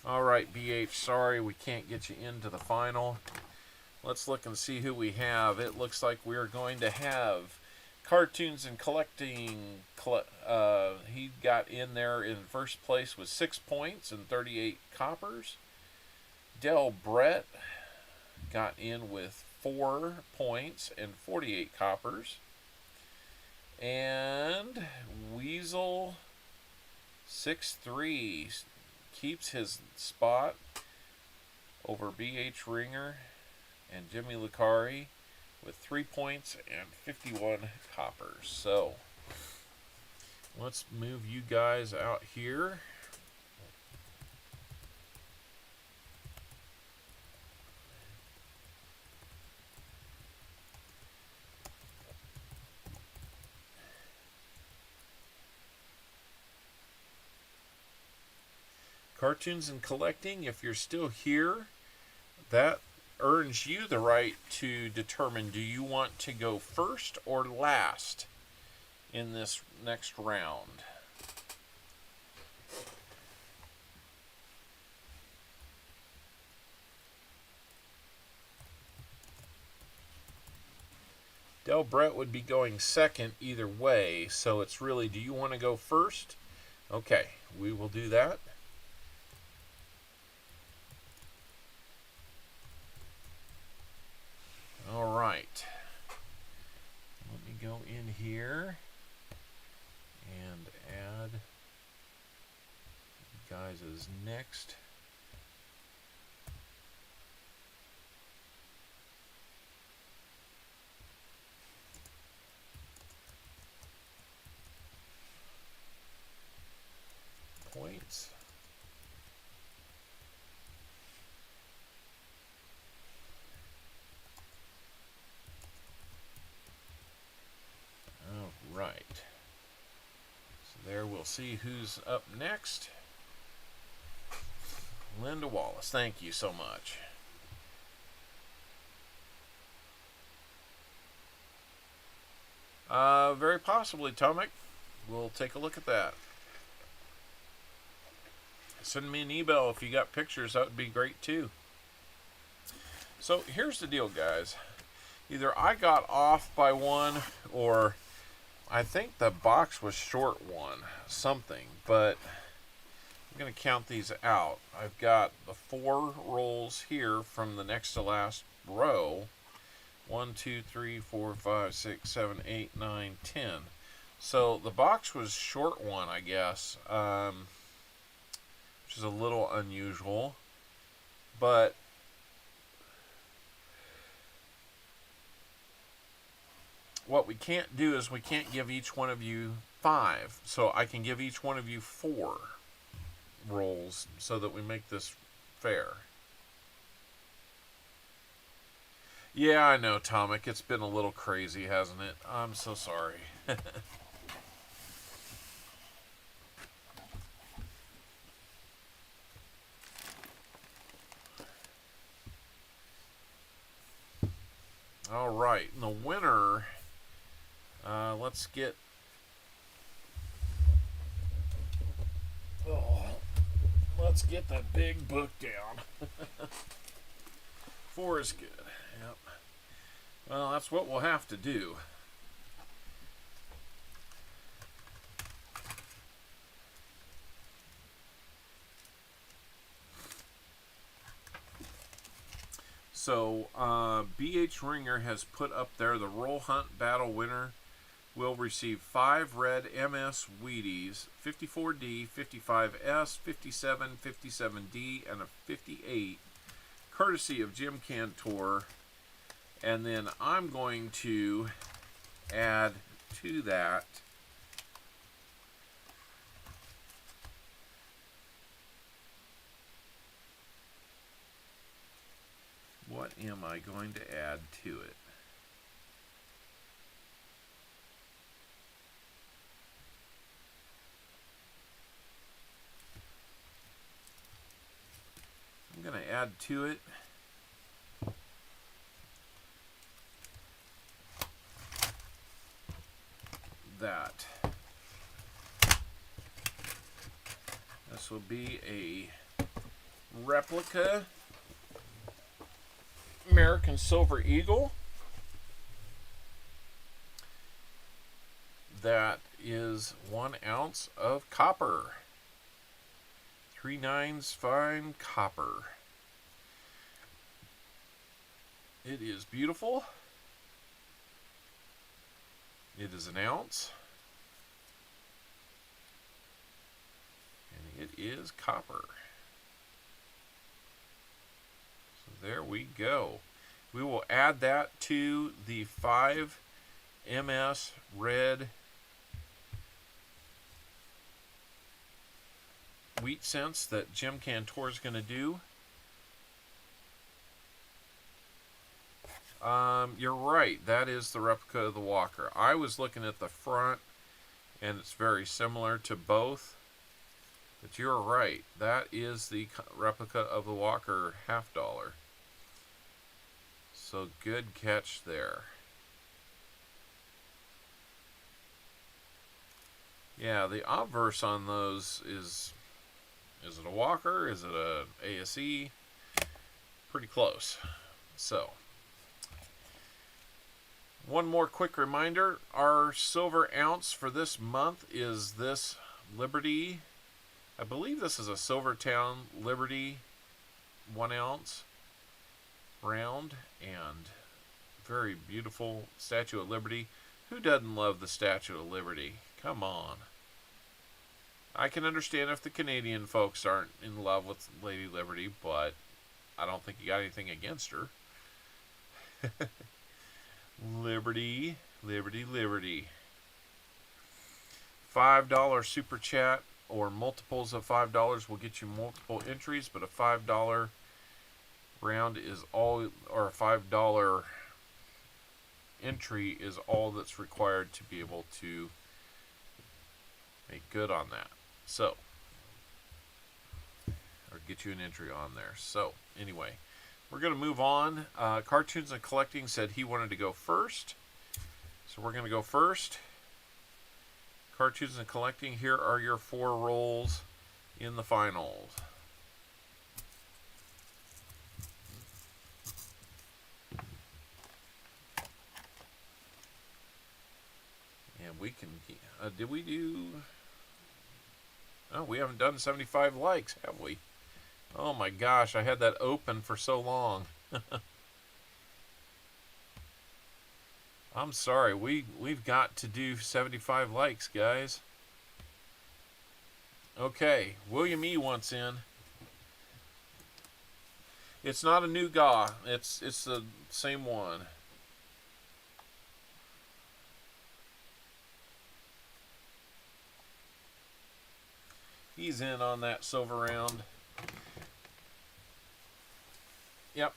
alright, BH, sorry we can't get you into the final. Let's look and see who we have. It looks like we're going to have Cartoons and Collecting. He got in there in first place with 6 points and 38 coppers. Del Brett got in with 4 points and 48 coppers. And Weasel 6-3 keeps his spot over BH Ringer and Jimmy Lucari with 3 points and 51 coppers. So let's move you guys out here. Cartoons and Collecting, if you're still here, that earns you the right to determine, do you want to go first or last in this next round? Del Brett would be going second either way, so it's really, do you want to go first? Okay, we will do that. All right. Let me go in here and add you guys as next. Points. Right. So there we'll see who's up next. Linda Wallace, thank you so much. Very possibly, Tomic. We'll take a look at that. Send me an email if you got pictures. That would be great too. So here's the deal, guys. Either I got off by one, or I think the box was short one, something, but I'm going to count these out. I've got the 4 rolls here from the next to last row. 1, 2, 3, 4, 5, 6, 7, 8, 9, 10. So the box was short one, I guess. which is a little unusual. But what we can't do is we can't give each one of you 5. So I can give each one of you 4 rolls so that we make this fair. Yeah, I know, Tomic. It's been a little crazy, hasn't it? I'm so sorry. All right, in the winner, let's get. Let's get that big book down. 4 is good. Yep. Well, that's what we'll have to do. So, BH Ringer has put up there the Roll Hunt Battle winner will receive 5 red MS Wheaties, 54D, 55S, 57, 57D, and a 58, courtesy of Jim Cantor. And then I'm going to add to that what am I going to add to it? I'm going to add to it that this will be a replica American Silver Eagle that is 1 ounce of copper. 3 nines fine copper. It is beautiful. It is 1 ounce. And it is copper. So there we go. We will add that to the 5 MS red wheat cents that Jim Cantor is going to do. You're right. That is the replica of the Walker. I was looking at the front, and it's very similar to both. But you're right. That is the replica of the Walker $50. So good catch there. Yeah, the obverse on those is it a Walker? Is it a ASE? Pretty close. So, one more quick reminder. Our silver ounce for this month is this Liberty. I believe this is a Silvertown Liberty 1 ounce round, and very beautiful Statue of Liberty. Who doesn't love the Statue of Liberty? Come on. I can understand if the Canadian folks aren't in love with Lady Liberty, but I don't think you got anything against her. Liberty, Liberty, Liberty. $5 super chat or multiples of $5 will get you multiple entries, but a $5 round is all, or a $5 entry is all that's required to be able to make good on that. So, or get you an entry on there. So, anyway, we're going to move on. Cartoons and Collecting said he wanted to go first. So we're going to go first. Cartoons and Collecting, here are your 4 rolls in the finals. And we can, did we do, oh, we haven't done 75 likes, have we? Oh my gosh, I had that open for so long. I'm sorry, we've got to do 75 likes, guys. Okay, William E. wants in. It's not a new GA. It's the same one. He's in on that silver round. Yep,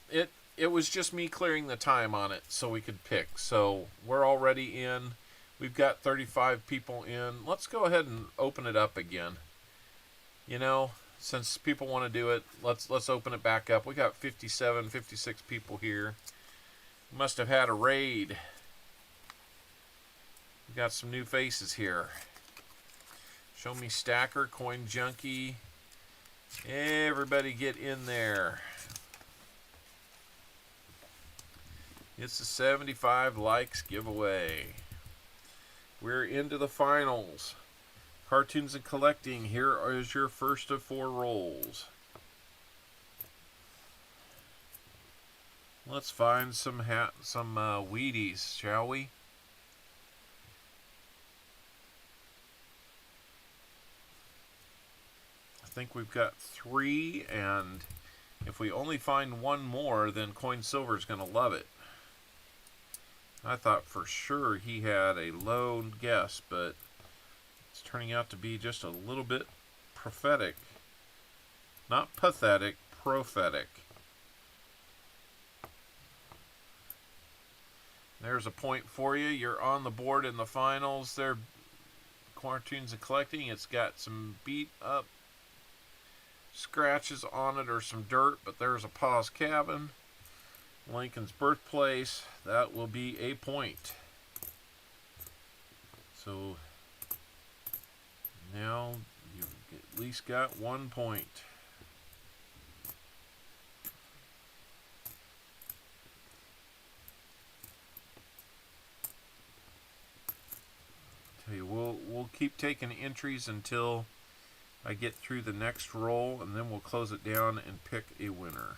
it was just me clearing the time on it so we could pick. So we're already in. We've got 35 people in. Let's go ahead and open it up again. You know, since people want to do it, let's open it back up. We got 57, 56 people here. We must have had a raid. We got some new faces here. Show Me Stacker, Coin Junkie. Everybody get in there. It's a 75 likes giveaway. We're into the finals. Cartoons and Collecting, here is your first of 4 rolls. Let's find some Wheaties, shall we? I think we've got 3, and if we only find 1 more, then Coin Silver's going to love it. I thought for sure he had a low guess, but it's turning out to be just a little bit prophetic. Not pathetic, prophetic. There's a point for you. You're on the board in the finals. There, Cartoons and Collecting. It's got some beat up scratches on it or some dirt, but there's a Pa's Cabin. Lincoln's Birthplace. That will be a point. So now you've at least got 1 point. Tell you, we'll keep taking entries until I get through the next roll, and then we'll close it down and pick a winner.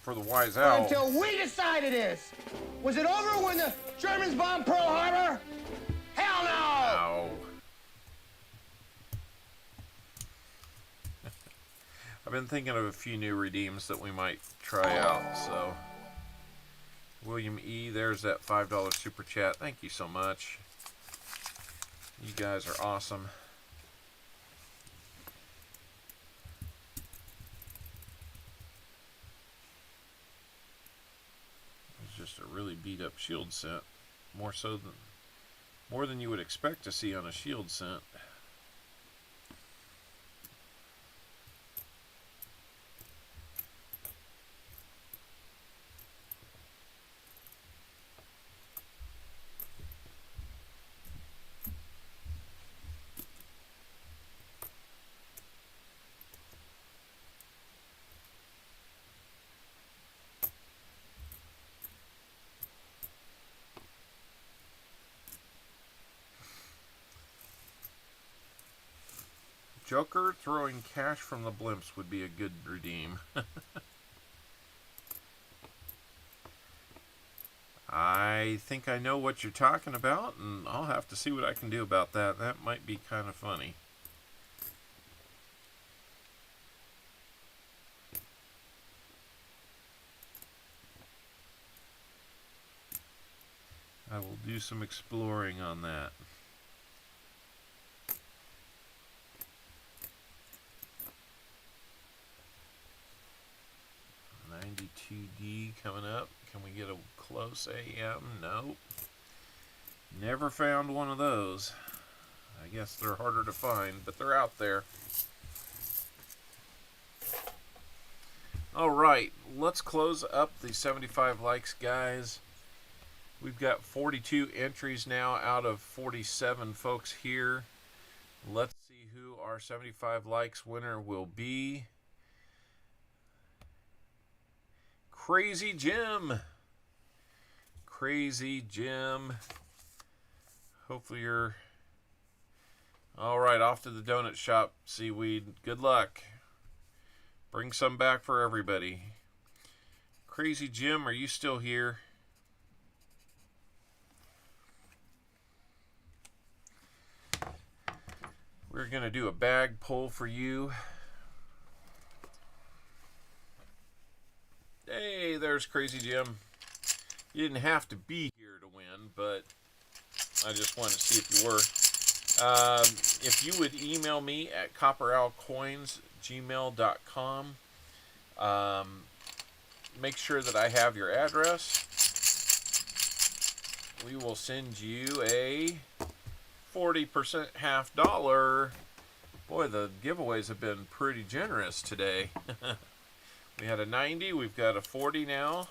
For the wise owl. Until we decided this. Was it over when the Germans bombed Pearl Harbor? Hell no! Ow. I've been thinking of a few new redeems that we might try out, so. William E., there's that $5 super chat. Thank you so much. You guys are awesome. Just a really beat up shield scent, more than you would expect to see on a shield scent. Joker throwing cash from the blimps would be a good redeem. I think I know what you're talking about, and I'll have to see what I can do about that. That might be kind of funny. I will do some exploring on that. 92D coming up. Can we get a close AM? Nope. Never found one of those. I guess they're harder to find, but they're out there. Alright, let's close up the 75 likes, guys. We've got 42 entries now out of 47 folks here. Let's see who our 75 likes winner will be. Crazy Jim. Crazy Jim. Hopefully you're... Alright, off to the donut shop, Seaweed. Good luck. Bring some back for everybody. Crazy Jim, are you still here? We're going to do a bag pull for you. Hey, there's Crazy Jim. You didn't have to be here to win, but I just wanted to see if you were. If you would email me at copperowlcoins@gmail.com, make sure that I have your address. We will send you a 40% half dollar. Boy, the giveaways have been pretty generous today. We had a 90, we've got a 40 now.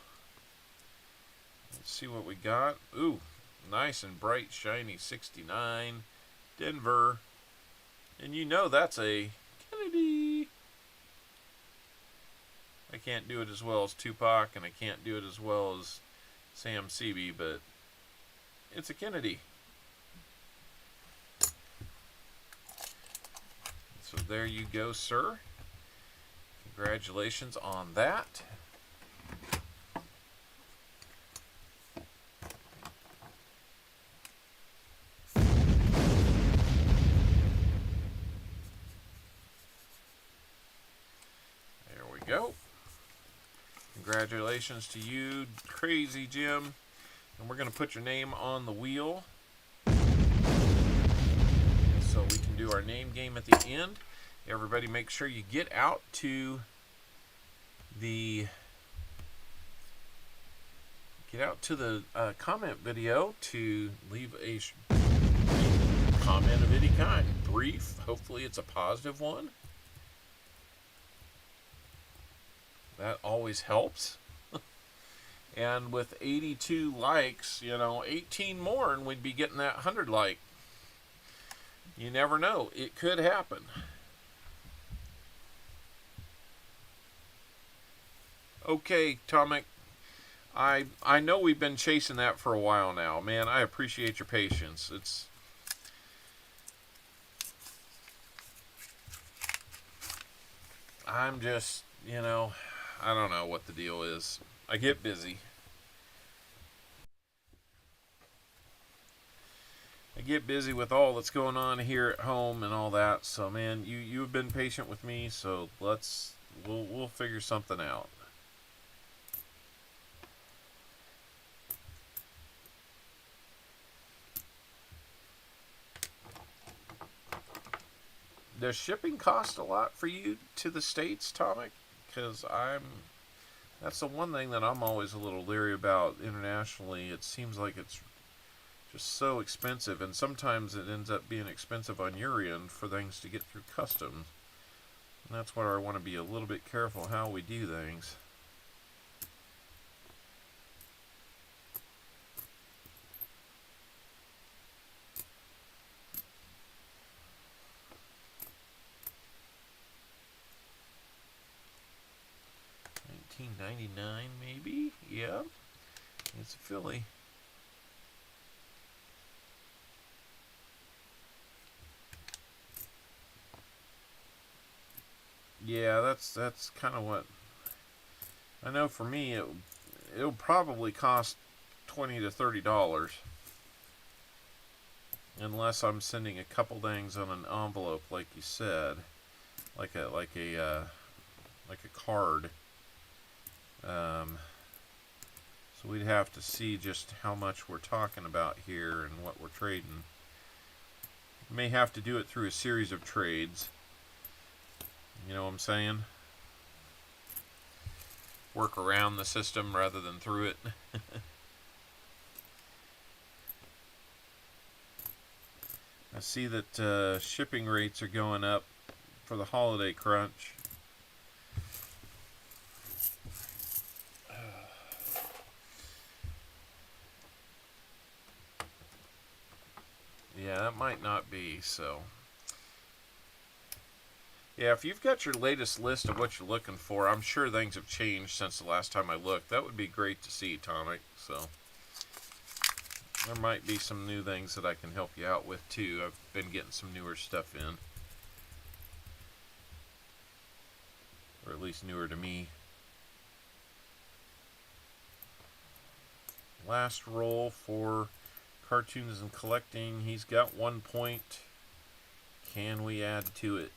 Let's see what we got. Ooh, nice and bright, shiny 69. Denver. And you know that's a Kennedy. I can't do it as well as Tupac, and I can't do it as well as Sam Seavey, but it's a Kennedy. So there you go, sir. Congratulations on that. There we go. Congratulations to you, Crazy Jim. And we're going to put your name on the wheel so we can do our name game at the end. Everybody make sure you get out to the comment video to leave a comment of any kind. Brief, hopefully it's a positive one. That always helps. And with 82 likes, 18 more and we'd be getting that 100 like. You never know. It could happen. Okay, Tomic. I know we've been chasing that for a while now. Man, I appreciate your patience. I'm just, I don't know what the deal is. I get busy. I get busy with all that's going on here at home and all that. So, man, you've been patient with me, so we'll figure something out. Does shipping cost a lot for you to the States, Tomic? Because that's the one thing that I'm always a little leery about internationally. It seems like it's just so expensive, and sometimes it ends up being expensive on your end for things to get through customs. And that's where I want to be a little bit careful how we do things. $19.99 maybe? Yeah. It's a Philly. Yeah, that's kind of what I know. For me, it'll probably cost $20 to $30, unless I'm sending a couple things on an envelope, like you said, like a card. So we'd have to see just how much we're talking about here and what we're trading. May have to do it through a series of trades. You know what I'm saying? Work around the system rather than through it. I see that shipping rates are going up for the holiday crunch. Yeah, that might not be, so. Yeah, if you've got your latest list of what you're looking for, I'm sure things have changed since the last time I looked. That would be great to see, Tomic. So, there might be some new things that I can help you out with, too. I've been getting some newer stuff in. or at least newer to me. Last roll for cartoons and collecting. He's got 1 point. Can we add to it?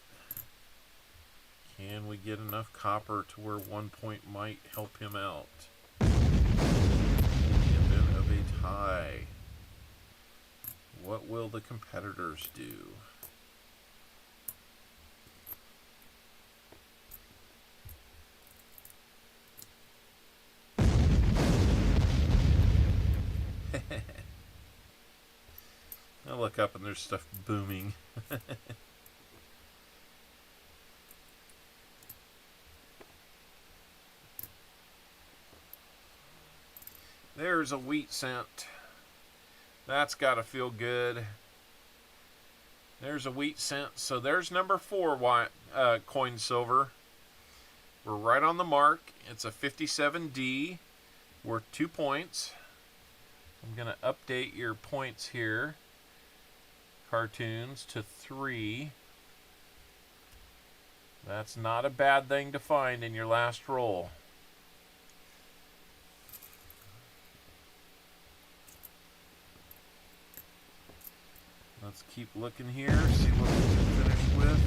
Can we get enough copper to where 1 point might help him out? In the event of a tie, what will the competitors do? I look up and there's stuff booming. There's a wheat cent. That's got to feel good. There's a wheat cent. So there's number 4 coin silver. We're right on the mark. It's a 57D worth 2 points. I'm going to update your points here. Cartoons to 3. That's not a bad thing to find in your last roll. Let's keep looking here, see what we can finish with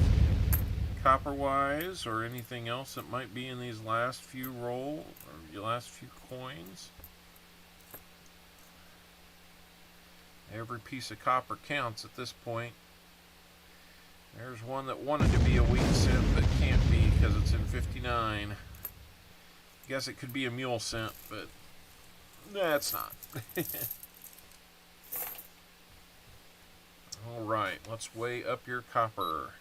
copper-wise, or anything else that might be in these last few roll, or your last few coins. Every piece of copper counts at this point. There's one that wanted to be a wheat cent, but can't be because it's in 59. Guess it could be a mule cent, but that's not. Alright, let's weigh up your copper.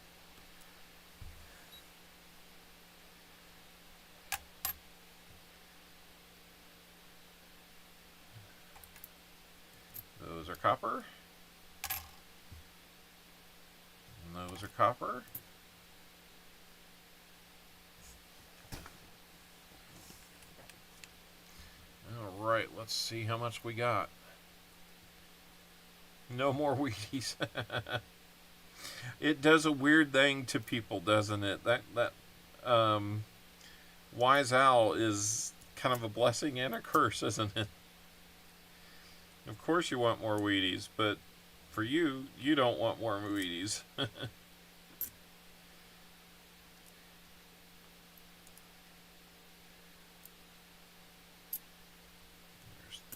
Those are copper. And those are copper. Alright, let's see how much we got. No more Wheaties. It does a weird thing to people, doesn't it? That Wise Owl is kind of a blessing and a curse, isn't it? Of course you want more Wheaties, but for you, you don't want more Wheaties. There's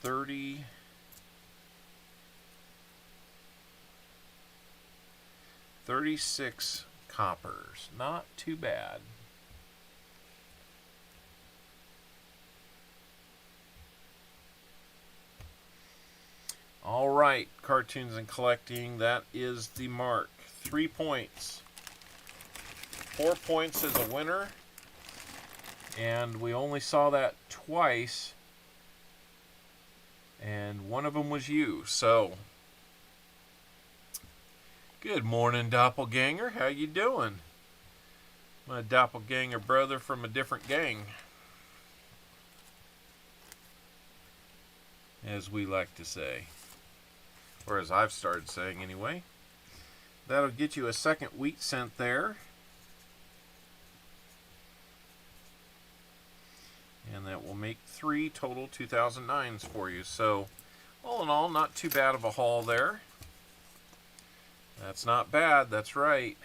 30... 36 coppers. Not too bad. All right, cartoons and collecting. That is the mark. 3 points. 4 points is a winner. And we only saw that twice. And one of them was you. So... good morning, doppelganger. How you doing? My doppelganger brother from a different gang, as we like to say, or as I've started saying anyway. That'll get you a second wheat cent there, and that will make 3 total 2009s for you. So all in all, not too bad of a haul there. That's not bad, that's right.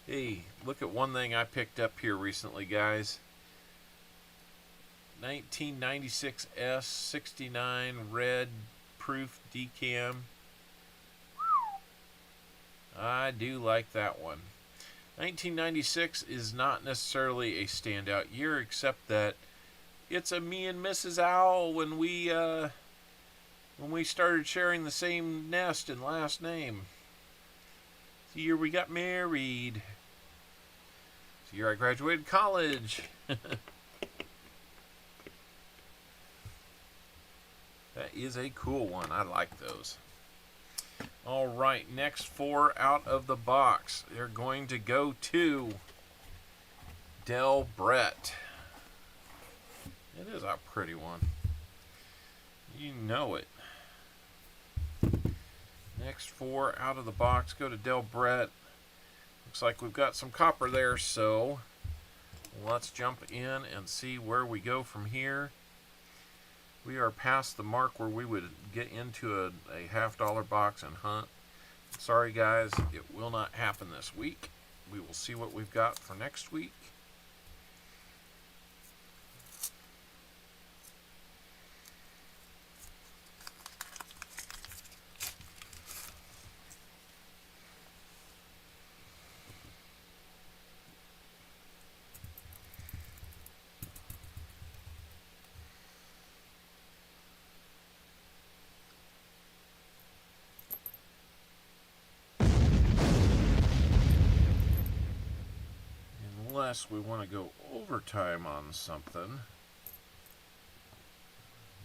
Hey, look at one thing I picked up here recently, guys. 1996 S69 red proof decam. I do like that one. 1996 is not necessarily a standout year, except that it's a me and Mrs. Owl when we started sharing the same nest and last name. It's the year we got married. It's the year I graduated college. That is a cool one. I like those. All right, next 4 out of the box. They're going to go to Del Brett. It is a pretty one. You know it. Next 4 out of the box go to Del Brett. Looks like we've got some copper there, so let's jump in and see where we go from here. We are past the mark where we would get into a $50 box and hunt. Sorry guys, it will not happen this week. We will see what we've got for next week. Unless we want to go overtime on something.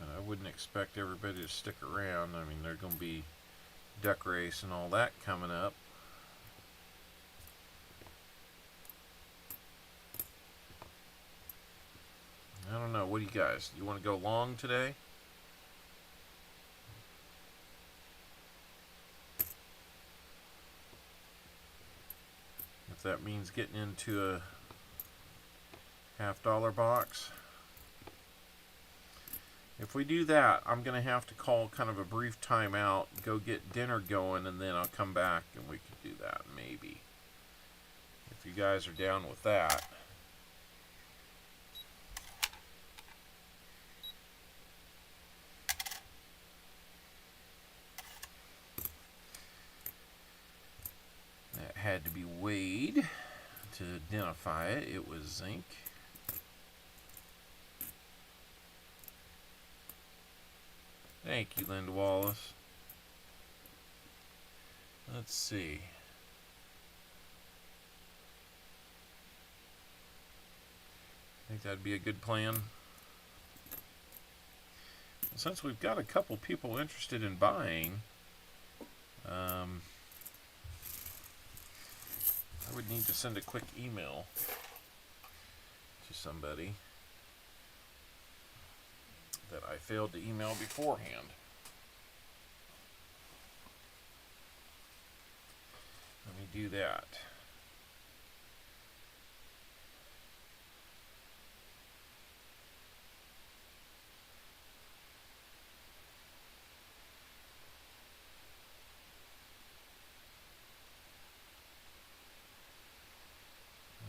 And I wouldn't expect everybody to stick around. I mean, there's going to be duck race and all that coming up. I don't know. What do you guys? You want to go long today? If that means getting into a $50 box. If we do that, I'm going to have to call kind of a brief timeout, go get dinner going, and then I'll come back and we can do that, maybe. If you guys are down with that. That had to be weighed to identify it. It was zinc. Thank you, Linda Wallace. Let's see. I think that'd be a good plan. Since we've got a couple people interested in buying, I would need to send a quick email to somebody that I failed to email beforehand. Let me do that.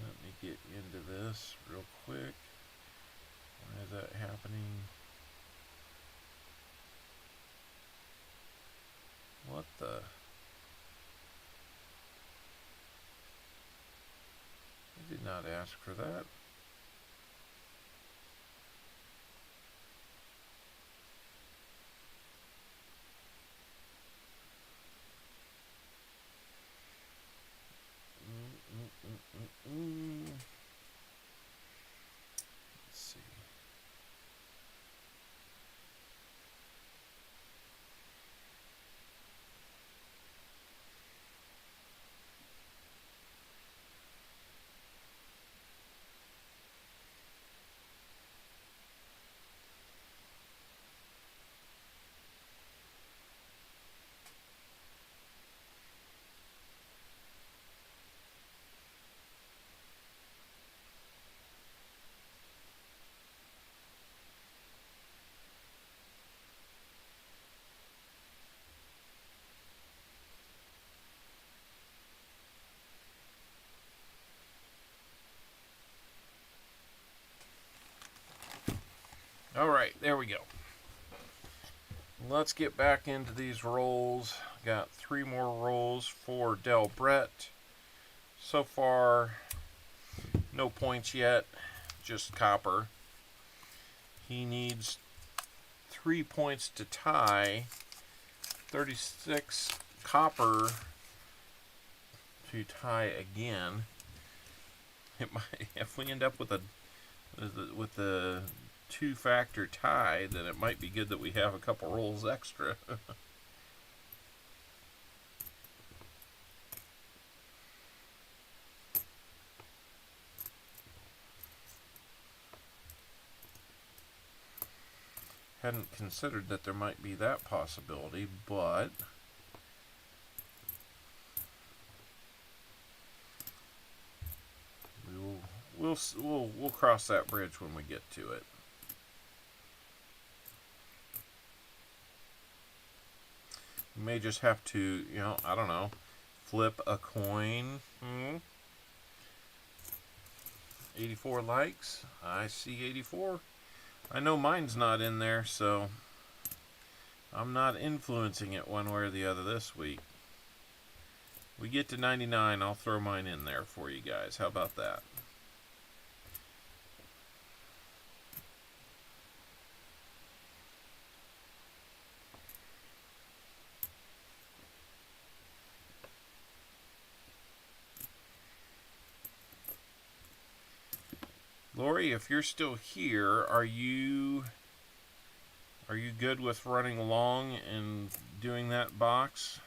Let me get into this real quick. Why is that happening? What the? I did not ask for that. Let's see. Alright, there we go. Let's get back into these rolls. Got 3 more rolls for Del Brett. So far, no points yet, just copper. He needs 3 points to tie. 36 copper to tie again. It might, if we end up with the 2-factor tie, then it might be good that we have a couple rolls extra. Hadn't considered that there might be that possibility, but we'll we'll cross that bridge when we get to it. You may just have to, you know, I don't know, flip a coin. 84 likes. I see 84. I know mine's not in there, so I'm not influencing it one way or the other this week. We get to 99, I'll throw mine in there for you guys. How about that? Lori, if you're still here, are you good with running along and doing that box?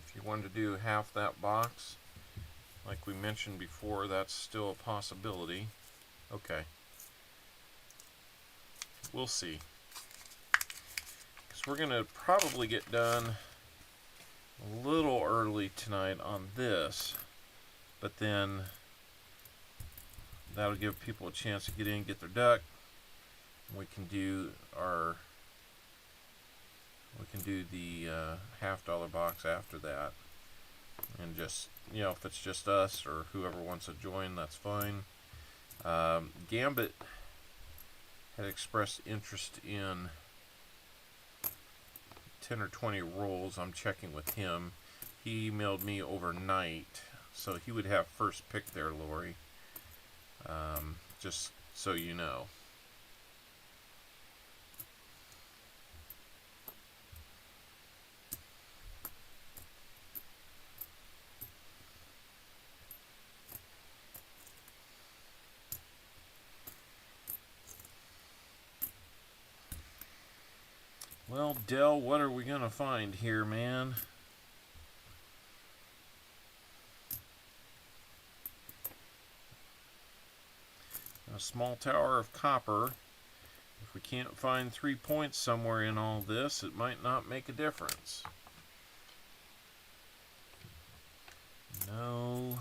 If you wanted to do half that box, like we mentioned before, that's still a possibility. Okay. We'll see. Because we're going to probably get done a little early tonight on this. But then that'll give people a chance to get in, get their duck. We can do the $half box after that. And just, you know, if it's just us or whoever wants to join, that's fine. Gambit had expressed interest in 10 or 20 rolls. I'm checking with him. He emailed me overnight, so he would have first pick there, Lori. Just so you know. Well, Dell, what are we gonna find here, man? A small tower of copper. If we can't find 3 points somewhere in all this, it might not make a difference. No.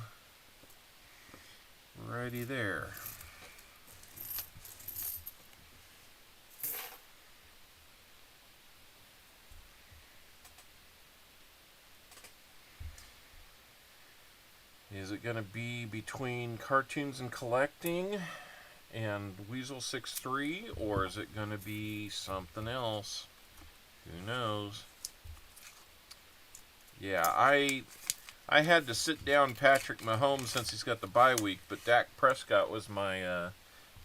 Righty there. Is it going to be between cartoons and collecting and Weasel 63, or is it going to be something else? Who knows? Yeah, I had to sit down Patrick Mahomes since he's got the bye week, but Dak Prescott was my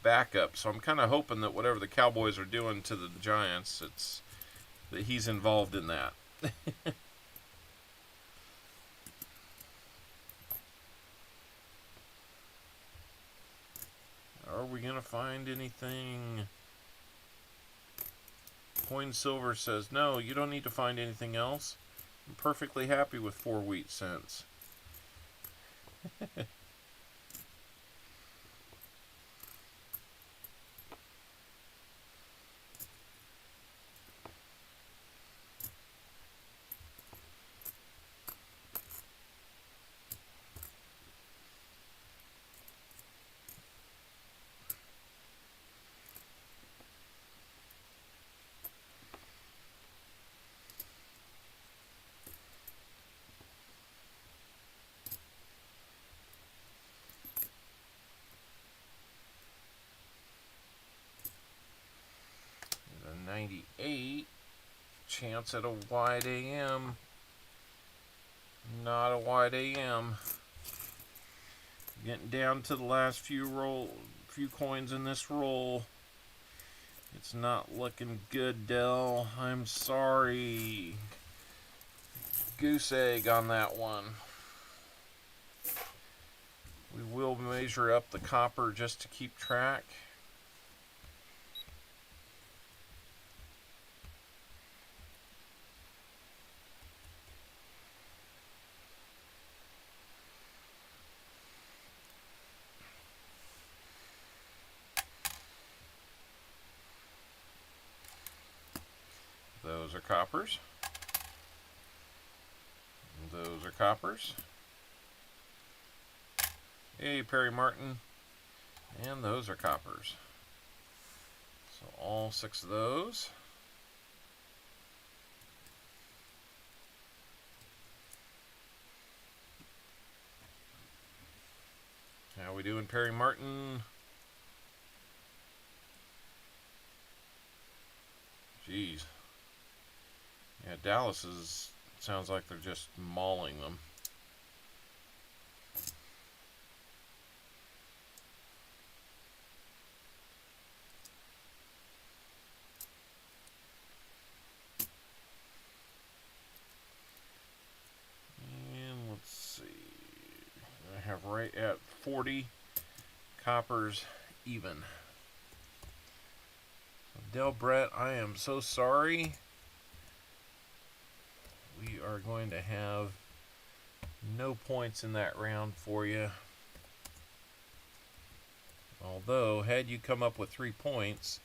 backup, so I'm kind of hoping that whatever the Cowboys are doing to the Giants, that he's involved in that. Are we going to find anything? Coin Silver says, no, you don't need to find anything else. I'm perfectly happy with 4 wheat cents. A 98 chance at a wide AM. Not a wide AM. Getting down to the last few coins in this roll. It's not looking good, Dell. I'm sorry. Goose egg on that one. We will measure up the copper just to keep track. Those are coppers. Those are coppers. Hey, Perry Martin. And those are coppers. So all 6 of those. How we doing, Perry Martin? Jeez. Yeah, Dallas sounds like they're just mauling them. And let's see. I have right at 40 coppers even. Del Brett, I am so sorry. We are going to have no points in that round for you. Although, had you come up with 3 points,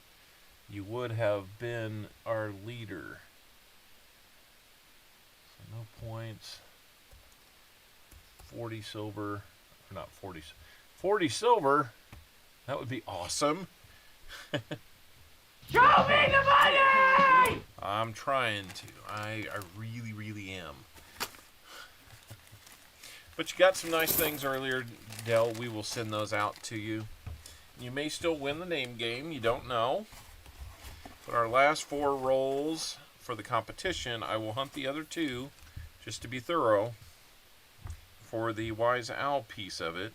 you would have been our leader. So no points. 40 silver. Or not 40. 40 silver? That would be awesome. Show me the money! I'm trying to. I really, really am. But you got some nice things earlier, Del. We will send those out to you. You may still win the name game. You don't know. But our last 4 rolls for the competition, I will hunt the other 2, just to be thorough, for the Wise Owl piece of it.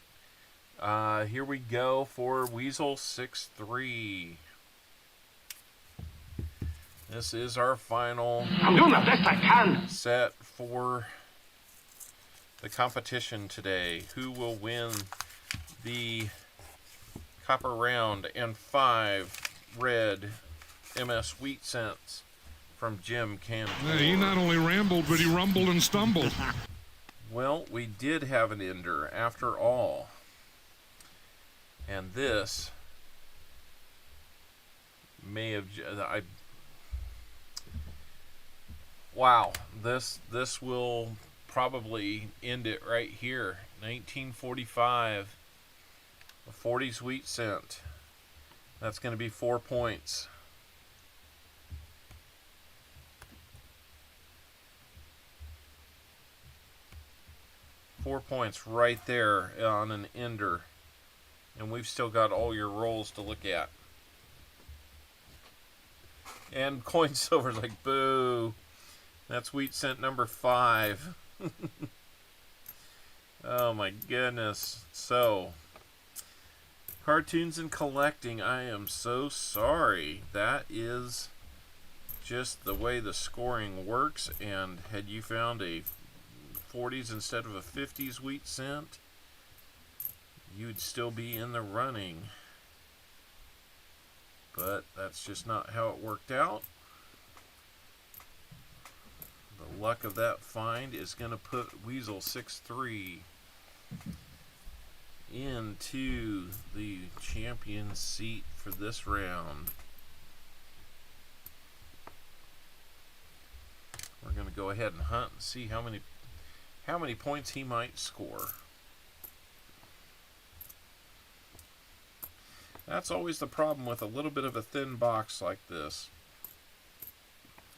Here we go for Weasel 6-3. This is our final I'm doing the best I can. set for the competition today. Who will win the copper round and 5 red MS wheat cents from Jim Cantor? Yeah, he not only rambled, but he rumbled and stumbled. Well, we did have an ender after all. And this may have... Wow, this will probably end it right here. 1945, a 40 sweet cent. That's going to be 4 points. Four points right there on an ender. And we've still got all your rolls to look at. And coin silver's like, boo. That's wheat cent number 5. Oh my goodness. So, cartoons and collecting, I am so sorry. That is just the way the scoring works. And had you found a 40s instead of a 50s wheat cent, you'd still be in the running. But that's just not how it worked out. The luck of that find is going to put Weasel 6-3 into the champion seat for this round. We're going to go ahead and hunt and see how many points he might score. That's always the problem with a little bit of a thin box like this.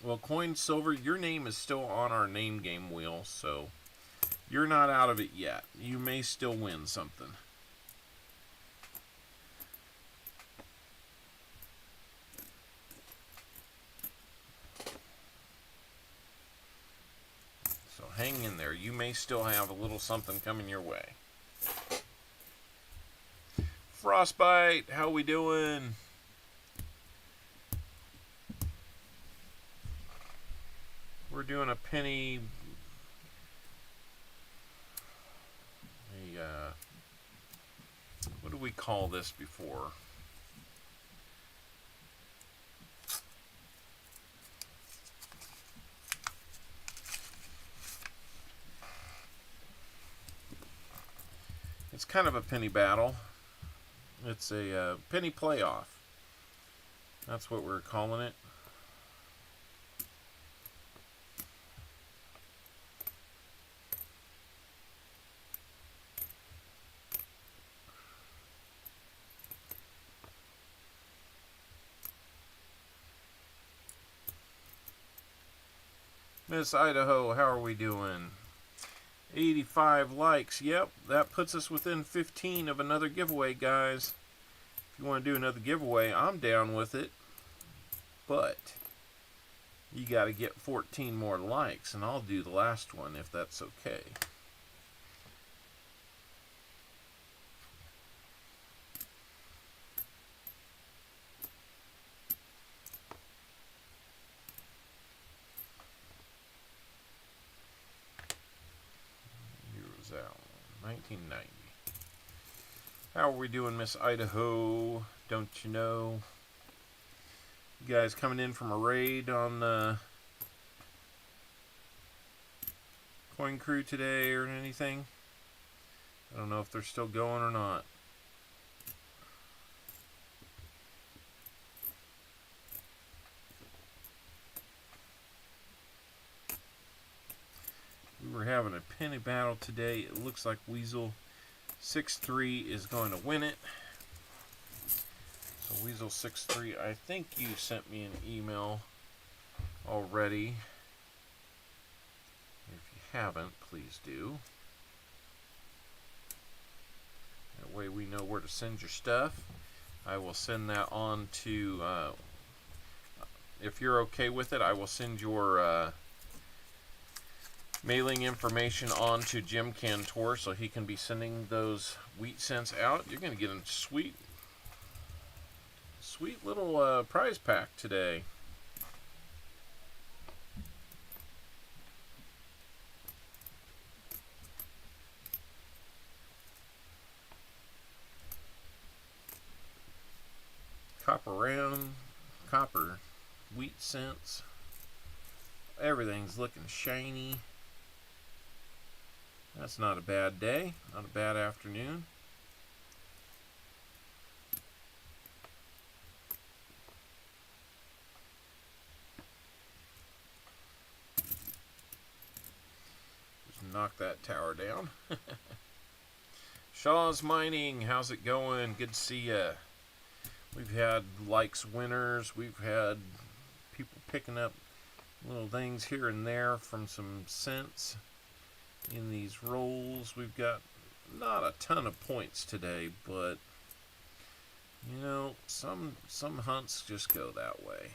Well, Coin Silver, your name is still on our name game wheel, so you're not out of it yet. You may still win something. So hang in there. You may still have a little something coming your way. Frostbite, how we doing? We're doing a penny. What do we call this before? It's kind of a penny battle. It's a penny playoff. That's what we're calling it. Miss Idaho, how are we doing? 85 likes. Yep, that puts us within 15 of another giveaway, guys. If you want to do another giveaway, I'm down with it. But you got to get 14 more likes, and I'll do the last one if that's okay. Year was that one? 1990. How are we doing, Miss Idaho? Don't you know? You guys coming in from a raid on the Coin Crew today or anything? I don't know if they're still going or not. We were having a penny battle today. It looks like Weasel 6-3 is going to win it. So Weasel 6-3, I think you sent me an email already. If you haven't, please do. That way we know where to send your stuff. I will send that on to, if you're okay with it, I will send your mailing information on to Jim Cantor so he can be sending those wheat cents out. You're going to get a sweet little prize pack today. Copper wheat cents. Everything's looking shiny. That's not a bad day, not a bad afternoon. Just knock that tower down. Shaw's Mining, how's it going? Good to see ya. We've had likes winners. We've had people picking up little things here and there from some cents in these rolls. We've got not a ton of points today, but you know, some hunts just go that way.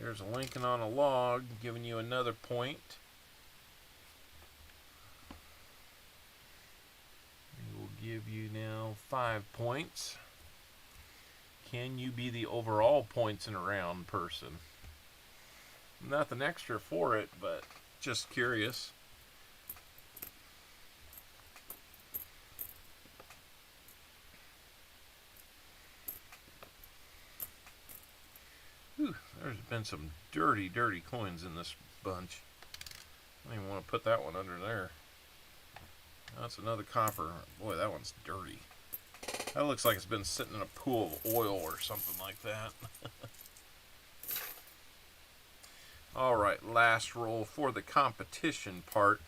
There's a Lincoln on a log giving you another point. Give you now 5 points. Can you be the overall points in a round person? Nothing extra for it, but just curious. Whew, there's been some dirty coins in this bunch. I don't even want to put that one under there. That's another copper. Boy, that one's dirty. That looks like it's been sitting in a pool of oil or something like that. Alright, last roll for the competition part.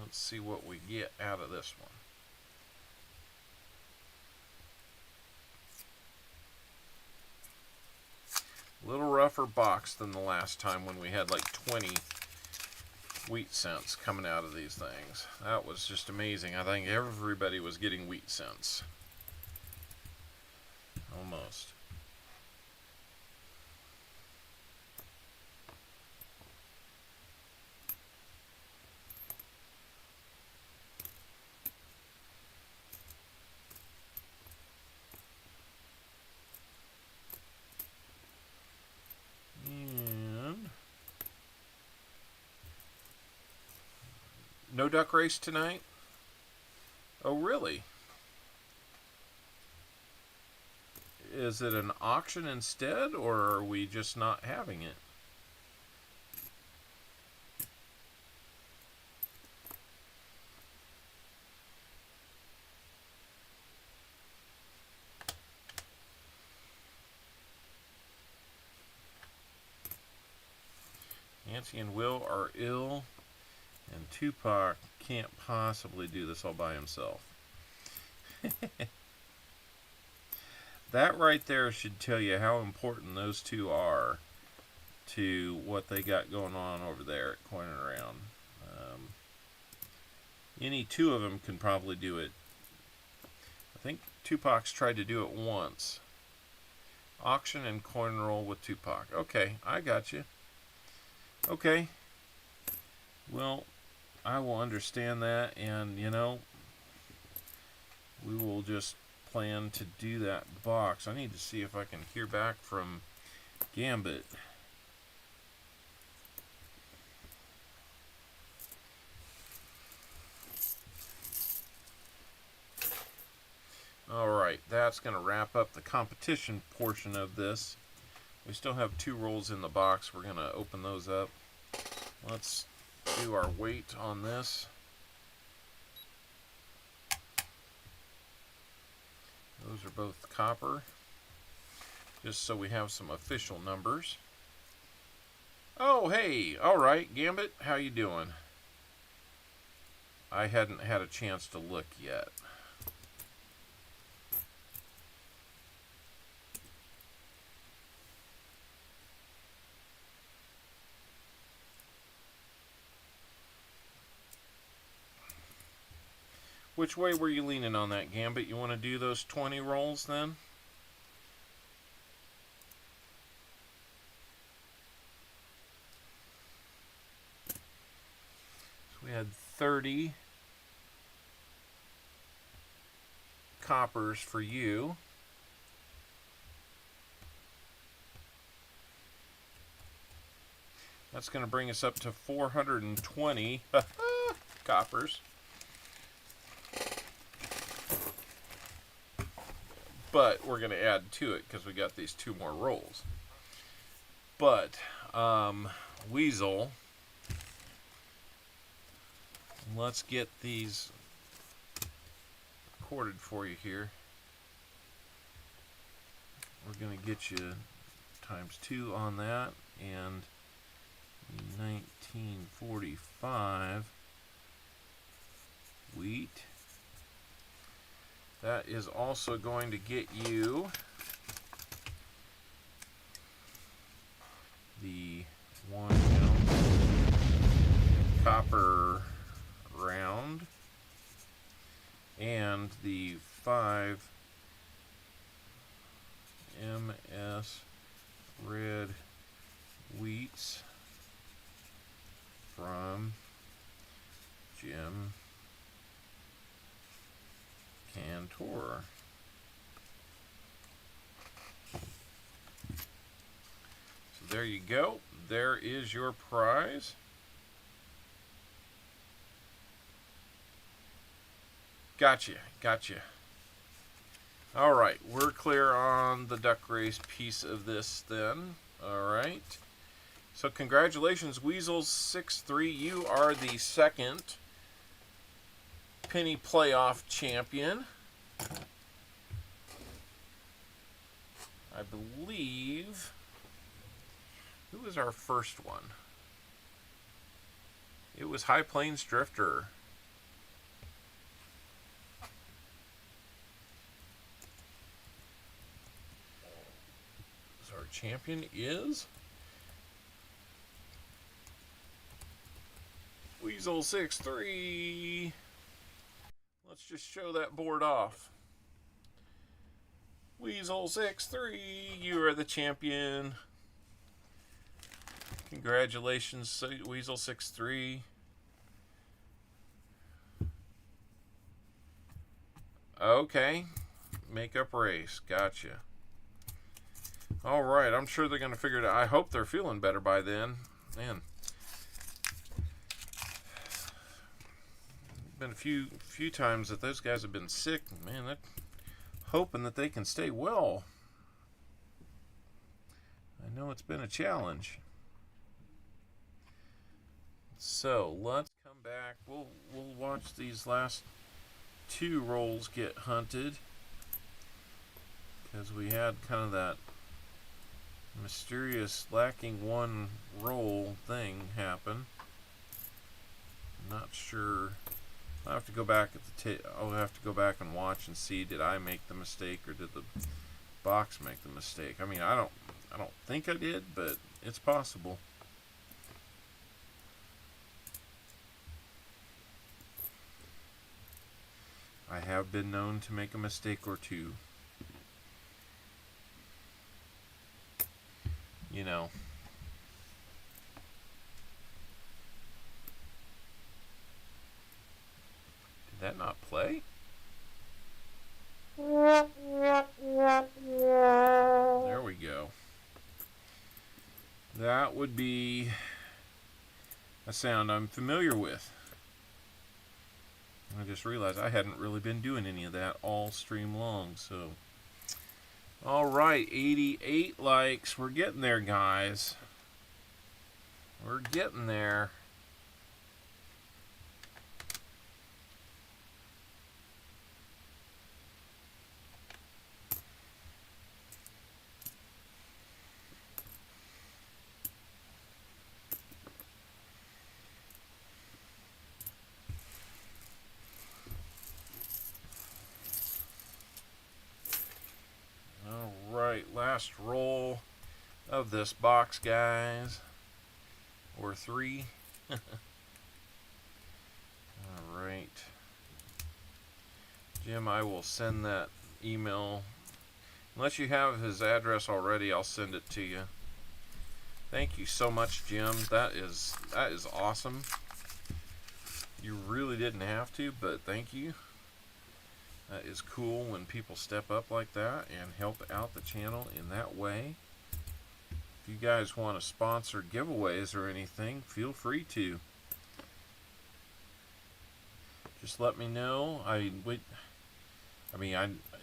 Let's see what we get out of this one. Little rougher box than the last time when we had like 20 wheat cents coming out of these things. That was just amazing. I think everybody was getting wheat cents. Almost. No duck race tonight? Oh, really? Is it an auction instead, or are we just not having it? Nancy and Will are ill, And Tupac can't possibly do this all by himself. That right there should tell you how important those two are to what they got going on over there at Coin and Around. Any two of them can probably do it. I think Tupac's tried to do it once. Auction and coin roll with Tupac. Okay, I got you. Okay. Well, I will understand that, and you know, we will just plan to do that box. I need to see if I can hear back from Gambit. Alright, that's going to wrap up the competition portion of this. We still have 2 rolls in the box. We're going to open those up. Let's do our weight on this. Those are both copper, just so we have some official numbers. Oh, hey, alright, Gambit, how you doing? I hadn't had a chance to look yet. Which way were you leaning on that, Gambit? You want to do those 20 rolls then? So we had 30 coppers for you. That's going to bring us up to 420 coppers. But we're going to add to it because we got these 2 more rolls. But Weasel, let's get these recorded for you here. We're going to get you ×2 on that, and 1945 wheat. That is also going to get you the 1 ounce copper round and the 5 MS red wheats from Jim Cantor. So there you go. There is your prize. Gotcha. All right, we're clear on the duck race piece of this then. All right. So congratulations, Weasel 6-3. You are the second penny playoff champion. I believe, who was our first one? It was High Plains Drifter. So our champion is Weasel 6-3. Let's just show that board off. Weasel 6-3, you are the champion. Congratulations, Weasel 6-3. Okay, makeup race, gotcha. All right, I'm sure they're going to figure it out. I hope they're feeling better by then. Man, been a few times that those guys have been sick. Man, they're hoping that they can stay well. I know it's been a challenge. So let's come back. We'll watch these last 2 rolls get hunted, because we had kind of that mysterious lacking 1 roll thing happen. not sure. I'll have to go back at the I'll have to go back and watch and see, did I make the mistake or did the box make the mistake? I mean, I don't think I did, but it's possible. I have been known to make a mistake or two. You know. Did that not play? There we go. That would be a sound I'm familiar with. I just realized I hadn't really been doing any of that all stream long, so. Alright, 88 likes. We're getting there, guys. We're getting there. Last roll of this box, guys, or 3. All right, Jim, I will send that email. Unless you have his address already, I'll send it to you. Thank you so much, Jim. That is awesome. You really didn't have to, but thank you. That is cool when people step up like that and help out the channel in that way. If you guys want to sponsor giveaways or anything, feel free to. Just let me know.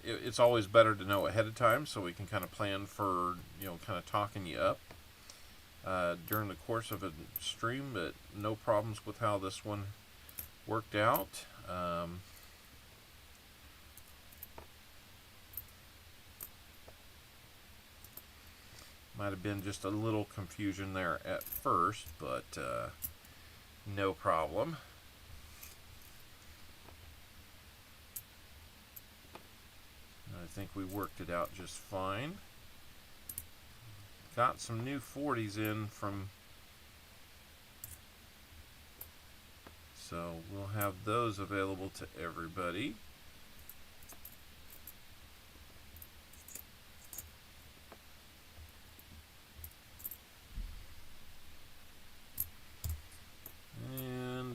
It's always better to know ahead of time so we can kind of plan for, kind of talking you up during the course of a stream, but no problems with how this one worked out. Might have been just a little confusion there at first, but no problem. I think we worked it out just fine. Got some new 40s in from, so we'll have those available to everybody.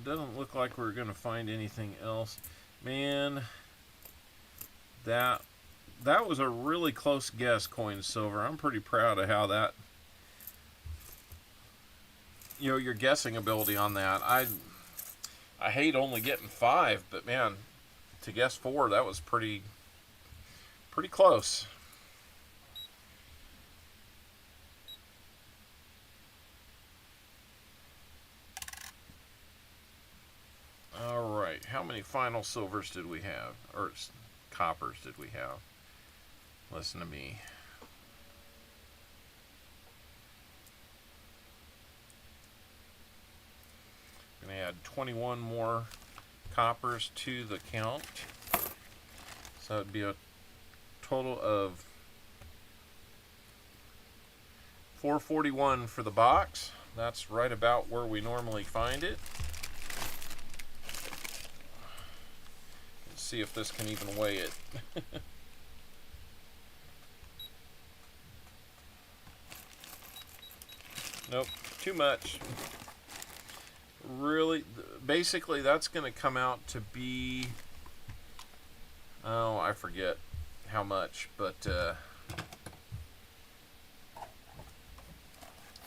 Doesn't look like we're gonna find anything else. Man, that was a really close guess, Coin Silver. I'm pretty proud of how that, your guessing ability on that. I hate only getting 5, but man, to guess 4, that was pretty close. Alright, how many final silvers did we have? Or coppers did we have? Listen to me. I'm going to add 21 more coppers to the count. So it would be a total of 441 for the box. That's right about where we normally find it. See if this can even weigh it. Nope, too much. Really, basically that's going to come out to be, oh, I forget how much, but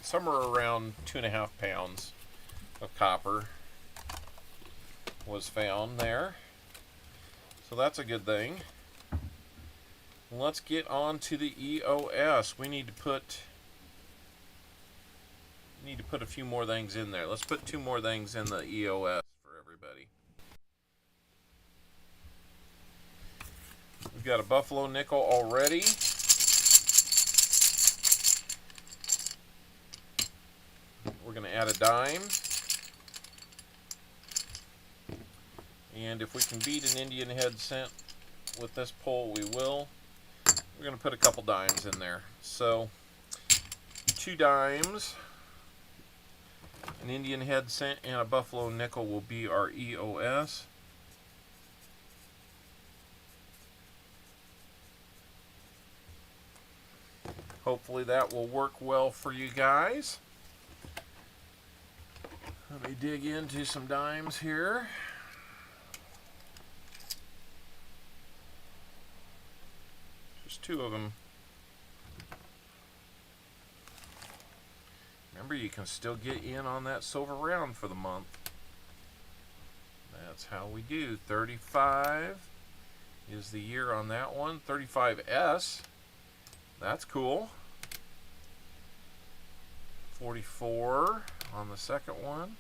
somewhere around 2.5 pounds of copper was found there. So that's a good thing. Let's get on to the EOS. We need to put a few more things in there. Let's put 2 more things in the EOS for everybody. We've got a Buffalo nickel already. We're going to add a dime. And if we can beat an Indian head cent with this pull, we will. We're going to put a couple dimes in there. So, 2 dimes, an Indian head cent, and a buffalo nickel will be our EOS. Hopefully that will work well for you guys. Let me dig into some dimes here. Just 2 of them. Remember, you can still get in on that silver round for the month. That's how we do. 35 is the year on that one. 35S. That's cool. 44 on the second one.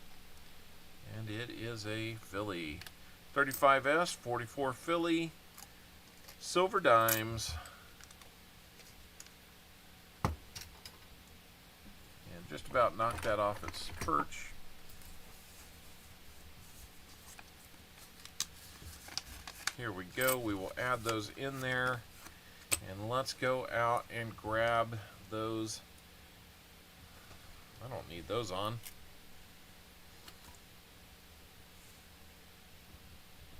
And it is a Philly. 35S, 44 Philly, silver dimes. And just about knocked that off its perch. Here we go. We will add those in there. And let's go out and grab those. I don't need those on.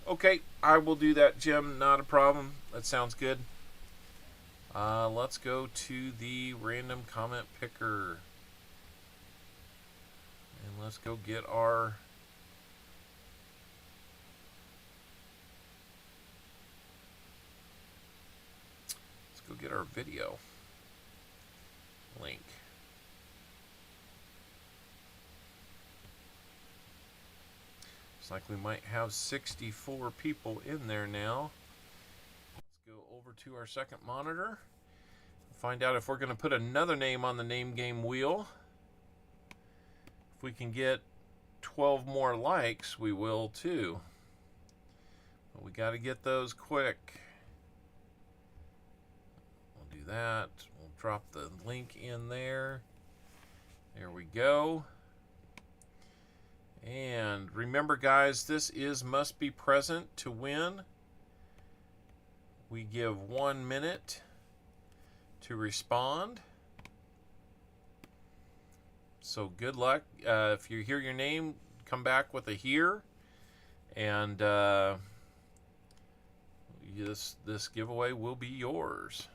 Okay, I will do that, Jim. Not a problem. That sounds good. Let's go to the random comment picker. And let's go get our... Let's go get our video link. Looks like we might have 64 people in there now. Let's go over to our second monitor. Find out if we're going to put another name on the name game wheel. If we can get 12 more likes, we will too. But we got to get those quick. We'll do that. We'll drop the link in there. There we go. And remember, guys, this is must be present to win. We give 1 minute to respond. So good luck. If you hear your name, come back with a here. And this giveaway will be yours.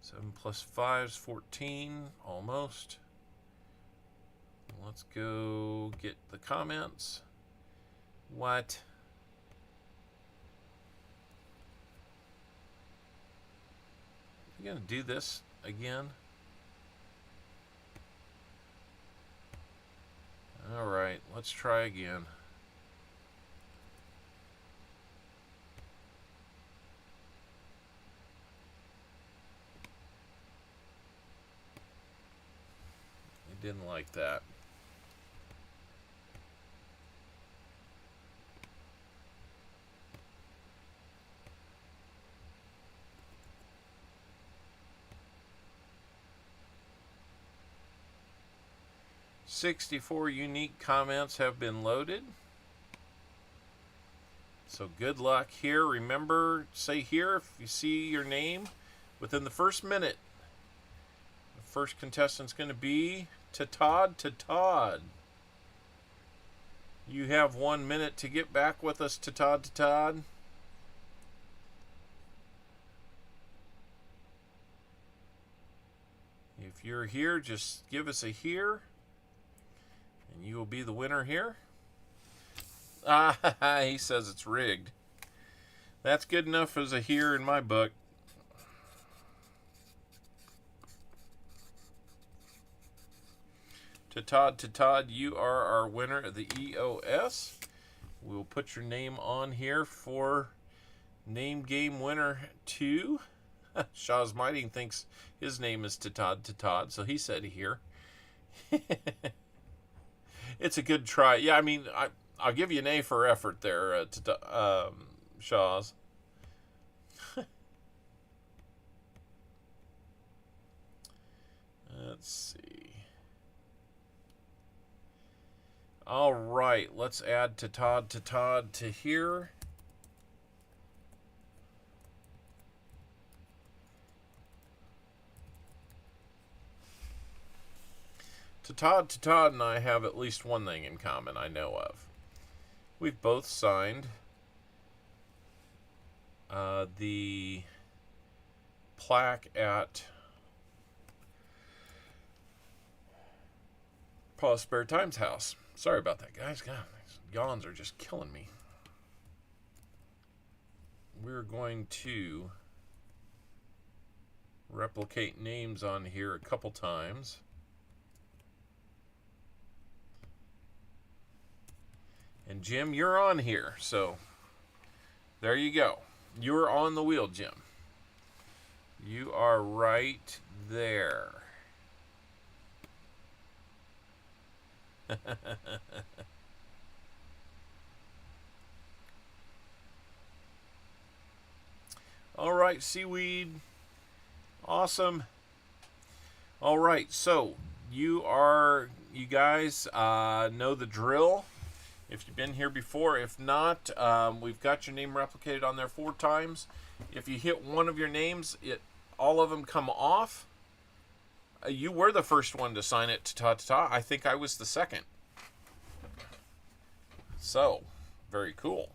7 plus 5 is 14, almost. Let's go get the comments. What? You gonna do this again? All right, let's try again. He didn't like that. "64 unique comments have been loaded. So good luck here. Remember, say here if you see your name within the first minute. The first contestant's going to be Todd. Todd. You have 1 minute to get back with us, Todd. If you're here, just give us a here. And you will be the winner here. He says it's rigged. That's good enough as a here in my book. Todd, you are our winner of the EOS. We'll put your name on here for Name Game Winner 2. Shaw's Mighting thinks his name is Todd, so he said here. It's a good try. Yeah, I mean, I'll give you an A for effort there, Shaw's. Let's see. All right, let's add to Todd to here. Todd and I have at least one thing in common I know of. We've both signed the plaque at Paul's Spare Time's house. Sorry about that, guys. God, these yawns are just killing me. We're going to replicate names on here a couple times. And Jim, you're on here, so there you go. You're on the wheel, Jim. You are right there. All right, seaweed. Awesome. All right, so you guys know the drill. If you've been here before, if not, we've got your name replicated on there 4 times. If you hit one of your names, all of them come off. You were the first one to sign it to ta. I think I was the second. So, very cool.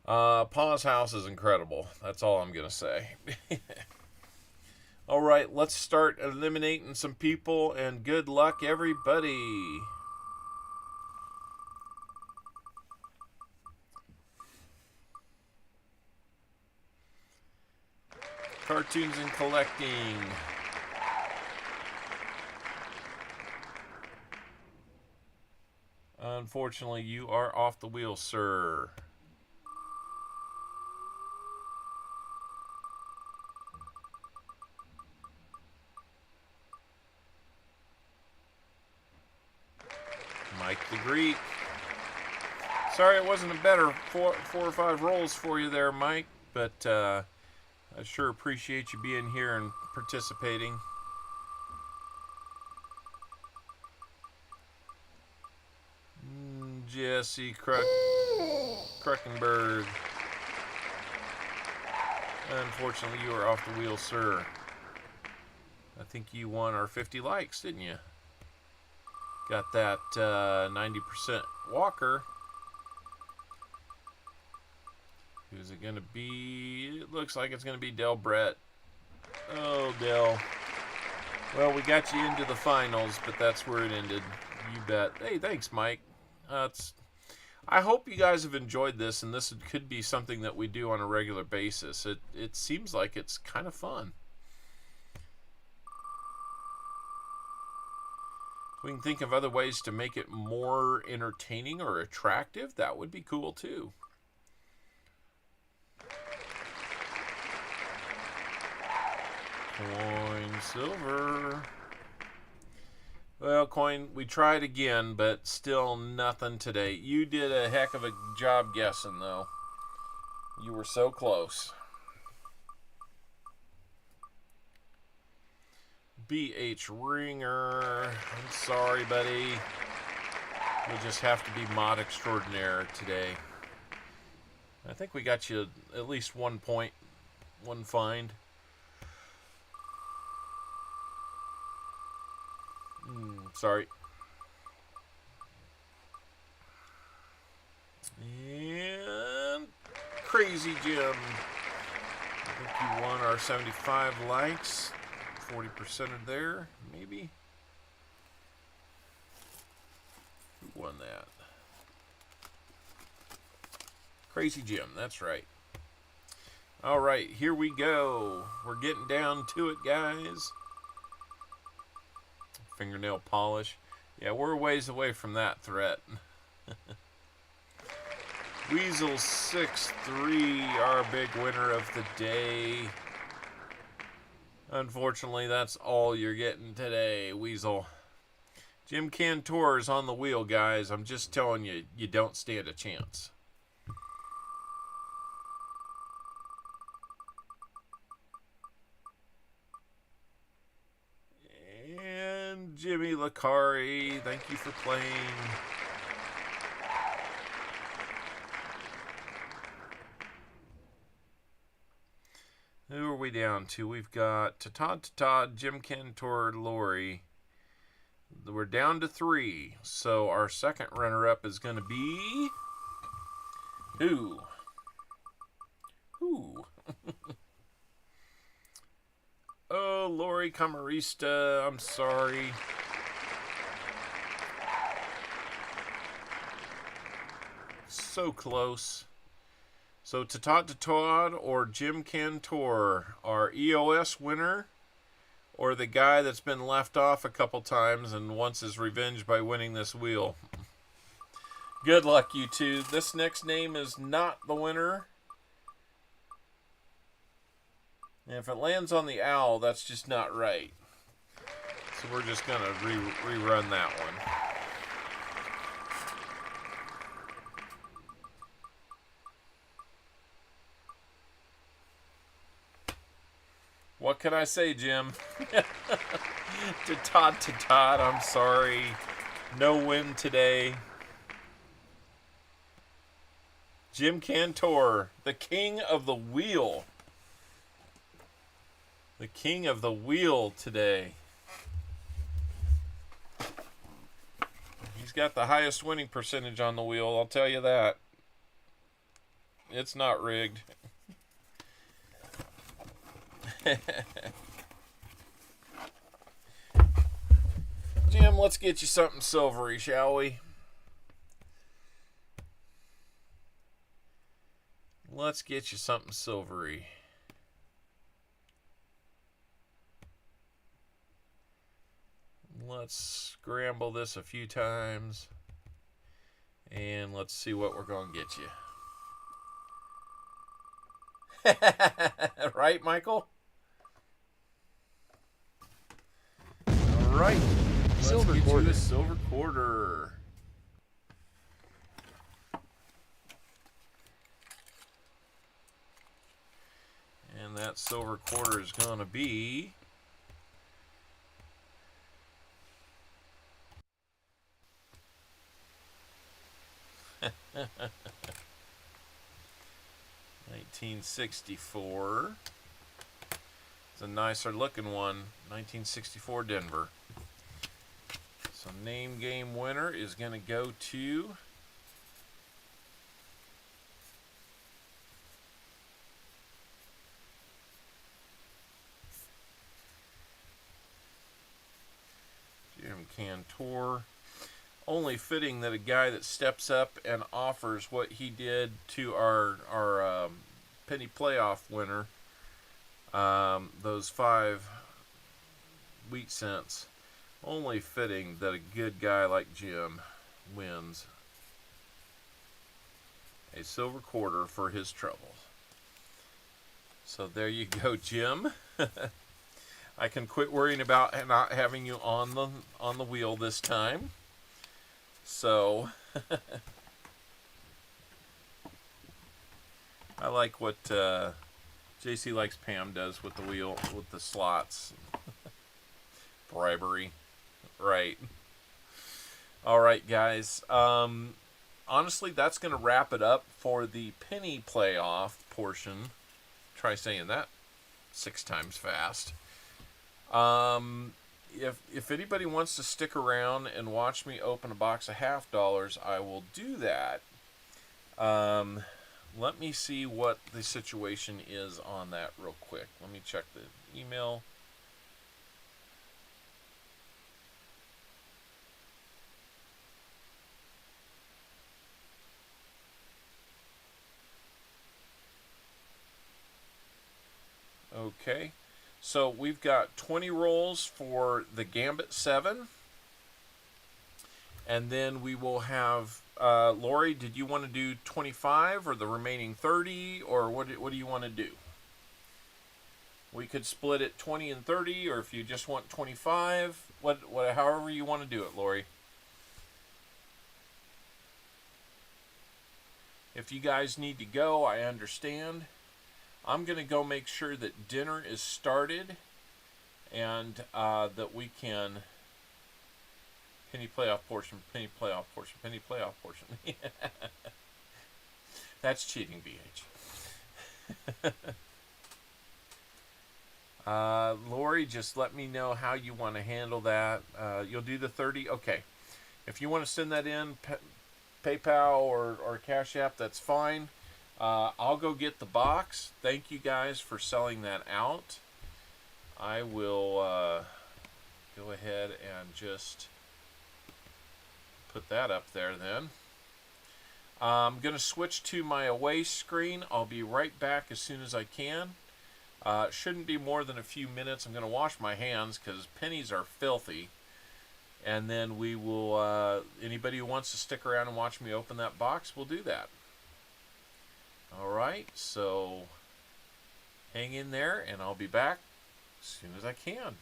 Pa's house is incredible. That's all I'm going to say. All right, let's start eliminating some people, and good luck, everybody. Cartoons and collecting. Unfortunately, you are off the wheel, sir. Mike the Greek. Sorry it wasn't a better 4 or 5 rolls for you there, Mike, but I sure appreciate you being here and participating. Jesse Kruckenberg. Unfortunately, you are off the wheel, sir. I think you won our 50 likes, didn't you? Got that 90% Walker. Who's it going to be? It looks like it's going to be Del Brett. Oh, Del. Well, we got you into the finals, but that's where it ended. You bet. Hey, thanks, Mike. I hope you guys have enjoyed this, and this could be something that we do on a regular basis. It seems like it's kind of fun. We can think of other ways to make it more entertaining or attractive. That would be cool, too. Coin, silver. Well, Coin, we tried again, but still nothing today. You did a heck of a job guessing, though. You were so close. B.H. Ringer. I'm sorry, buddy. You'll just have to be mod extraordinaire today. I think we got you at least 1 point, 1 find. Sorry. And Crazy Jim. I think you won our 75 likes. 40% of there, maybe. Who won that? Crazy Jim, that's right. All right, here we go. We're getting down to it, guys. Fingernail polish. Yeah, we're a ways away from that threat. Weasel 6-3, our big winner of the day. Unfortunately, that's all you're getting today, Weasel. Jim Cantor's on the wheel, guys. I'm just telling you, you don't stand a chance. And Jimmy Lacari, thank you for playing. Who are we down to? We've got Todd, Jim Cantor, Lori. We're down to 3. So our second runner-up is going to be... Who? Oh, Lori Camarista, I'm sorry. So close. So Todd or Jim Cantor, our EOS winner, or the guy that's been left off a couple times and wants his revenge by winning this wheel. Good luck, you two. This next name is not the winner. And if it lands on the owl, that's just not right. So we're just going to rerun that one. What can I say, Jim? to Todd, I'm sorry. No win today. Jim Cantor, the king of the wheel. The king of the wheel today. He's got the highest winning percentage on the wheel, I'll tell you that. It's not rigged. Jim, let's get you something silvery, shall we? Let's get you something silvery. Let's scramble this a few times. And let's see what we're going to get you. Right, Michael? All right. Silver Let's get quarter. you a silver quarter. And that silver quarter is going to be... $1964. It's a nicer looking one. 1964 Denver. So name game winner is going to go to Jim Cantor. Only fitting that a guy that steps up and offers what he did to our penny playoff winner, those 5 wheat cents, only fitting that a good guy like Jim wins a silver quarter for his trouble. So there you go, Jim. I can quit worrying about not having you on the wheel this time. So I like what JC Likes Pam does with the wheel, with the slots. Bribery. Right. All right, guys. Honestly, that's going to wrap it up for the penny playoff portion. Try saying that 6 times fast. If anybody wants to stick around and watch me open a box of $half, I will do that. Let me see what the situation is on that real quick. Let me check the email. Okay. So we've got 20 rolls for the Gambit 7. And then we will have, Lori, did you want to do 25 or the remaining 30? Or what do you want to do? We could split it 20 and 30, or if you just want 25, however you want to do it, Lori. If you guys need to go, I understand. I'm going to go make sure that dinner is started and that we can Penny playoff portion, penny playoff portion, penny playoff portion. That's cheating, BH. Lori, just let me know how you want to handle that. You'll do the 30. Okay. If you want to send that in, PayPal or Cash App, that's fine. I'll go get the box. Thank you guys for selling that out. I will go ahead and just put that up there then. I'm going to switch to my away screen. I'll be right back as soon as I can. Shouldn't be more than a few minutes. I'm going to wash my hands because pennies are filthy. And then we will, anybody who wants to stick around and watch me open that box, will do that. Alright, so hang in there and I'll be back as soon as I can.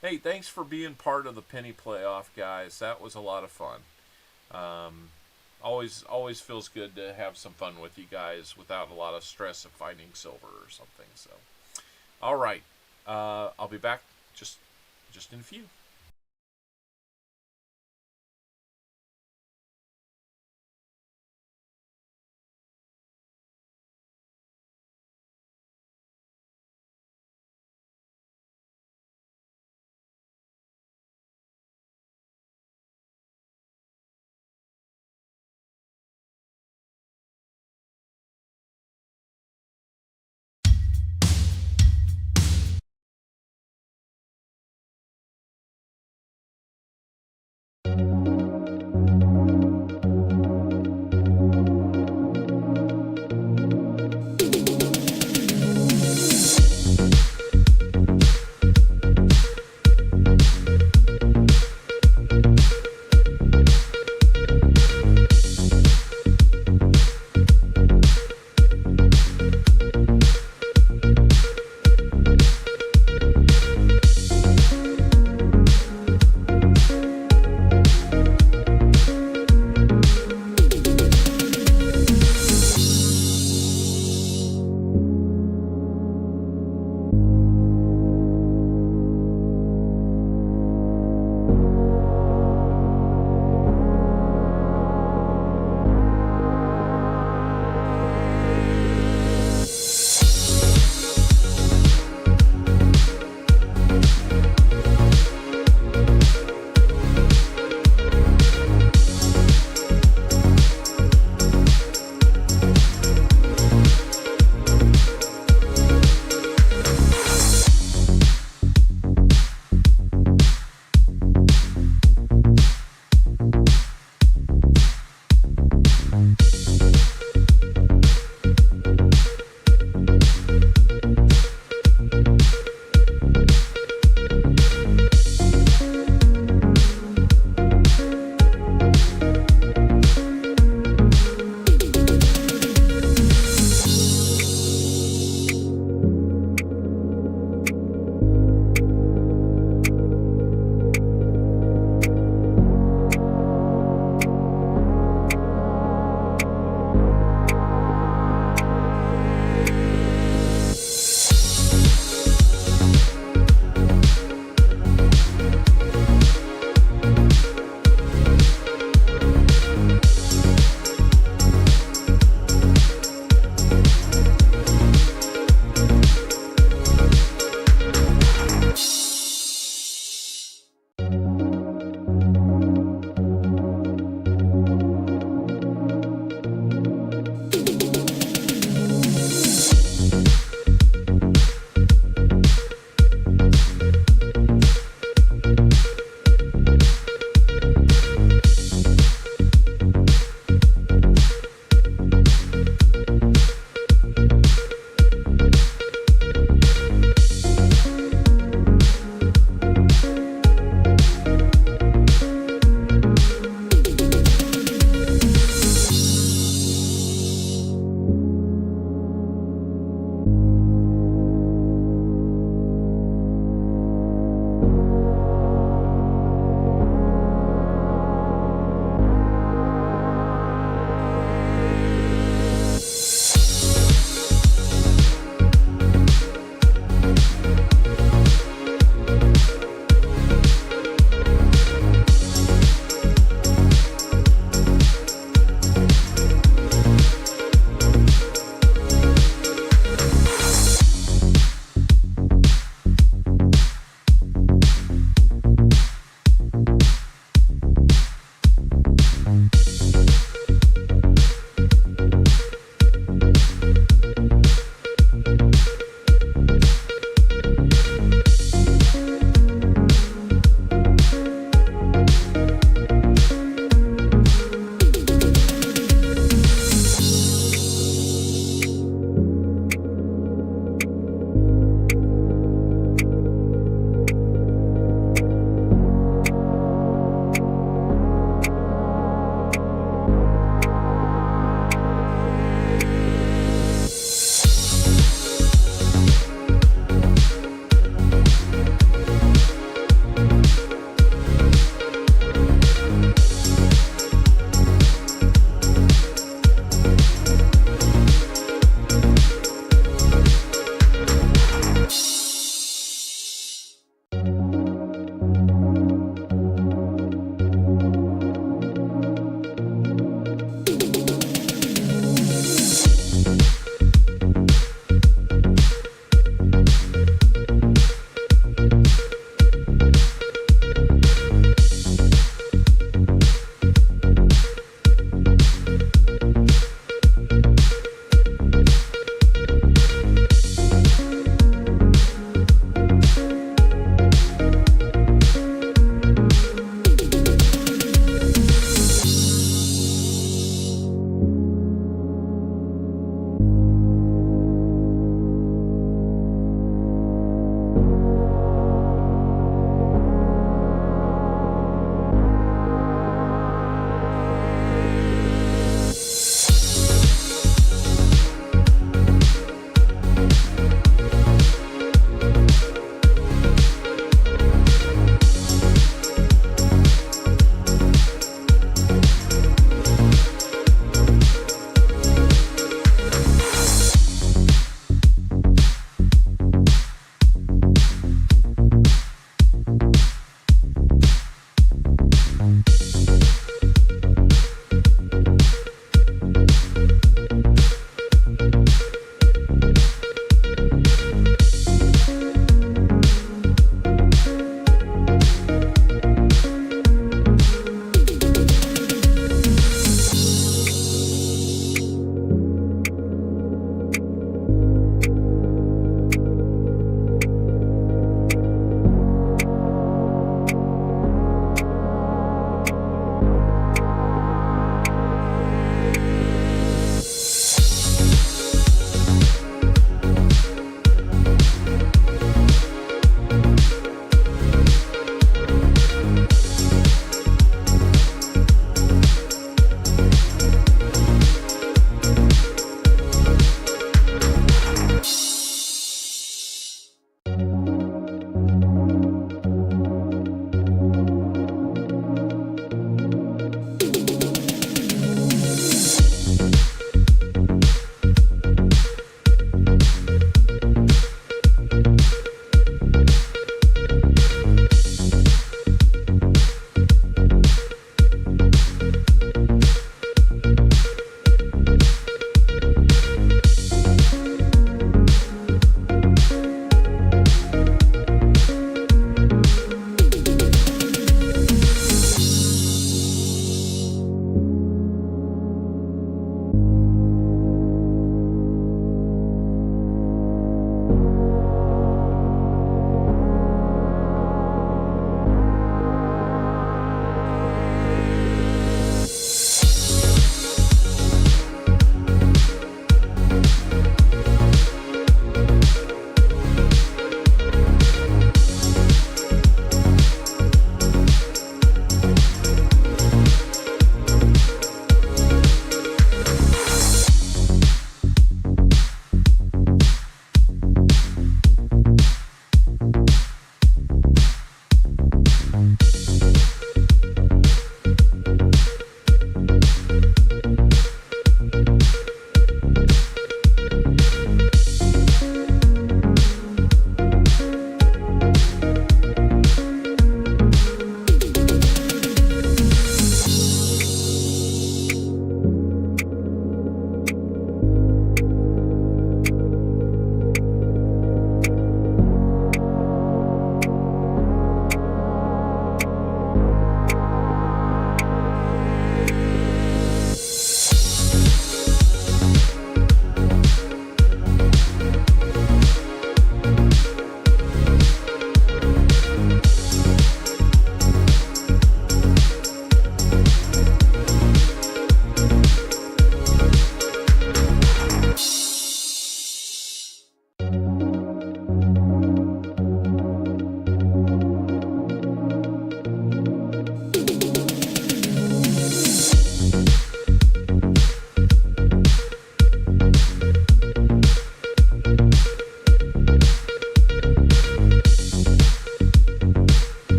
Hey, thanks for being part of the penny playoff, guys. That was a lot of fun. Always feels good to have some fun with you guys without a lot of stress of finding silver or something. So, all right, I'll be back just in a few.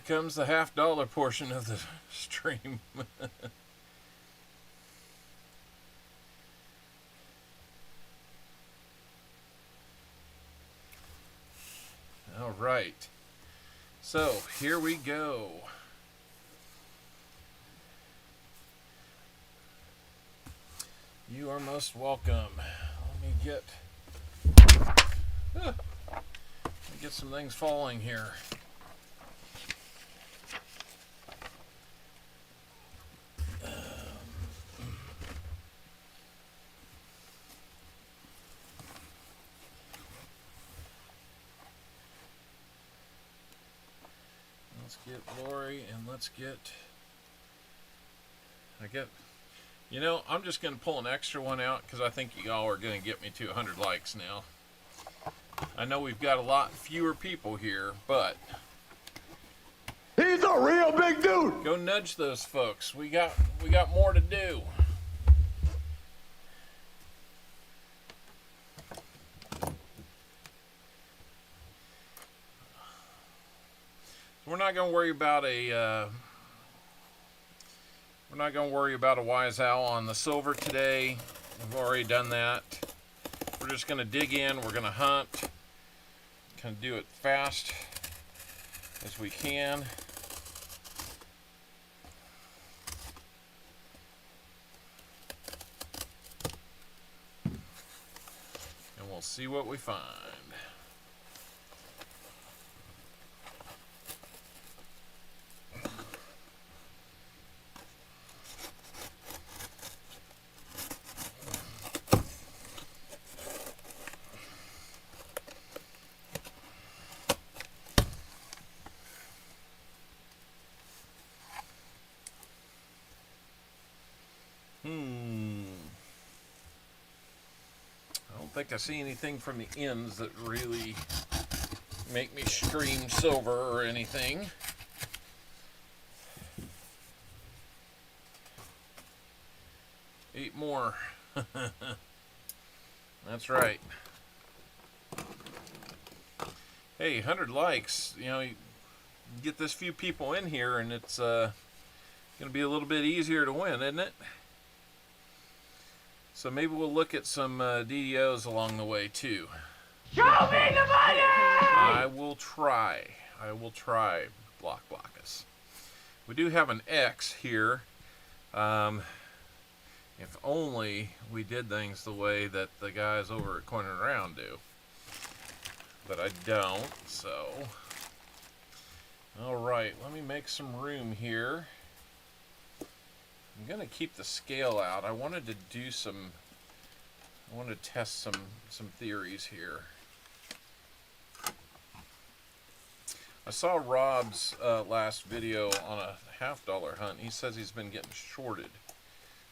comes the $50 portion of the stream. All right. So here we go. You are most welcome. Let me get some things falling here. Let's get Lori and let's get. You know, I'm just going to pull an extra one out because I think y'all are going to get me to 100 likes now. I know we've got a lot fewer people here, but He's a real big dude. go nudge those folks. We got more to do. We're not going to worry about a wise owl on the silver today. We've already done that. We're just going to dig in. We're going to hunt. Kind of do it fast as we can. And we'll see what we find. I don't think I see anything from the ends that really make me scream silver or anything. Eight more. That's right. Hey, 100 likes. You know, you get this few people in here and it's going to be a little bit easier to win, isn't it? So maybe we'll look at some DDOs along the way too. Show me the money! I will try. Block us. We do have an X here. If only we did things the way that the guys over at Corner Around do. But I don't, so. Alright, let me make some room here. I'm going to keep the scale out. I wanted to test some theories here. I saw Rob's last video on a $50 hunt. He says he's been getting shorted.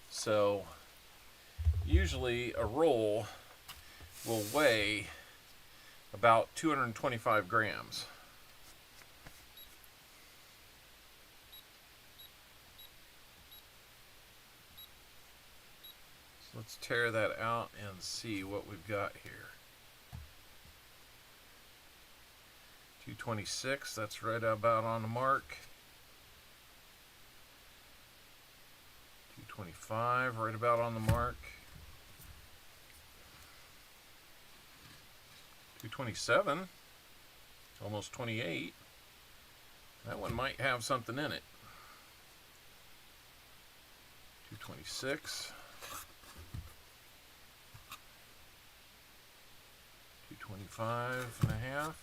So usually a roll will weigh about 225 grams. So let's tear that out and see what we've got here. 226, that's right about on the mark. 225, right about on the mark. 227, almost 28. That one might have something in it. 226. 225 and a half.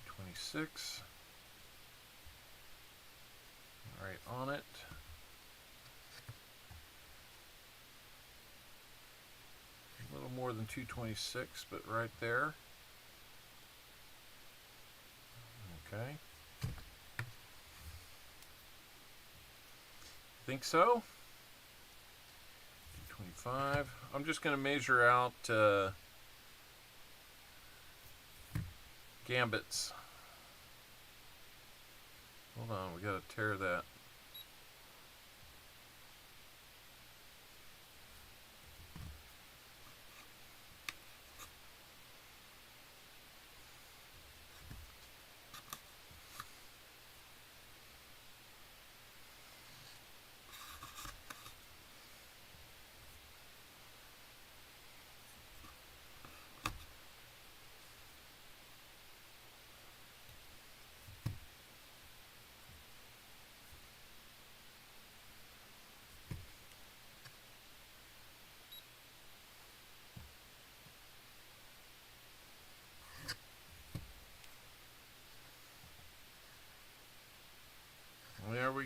226. Right on it. A little more than 226, but right there. Okay. Think so? 225. I'm just going to measure out gambits. Hold on, we got to tear that.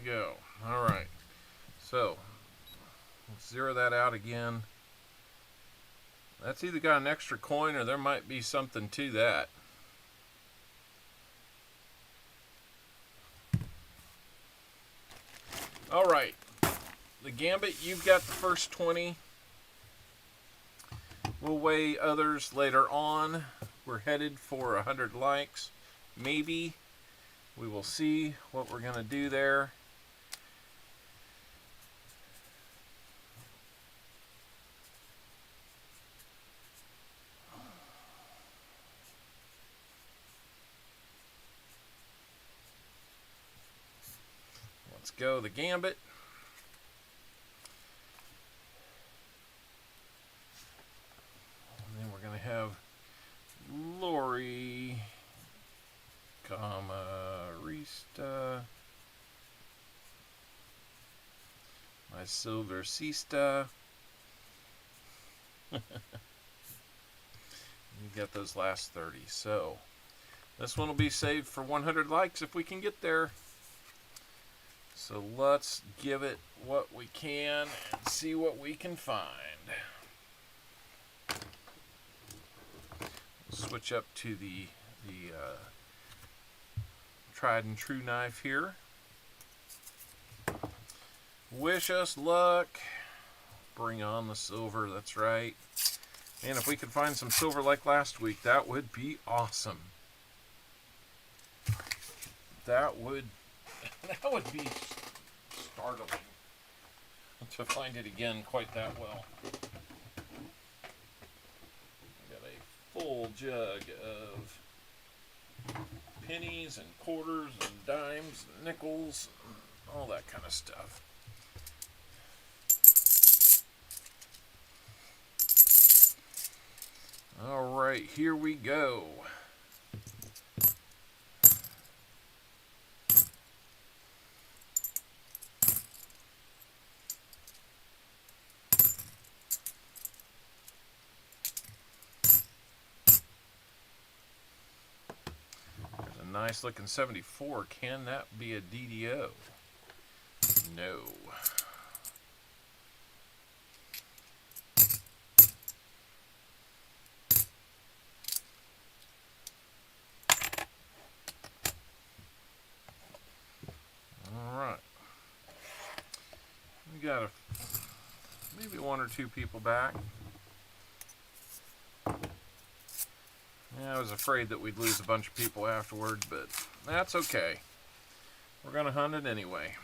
go. All right. So, let's zero that out again. That's either got an extra coin or there might be something to that. All right. The Gambit, you've got the first 20. We'll weigh others later on. We're headed for 100 likes. Maybe. We will see what we're going to do there. Let's go the Gambit. And then we're going to have Lori, Rista, my Silver Sista. You got those last 30. So this one will be saved for 100 likes if we can get there. So let's give it what we can and see what we can find. Switch up to the tried and true knife here. Wish us luck. Bring on the silver, that's right. And if we could find some silver like last week, that would be awesome. That would be startling to find it again quite that well. Got a full jug of pennies and quarters and dimes and nickels and all that kind of stuff. All right, here we go. Nice looking 74. Can that be a DDO? No. All right. We got maybe one or two people back. Yeah, I was afraid that we'd lose a bunch of people afterwards, but that's okay. We're going to hunt it anyway.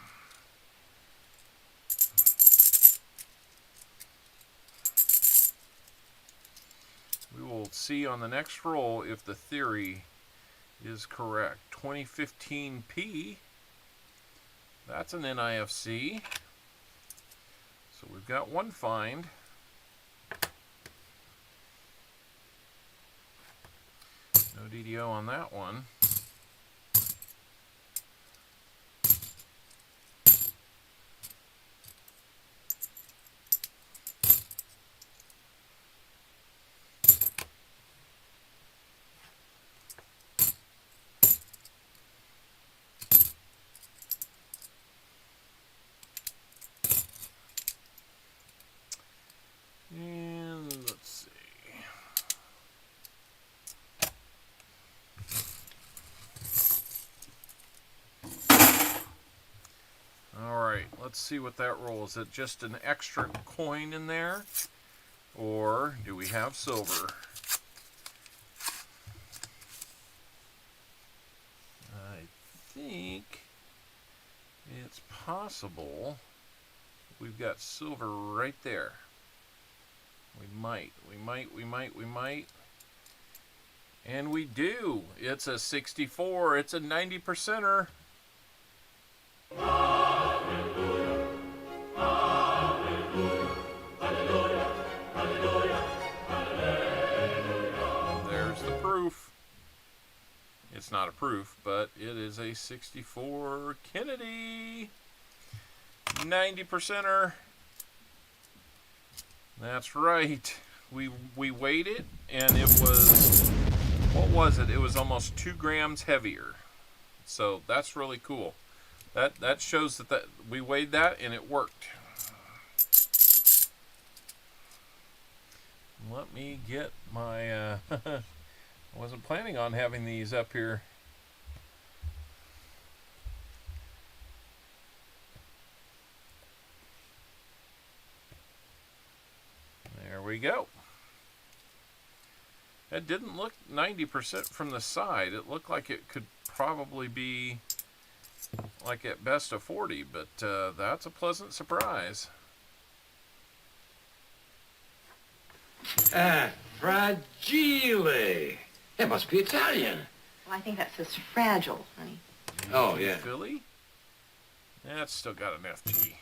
We will see on the next roll if the theory is correct. 2015P. That's an NIFC. So we've got one find. No DDO on that one. And let's see. Alright, let's see what that roll is. Is it just an extra coin in there? Or do we have silver? I think it's possible we've got silver right there. We might. And we do. It's a 64. It's a 90%er. There's the proof. It's not a proof, but it is a 64 Kennedy. 90%er. That's right. We weighed it, and it was, what was it? It was almost 2 grams heavier. So that's really cool. That shows that we weighed that and it worked. Let me get my. I wasn't planning on having these up here. There we go. It didn't look 90% from the side. It looked like it could probably be like at best a 40, but that's a pleasant surprise. Fragile. It must be Italian. Well, I think that says fragile, honey. Oh, yeah. Philly? That's still got an FG.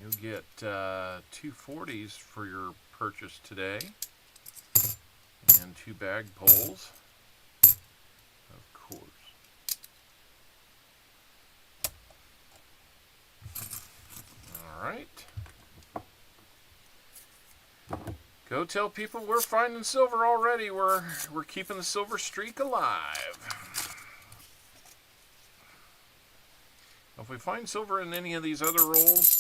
You'll get 2 40s for your purchase today. And 2 bag poles. Of course. Alright. Go tell people we're finding silver already. We're keeping the silver streak alive. If we find silver in any of these other rolls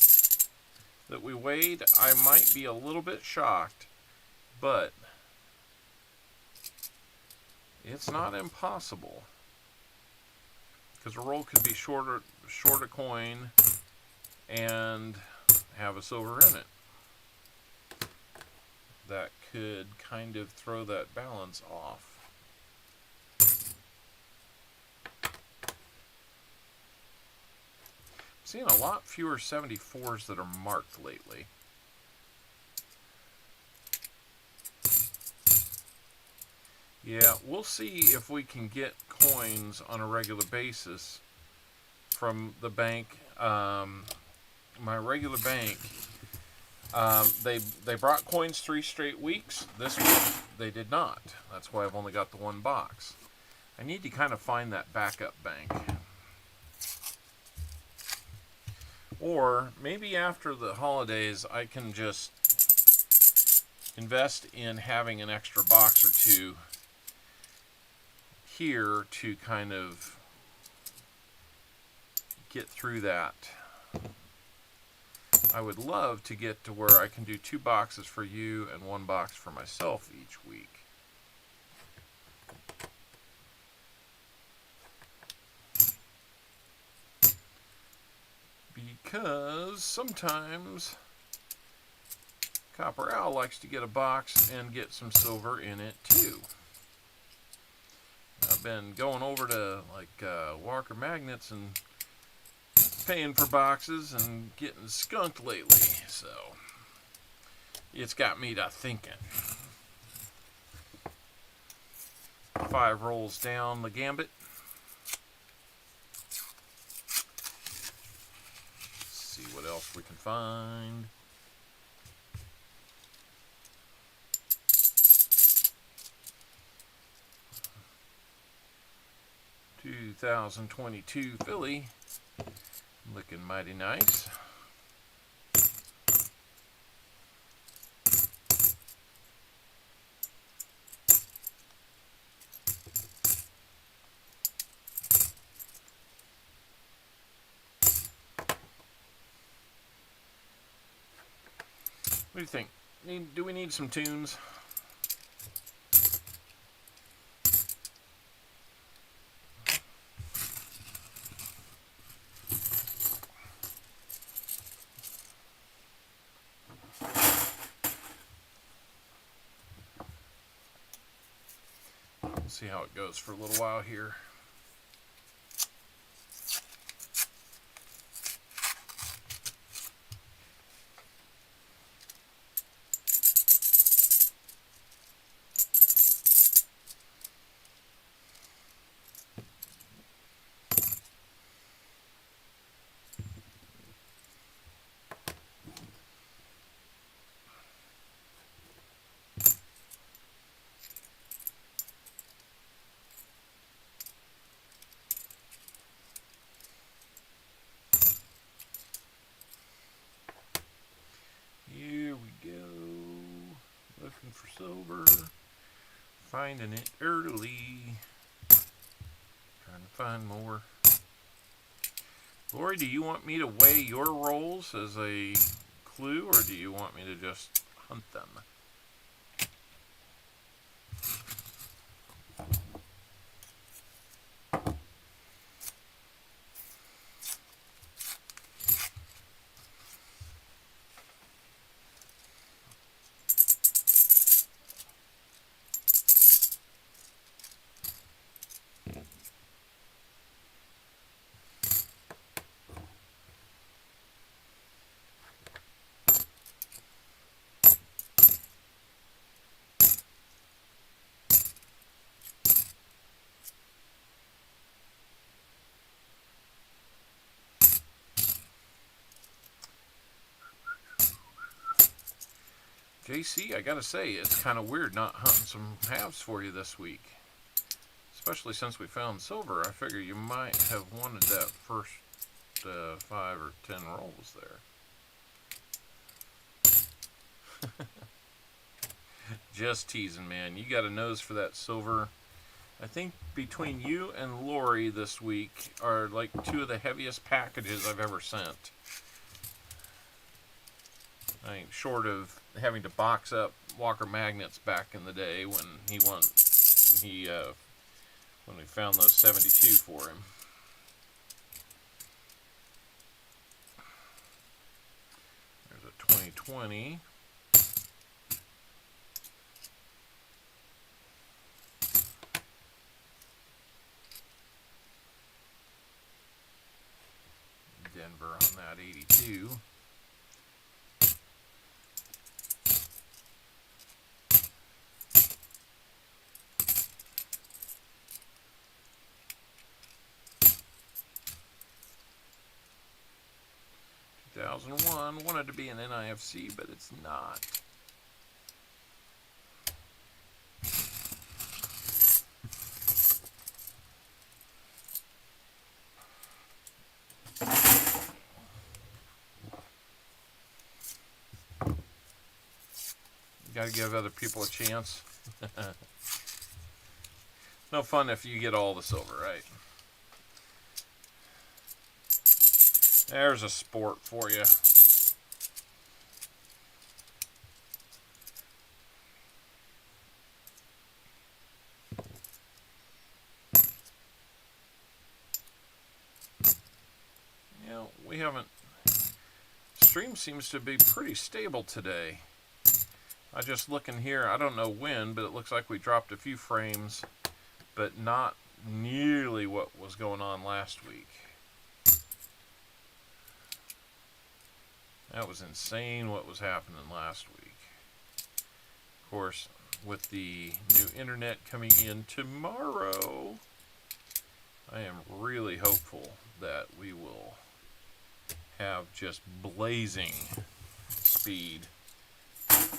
that we weighed, I might be a little bit shocked, but it's not impossible. Because a roll could be short a coin and have a silver in it. That could kind of throw that balance off. Seeing a lot fewer 74s that are marked lately. Yeah, we'll see if we can get coins on a regular basis from the bank. My regular bank, they brought coins 3 straight weeks. This week they did not. That's why I've only got the 1 box. I need to kind of find that backup bank. Or maybe after the holidays I can just invest in having an extra box or 2 here to kind of get through that. I would love to get to where I can do 2 boxes for you and 1 box for myself each week. Because sometimes Copper Owl likes to get a box and get some silver in it too. I've been going over to like Walker Magnets and paying for boxes and getting skunked lately, so it's got me to thinking. 5 rolls down the gambit. See what else we can find. $2022 Philly, looking mighty nice. What do you think? Do we need some tunes? We'll see how it goes for a little while here. Finding it early. Trying to find more. Lori, do you want me to weigh your rolls as a clue, or do you want me to just hunt them? JC, I gotta say, it's kind of weird not hunting some halves for you this week. Especially since we found silver. I figure you might have wanted that first 5 or 10 rolls there. Just teasing, man. You got a nose for that silver. I think between you and Lori this week are like 2 of the heaviest packages I've ever sent. I think short of having to box up Walker magnets back in the day when we found those 72 for him. There's a 2020. Denver on that 82. Wanted to be an NIFC, but it's not. You gotta give other people a chance. No fun if you get all the silver, right? There's a sport for you. You know, we haven't... Stream seems to be pretty stable today. I just looking here, I don't know when, but it looks like we dropped a few frames, but not nearly what was going on last week. That was insane what was happening last week. Of course, with the new internet coming in tomorrow, I am really hopeful that we will have just blazing speed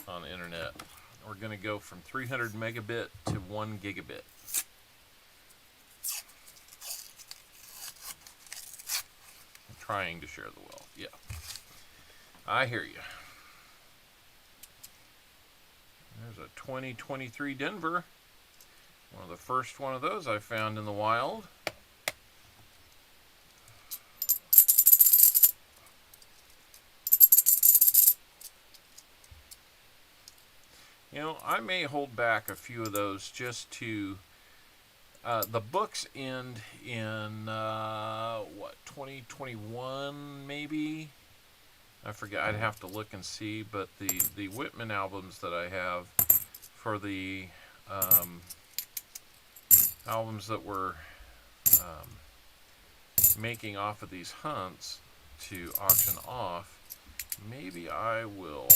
on the internet. We're going to go from 300 megabit to 1 gigabit. I'm trying to share the wealth, yeah. I hear you. There's a 2023 Denver. One of the first one of those I found in the wild. You know, I may hold back a few of those just to... the books end in, what, 2021 maybe? I forget, I'd have to look and see, but the Whitman albums that I have for the albums that we're making off of these hunts to auction off, maybe I will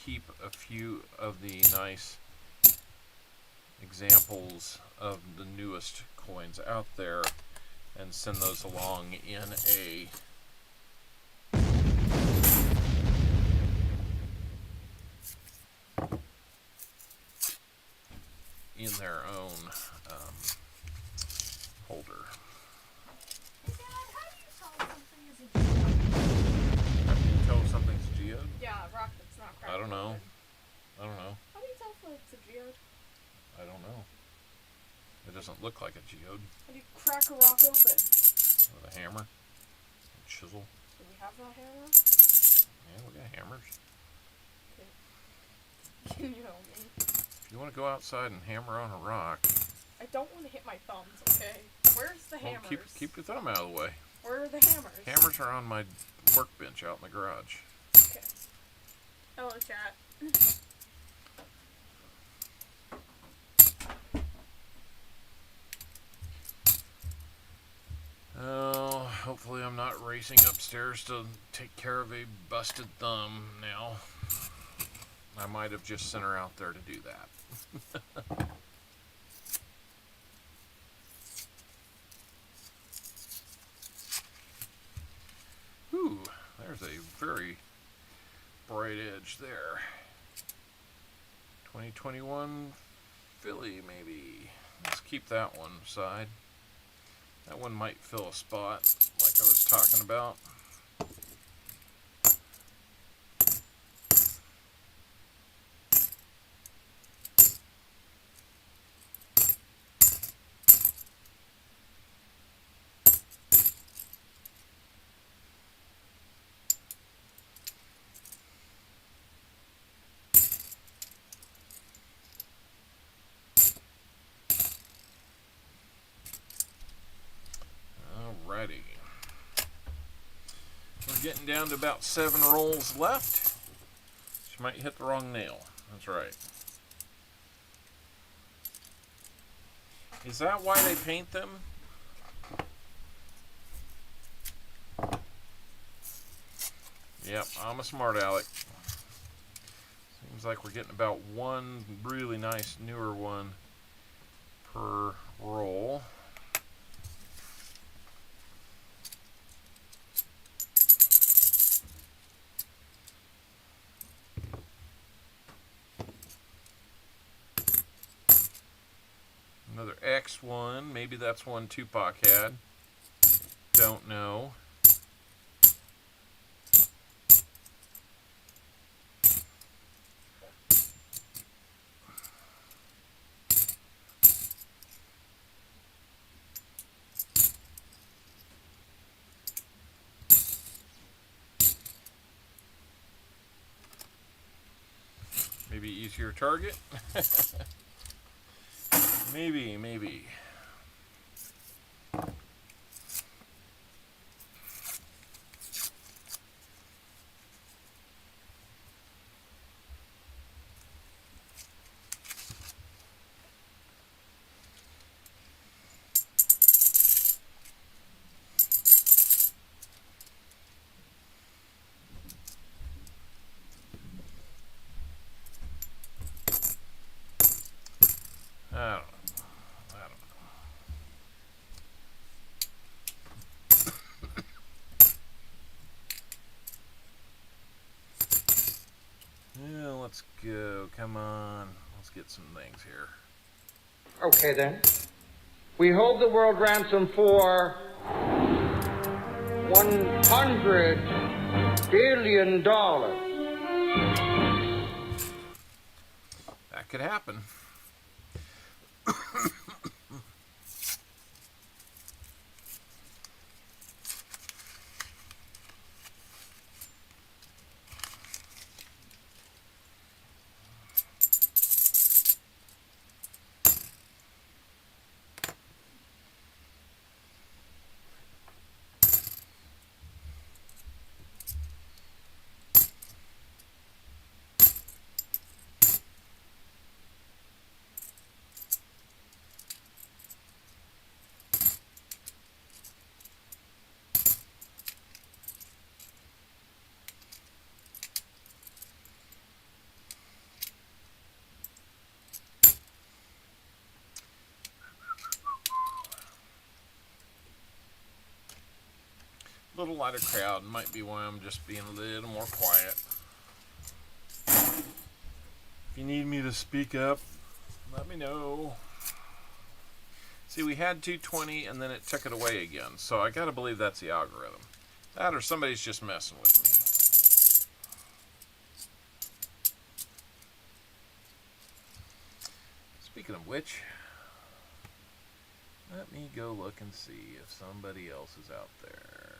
keep a few of the nice examples of the newest coins out there and send those along in their own holder. Hey, Dad, how do you tell something is a geode? How can you tell if something's geode? Yeah, a rock that's not cracked. I don't know. How do you I don't know. It doesn't look like a geode. How do you crack a rock open? With a hammer. A chisel. Do we have that hammer? Yeah, we got hammers. Okay. Can you help me? If you want to go outside and hammer on a rock, I don't want to hit my thumbs, okay? Where's the well, hammers? keep your thumb out of the way. Where are the hammers? Hammers are on my workbench out in the garage. Okay. Hello, chat. Oh, hopefully I'm not racing upstairs to take care of a busted thumb now. I might have just sent her out there to do that. Ooh, there's a very bright edge there. 2021 Philly, maybe. Let's keep that one aside. That one might fill a spot, like I was talking about. Alrighty. We're getting down to about 7 rolls left. She might hit the wrong nail. That's right. Is that why they paint them? Yep, I'm a smart aleck. Seems like we're getting about one really nice newer one per roll. Another X one. Maybe that's one Tupac had. Don't know. Maybe easier target. Maybe. I don't know. Yeah, let's go. Come on. Let's get some things here. Okay, then. We hold the world ransom for $100 billion. That could happen. Little lighter crowd might be why I'm just being a little more quiet. If you need me to speak up, let me know. See, we had 220 and then it took it away again, so I gotta believe that's the algorithm. That or somebody's just messing with me. Speaking of which, let me go look and see if somebody else is out there.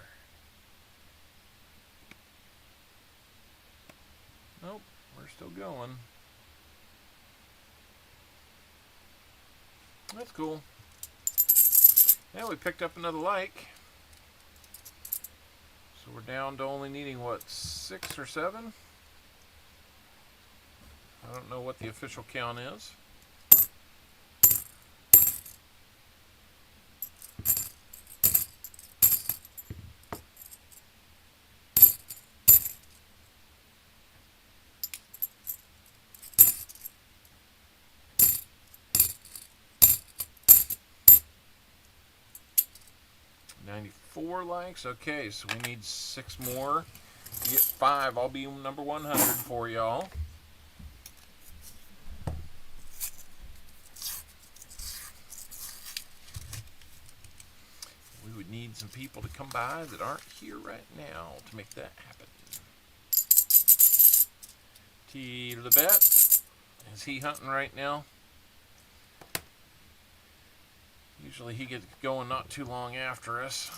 Nope, we're still going. That's cool. Yeah, we picked up another like. So we're down to only needing, what, 6 or 7? I don't know what the official count is. Four likes. Okay, so we need 6 more. Get 5. I'll be number 100 for y'all. We would need some people to come by that aren't here right now to make that happen. T. Lebet. Is he hunting right now? Usually he gets going not too long after us.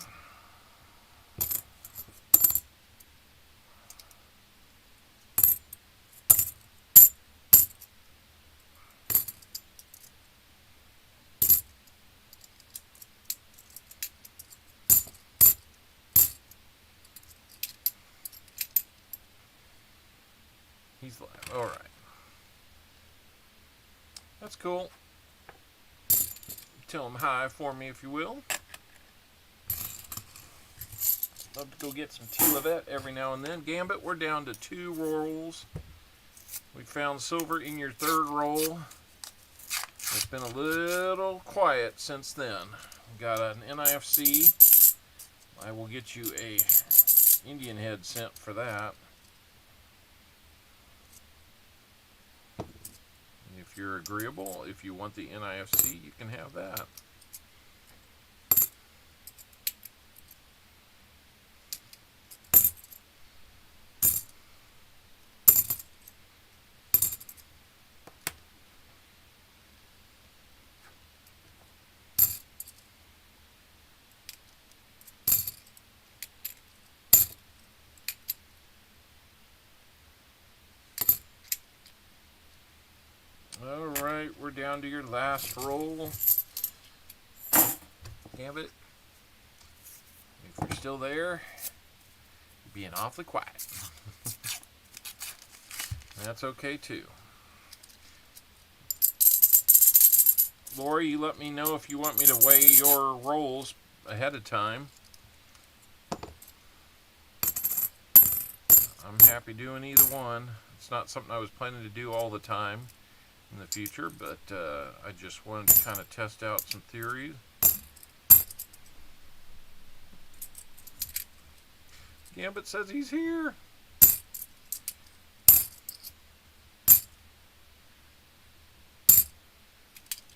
He's live. All right. That's cool. Tell him hi for me if you will. Love to go get some T-Levette every now and then. Gambit, we're down to 2 rolls. We found silver in your 3rd roll. It's been a little quiet since then. We got an NIFC. I will get you a Indian head sent for that. If you're agreeable, if you want the NIFC, you can have that. Alright, we're down to your last roll. Gambit, if you're still there, you're being awfully quiet. That's okay too. Lori, you let me know if you want me to weigh your rolls ahead of time. I'm happy doing either one. It's not something I was planning to do all the time in the future, but I just wanted to kind of test out some theories. Gambit says he's here.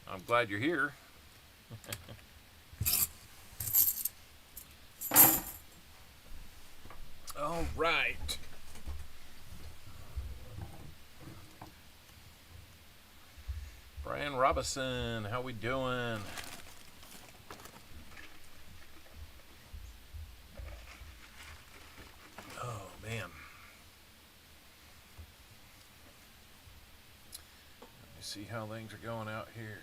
I'm glad you're here. All right. Brian Robinson, how we doing? Oh, man. Let me see how things are going out here.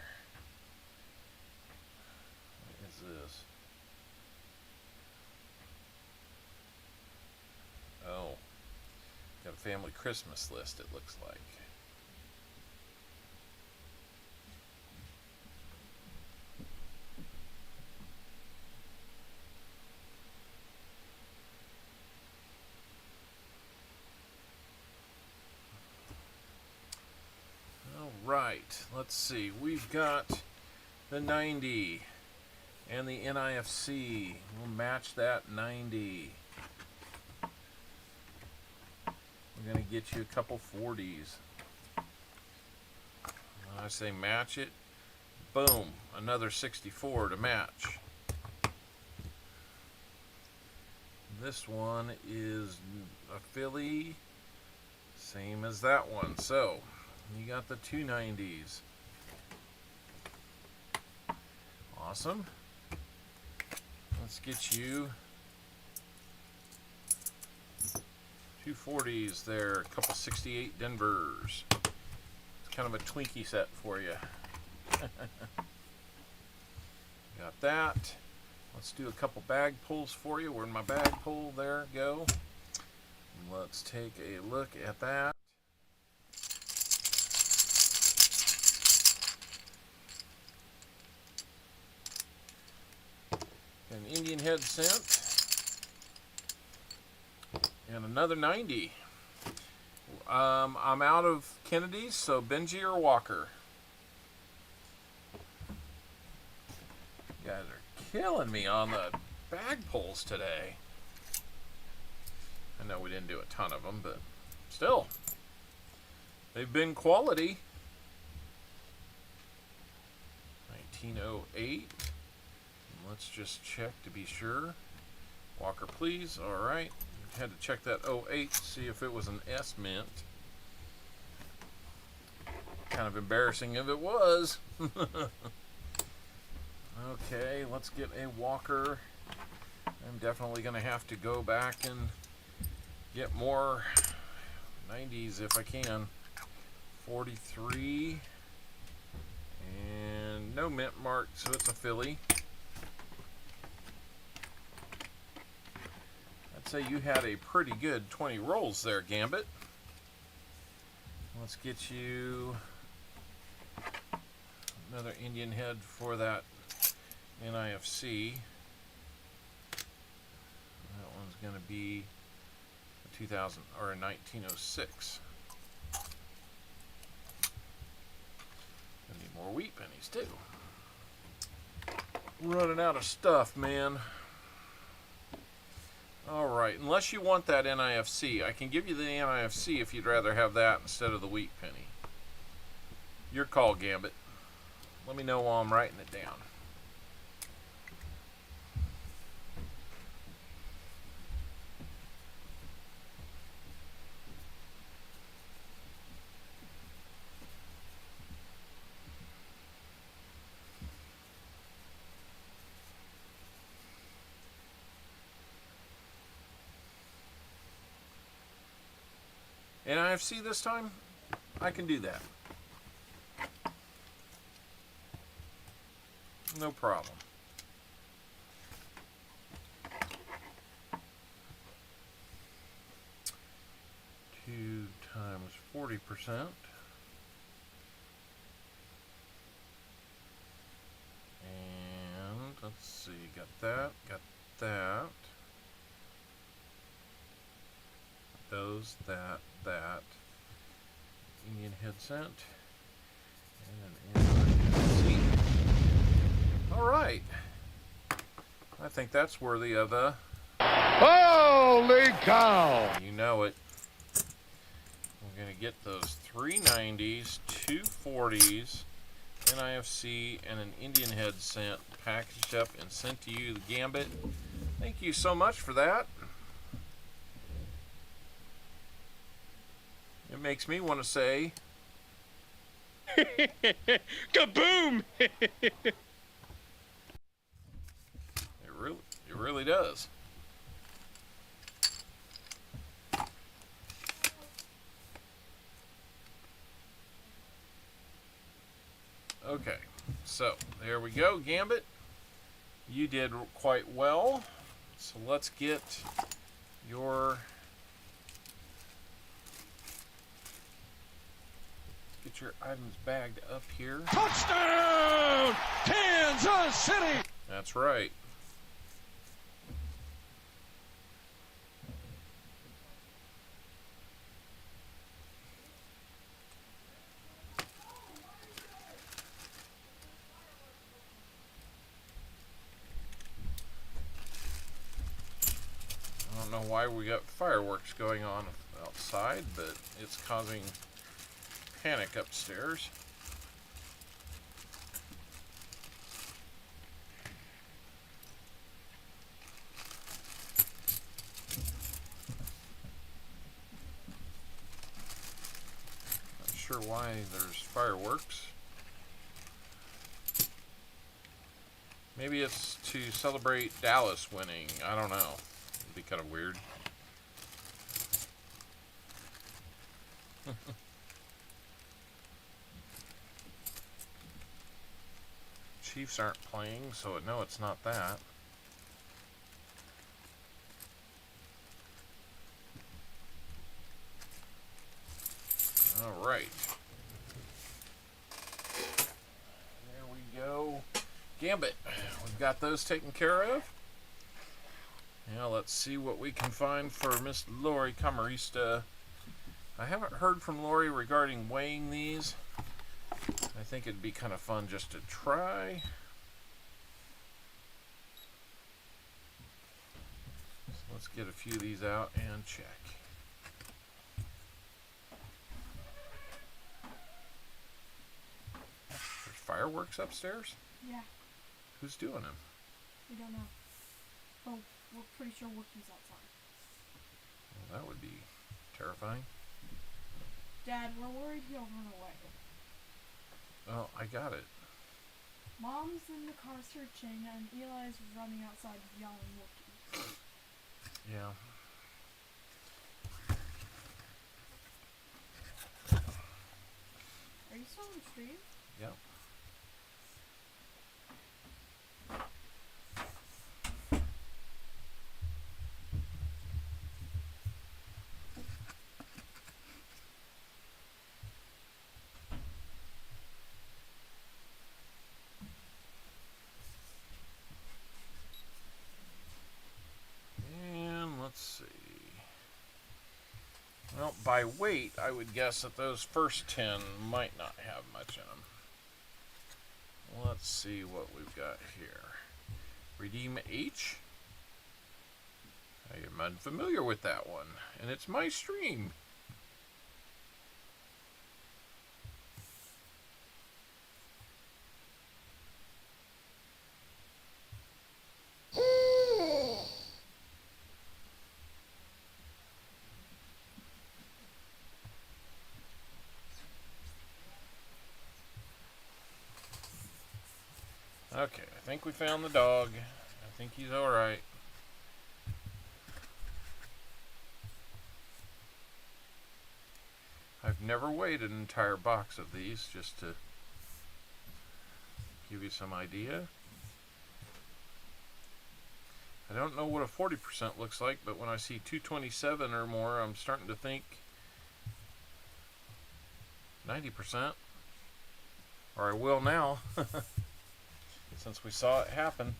What is this? Oh. Got a family Christmas list, it looks like. Right, let's see. We've got the 90 and the NIFC. We'll match that 90. We're going to get you a couple 40s. When I say match it, boom, another 64 to match. This one is a Philly, same as that one. So you got the 290s. Awesome. Let's get you 240s there, a couple 68 Denvers. It's kind of a Twinkie set for you. Got that. Let's do a couple bag pulls for you. Where'd my bag pull there go? Let's take a look at that. An Indian head cent. And another 90. I'm out of Kennedy's, so Benji or Walker. You guys are killing me on the bag pulls today. I know we didn't do a ton of them, but still, they've been quality. 1908. Let's just check to be sure. Walker, please. All right. Had to check that 08 to see if it was an S mint. Kind of embarrassing if it was. Okay, let's get a Walker. I'm definitely going to have to go back and get more 90s if I can. 43. And no mint mark, so it's a Philly. I'd say you had a pretty good 20 rolls there, Gambit. Let's get you another Indian head for that NIFC. That one's going to be a 2000 or a 1906. Gonna need more wheat pennies too. Running out of stuff, man. Alright, unless you want that NIFC, I can give you the NIFC if you'd rather have that instead of the wheat penny. Your call, Gambit. Let me know while I'm writing it down. NIFC this time? I can do that. No problem. Two times 40%. And let's see, got that, got that. Those, that. Indian head cent. And an NIFC. Alright. I think that's worthy of a... Holy cow! You know it. We're going to get those 3 90s, 2 40s, NIFC, and an Indian head cent packaged up and sent to you, the Gambit. Thank you so much for that. It makes me want to say... Kaboom! It really does. Okay, so there we go, Gambit. You did quite well. So let's get your items bagged up here. Touchdown! Kansas City! That's right. I don't know why we got fireworks going on outside, but it's causing panic upstairs. Not sure why there's fireworks. Maybe it's to celebrate Dallas winning. I don't know. It'd be kind of weird. Chiefs aren't playing, so no, it's not that. All right. There we go. Gambit. We've got those taken care of. Now let's see what we can find for Miss Lori Camarista. I haven't heard from Lori regarding weighing these. I think it'd be kind of fun just to try. So let's get a few of these out and check. There's fireworks upstairs? Yeah, Who's doing them? we don't know. But we're pretty sure Wookiee's outside. Well, that would be terrifying. Dad, we're worried he'll run away. Well, I got it. Mom's in the car searching, and Eli's running outside yelling Wookiee. Yeah. Are you still on stream? Yep. And let's see. Well, by weight, I would guess that those first 10 might not have much in them. Let's see what we've got here. Redeem H. I am unfamiliar with that one, and it's my stream. Okay, I think we found the dog. I think he's alright. I've never weighed an entire box of these, just to give you some idea. I don't know what a 40% looks like, but when I see 227 or more, I'm starting to think 90%. Or I will now. Since we saw it happen.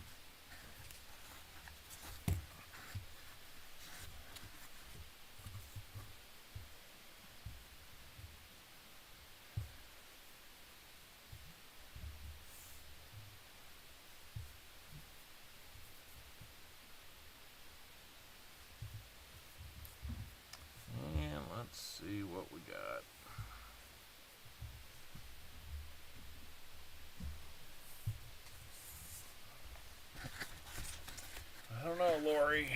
And let's see what we got. I don't know, Lori.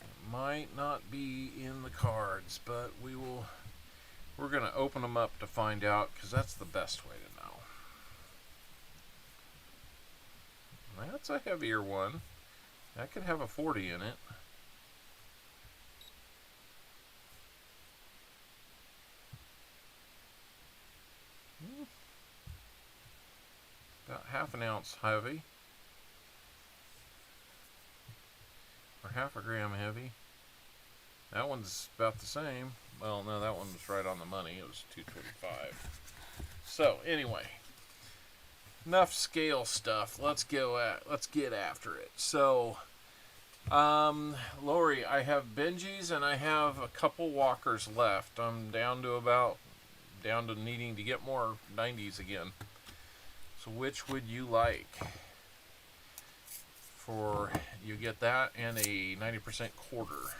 It might not be in the cards, but we're going to open them up to find out, because that's the best way to know. That's a heavier one. That could have a 40 in it. About half an ounce heavy. Or half a gram heavy. That one's about the same. Well, no, that one was right on the money. It was 225. So, anyway. Enough scale stuff. Let's get after it. So, Lori, I have Benjis and I have a couple walkers left. I'm down to needing to get more 90s again. So which would you like? For you get that and a 90% quarter.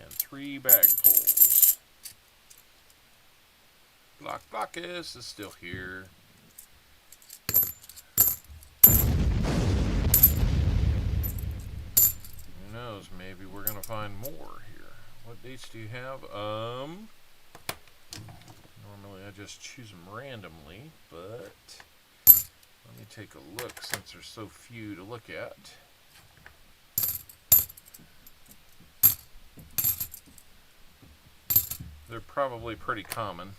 And 3 bag pulls. Blockus is still here. Who knows? maybe we're gonna find more here. What dates do you have? Normally I just choose them randomly, but let me take a look since there's so few to look at. They're probably pretty common.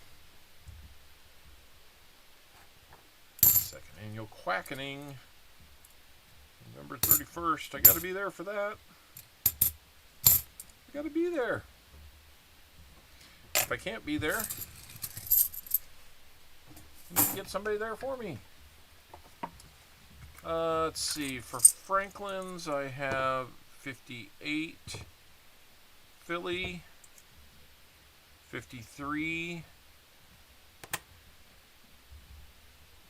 Second annual quackening, November 31st. I gotta be there for that. I gotta be there. If I can't be there, I need to get somebody there for me. Let's see. For Franklin's, I have 58. Philly, 53.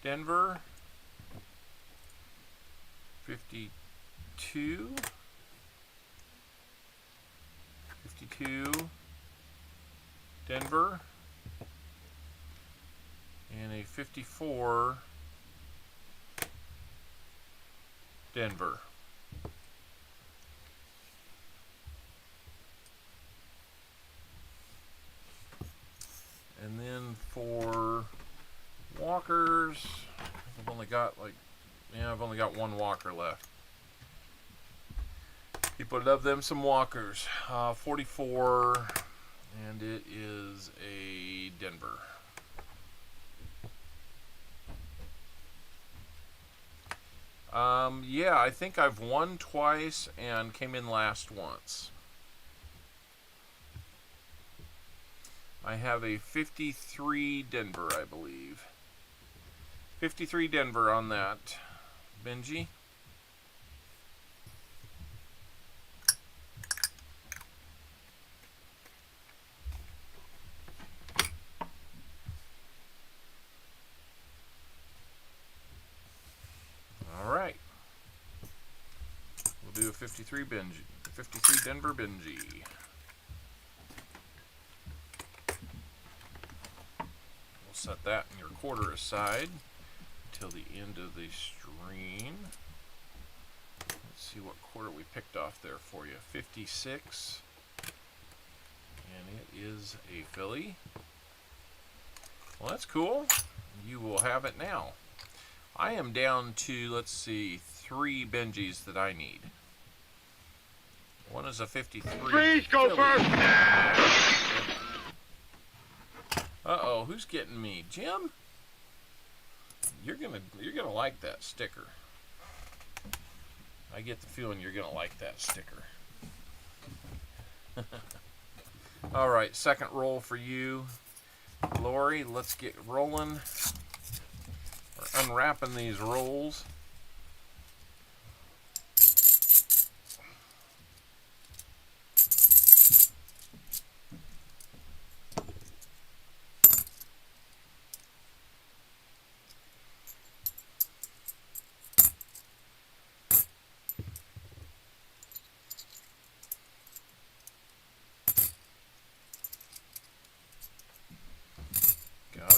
Denver, 52. 52. Denver. And a 54. Denver. And then for walkers, I've only got I've only got one walker left. People love them some walkers. 44, and it is a Denver. Yeah, I think I've won twice and came in last once. I have a 53 Denver, I believe. 53 Denver on that. Benji? Alright. We'll do a 53 Benji. 53 Denver Benji. Set that in your quarter aside till the end of the stream. Let's see what quarter we picked off there for you. 56. And it is a Philly. Well, that's cool. You will have it now. I am down to, let's see, 3 Benjis that I need. One is a 53. Please go Philly. first! Uh-oh, who's getting me? Jim? You're gonna like that sticker. I get the feeling you're gonna like that sticker. Alright, second roll for you. Lori, let's get rolling. We're unwrapping these rolls.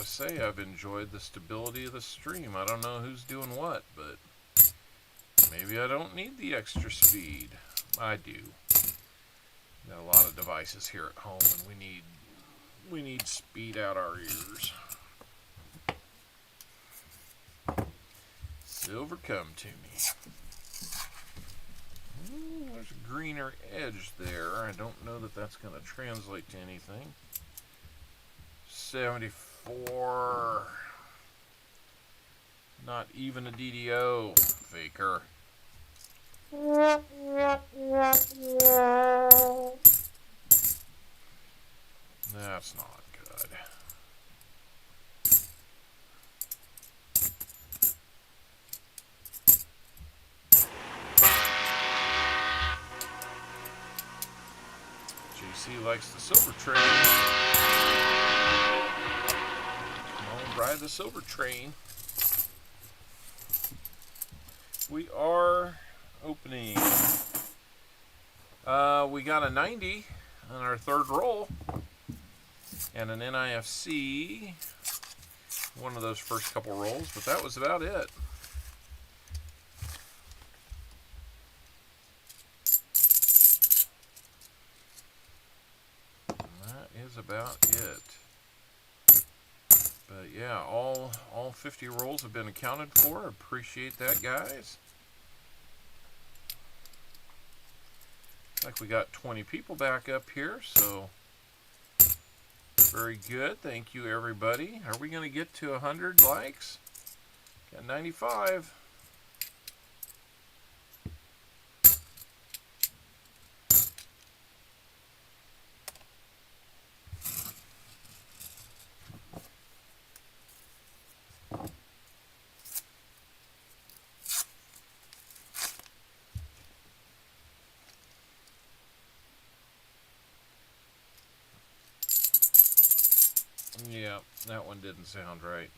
Say I've enjoyed the stability of the stream. I don't know who's doing what, but maybe I don't need the extra speed. I do. Got a lot of devices here at home, and we need speed out our ears. Silver, come to me. Ooh, there's a greener edge there. I don't know that that's going to translate to anything. 74. Not even a DDO, faker. That's not good. JC likes the silver train. Ride the silver train. We are opening. We got a 90 on our third roll and an NIFC. One of those first couple rolls, but that was about it. is about it. But yeah, all 50 rolls have been accounted for. Appreciate that, guys. Like we got 20 people back up here, so very good. Thank you, everybody. Are we going to get to 100 likes? Got 95. Yeah, that one didn't sound right.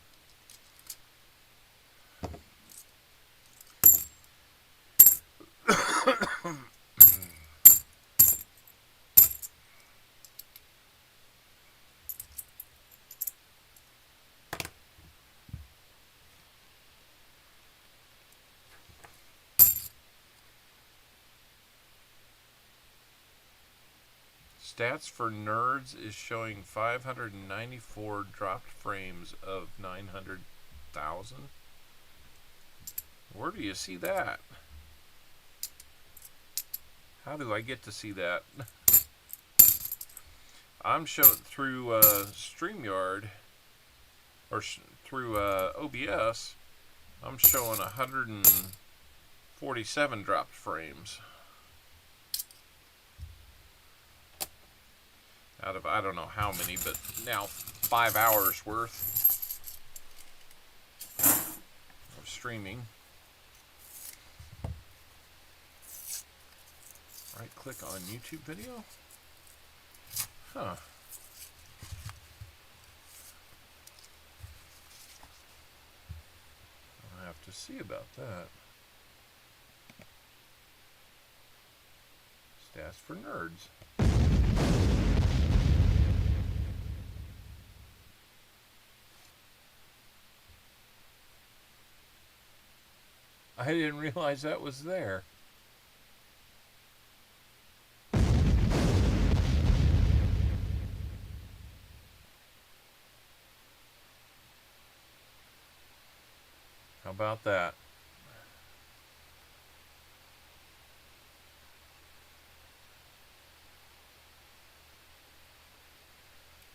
Stats for Nerds is showing 594 dropped frames of 900,000. Where do you see that? How do I get to see that? I'm showing through StreamYard or through OBS. I'm showing 147 dropped frames. Out of I don't know how many, but now 5 hours worth of streaming. Right click on YouTube video. Huh. I'll have to see about that. Stats for Nerds. I didn't realize that was there. How about that?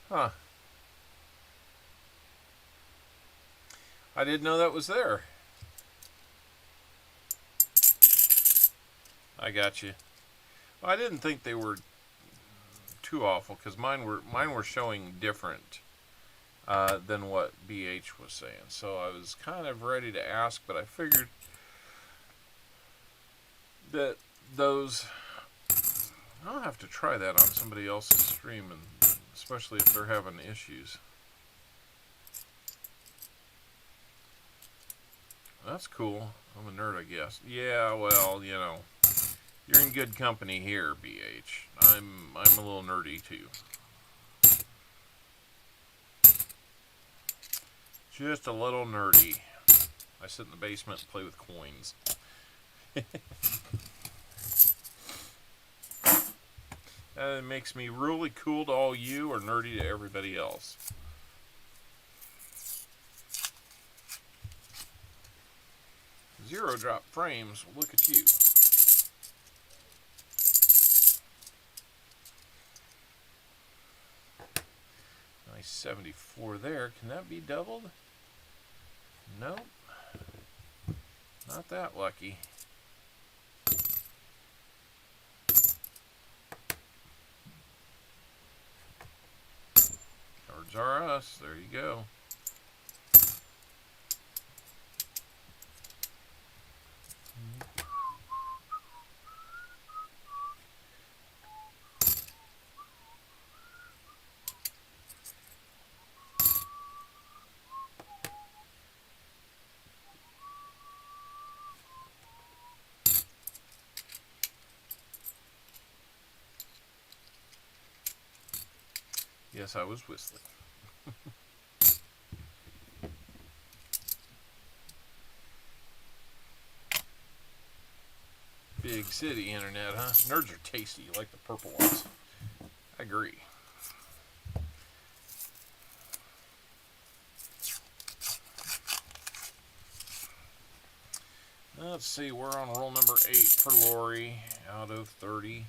Huh. I didn't know that was there. I got you. Well, I didn't think they were too awful because mine were showing different than what BH was saying. So I was kind of ready to ask, but I figured that those I'll have to try that on somebody else's stream, and especially if they're having issues. That's cool. I'm a nerd, I guess. Yeah, well, you know. You're in good company here, BH. I'm a little nerdy too. Just a little nerdy. I sit in the basement and play with coins. That makes me really cool to all you or nerdy to everybody else. Zero drop frames. Look at you. Nice 74 there. Can that be doubled? Nope. Not that lucky. Cards are us. There you go. Yes, I was whistling. Big city internet, huh? Nerds are tasty. You like the purple ones. I agree. Let's see, we're on roll number 8 for Lori out of 30.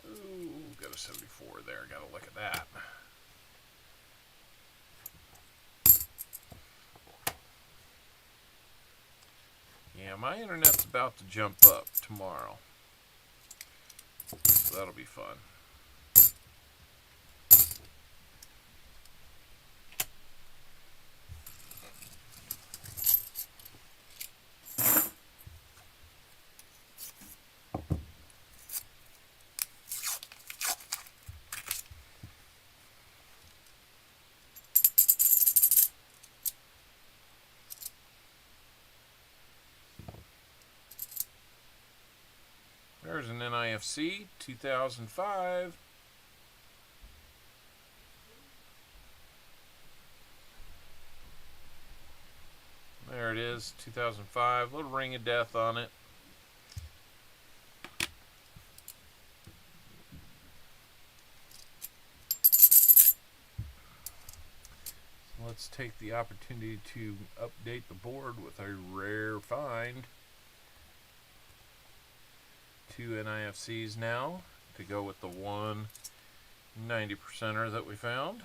Ooh, got a 74 there. Got to look at that. Yeah, my internet's about to jump up tomorrow. So that'll be fun. There's an NIFC 2005. There it is, 2005. Little ring of death on it. So let's take the opportunity to update the board with a rare find. 2 NIFCs now to go with the one 90%er that we found.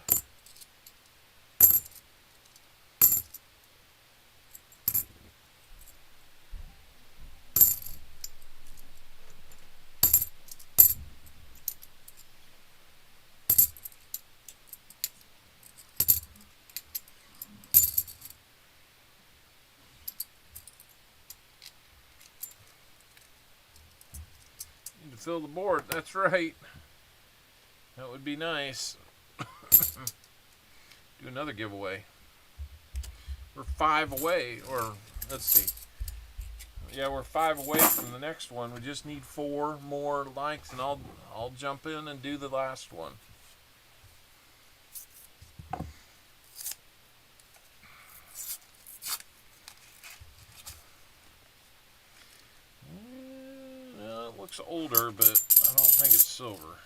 To fill the board, that's right. That would be nice. Do another giveaway. We're 5 away, or let's see. Yeah, we're 5 away from the next one. We just need 4 more likes, and I'll jump in and do the last one. It looks older, but I don't think it's silver.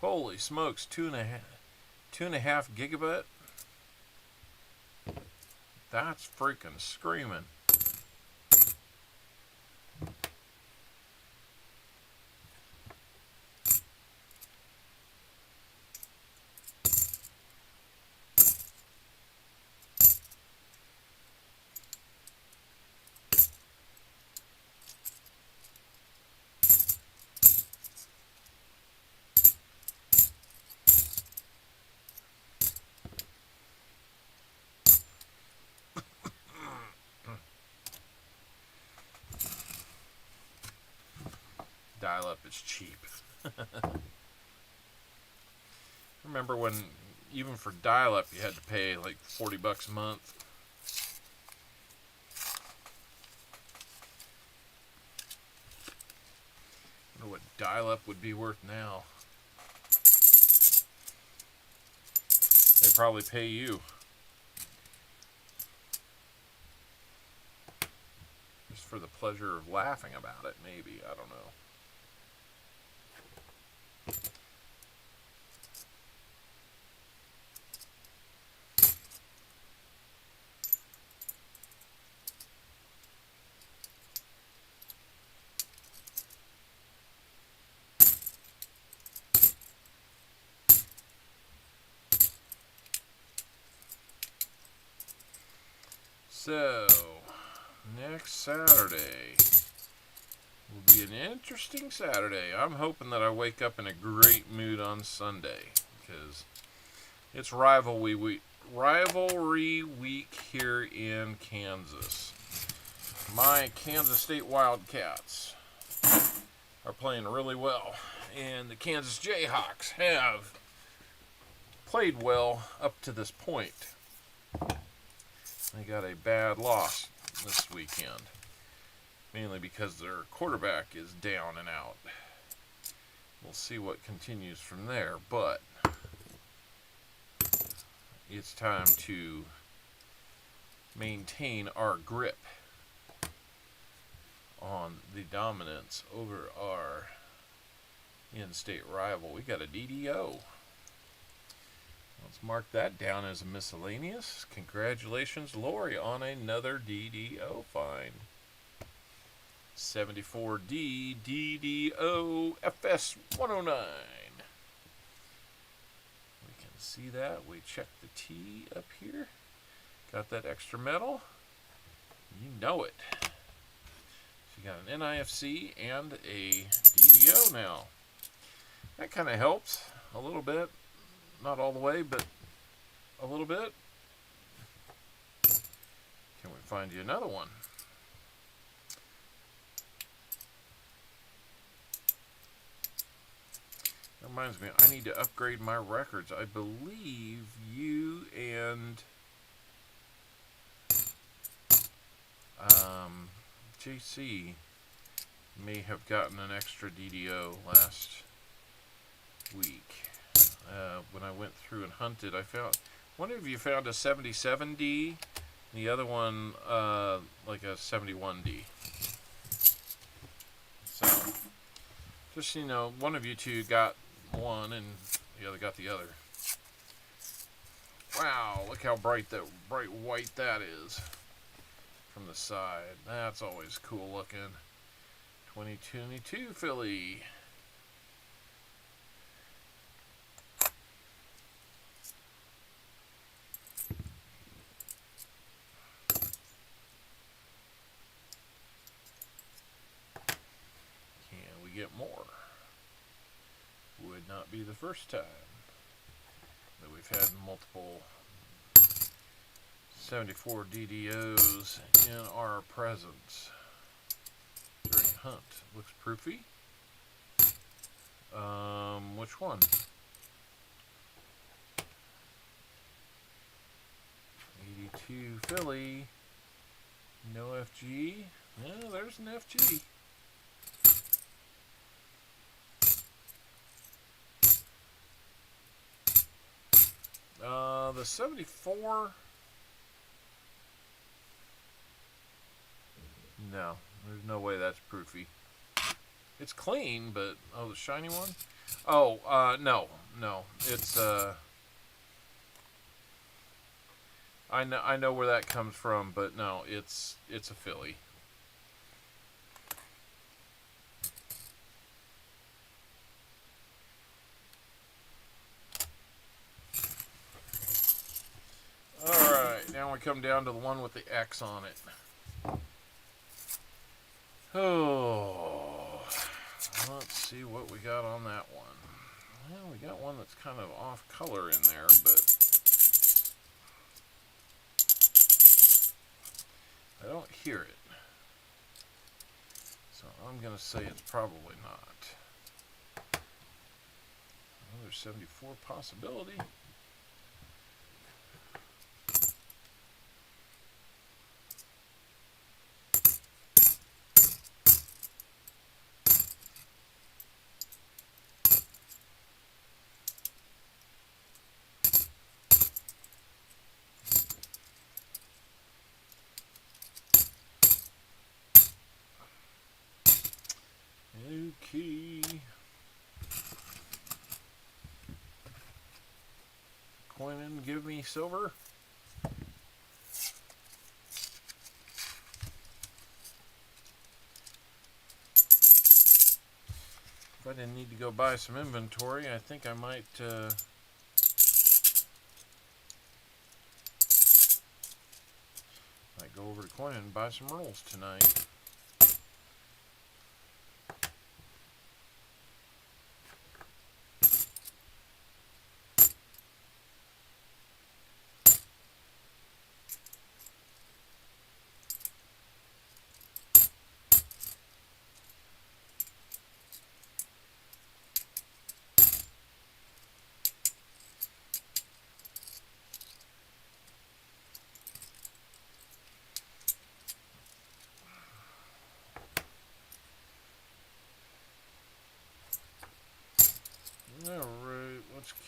Holy smokes, 2.5 gigabit. That's freaking screaming. Dial-up is cheap. Remember when, even for dial-up, you had to pay like $40 a month? I wonder what dial-up would be worth now. They probably pay you. Just for the pleasure of laughing about it, maybe. I don't know. So, next Saturday will be an interesting Saturday. I'm hoping that I wake up in a great mood on Sunday, because it's rivalry week here in Kansas. My Kansas State Wildcats are playing really well, and the Kansas Jayhawks have played well up to this point. They got a bad loss this weekend. mainly because their quarterback is down and out. We'll see what continues from there, but it's time to maintain our grip on the dominance over our in-state rival. We got a DDO. Let's mark that down as a miscellaneous. Congratulations, Lori, on another DDO find. 74D DDO FS 109. We can see that. We check the T up here. Got that extra metal. You know it. So you got an NIFC and a DDO now. That kind of helps a little bit. Not all the way, but a little bit. Can we find you another one? That reminds me, I need to upgrade my records. I believe you and JC may have gotten an extra DDO last week. When I went through and hunted, I found one of you found a 77D, the other one like a 71D. So just so you know, one of you two got one and the other got the other. Wow, look how bright white that is from the side. That's always cool looking. 2022 Philly. Get more. Would not be the first time that we've had multiple 74 DDOs in our presence during hunt. Looks proofy. Which one? 82 Philly. No FG. No, there's an FG. The 74. No, there's no way that's proofy. It's clean, but oh, the shiny one. Oh, no. It's I know where that comes from, but no, it's a Philly. Now we come down to the one with the X on it. Oh, let's see what we got on that one. Well, we got one that's kind of off color in there, but I don't hear it. So I'm going to say it's probably not. Another 74 possibility. Okay. Coin in, give me silver. If I didn't need to go buy some inventory, I think I might go over to Coin and buy some rolls tonight.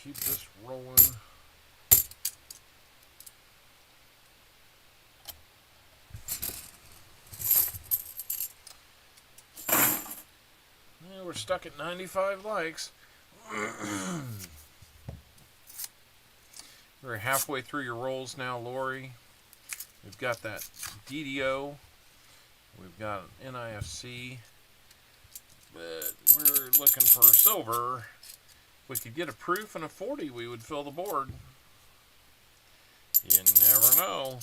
keep this rolling. Yeah, we're stuck at 95 likes. We're halfway through your rolls now, Lori. We've got that DDO. We've got an NIFC. But we're looking for silver. If we could get a proof and a 40, we would fill the board. You never know.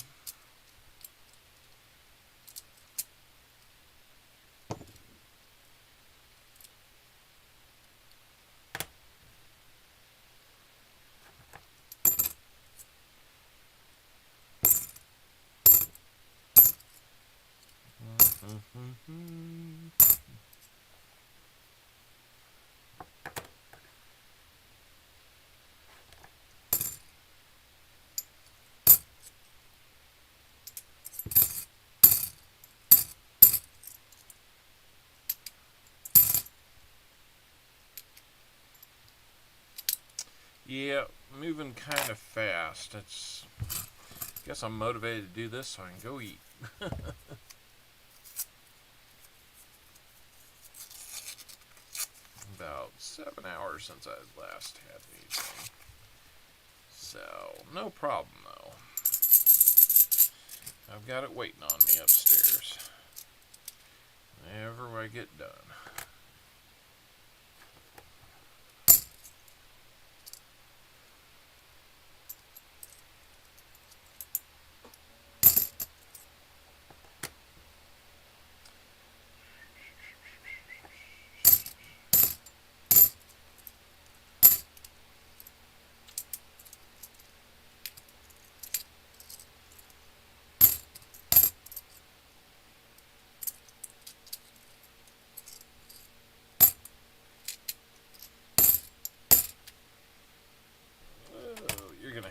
Yeah, moving kind of fast. It's, guess I'm motivated to do this so I can go eat. About 7 hours since I last had anything. So, no problem though. I've got it waiting on me upstairs. Whenever I get done.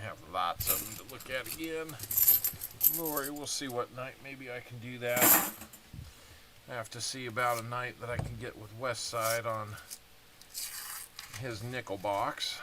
Have lots of them to look at again. Lori, we'll see what night maybe I can do that. I have to see about a night that I can get with Westside on his nickel box.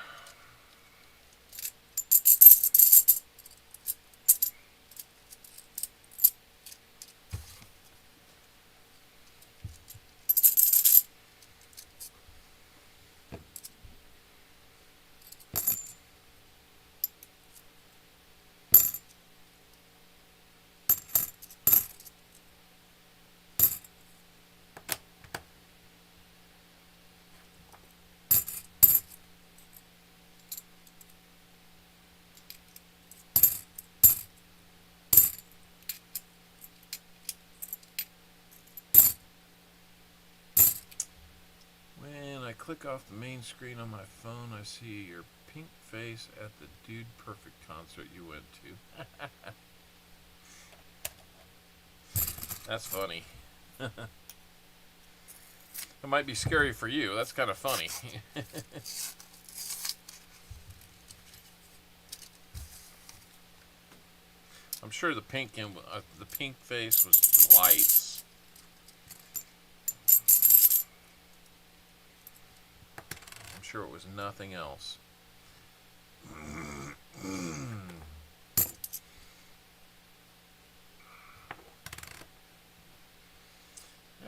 Click off the main screen on my phone, I see your pink face at the Dude Perfect concert you went to. That's funny. It might be scary for you. That's kind of funny. I'm sure the pink face was lights. Sure it was nothing else.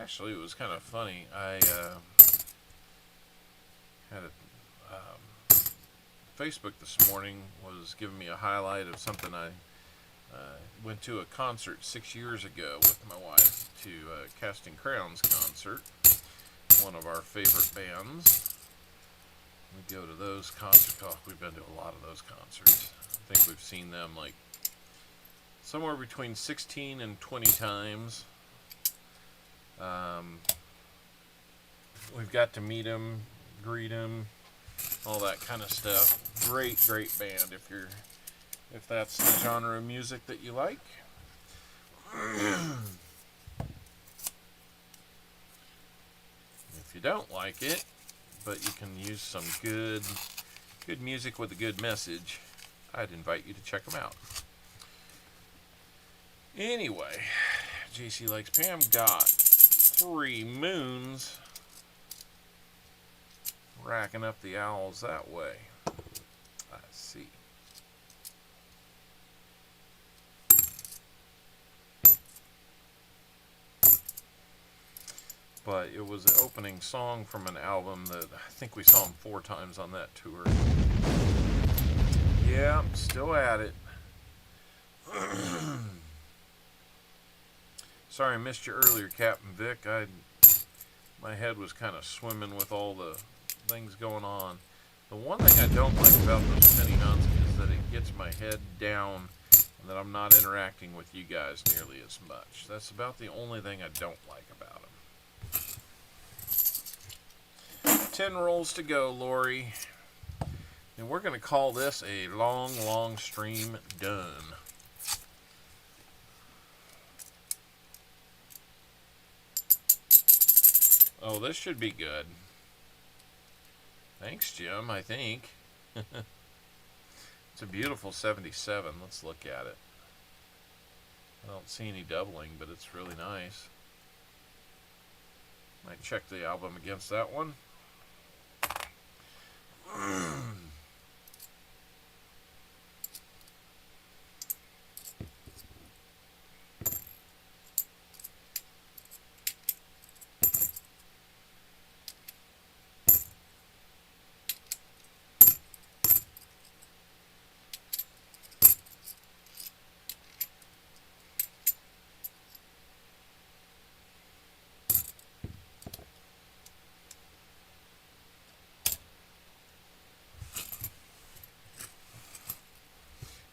Actually, it was kind of funny. I had a Facebook this morning was giving me a highlight of something I went to a concert 6 years ago with my wife, to Casting Crowns concert, one of our favorite bands. We go to those concerts. Oh, we've been to a lot of those concerts. I think we've seen them like somewhere between 16 and 20 times. We've got to meet them, greet them, all that kind of stuff. Great band if that's the genre of music that you like. If you don't like it, but you can use some good music with a good message, I'd invite you to check them out. Anyway, JC Likes Pam got 3 moons, racking up the owls that way. But it was the opening song from an album that I think we saw him 4 times on that tour. Yeah, I'm still at it. Sorry I missed you earlier, Captain Vic. My head was kind of swimming with all the things going on. The one thing I don't like about those penny hunts is that it gets my head down and that I'm not interacting with you guys nearly as much. That's about the only thing I don't like about them. 10 rolls to go, Lori. And we're going to call this a long, long stream done. Oh, this should be good. Thanks, Jim, I think. It's a beautiful 77. Let's look at it. I don't see any doubling, but it's really nice. Might check the album against that one.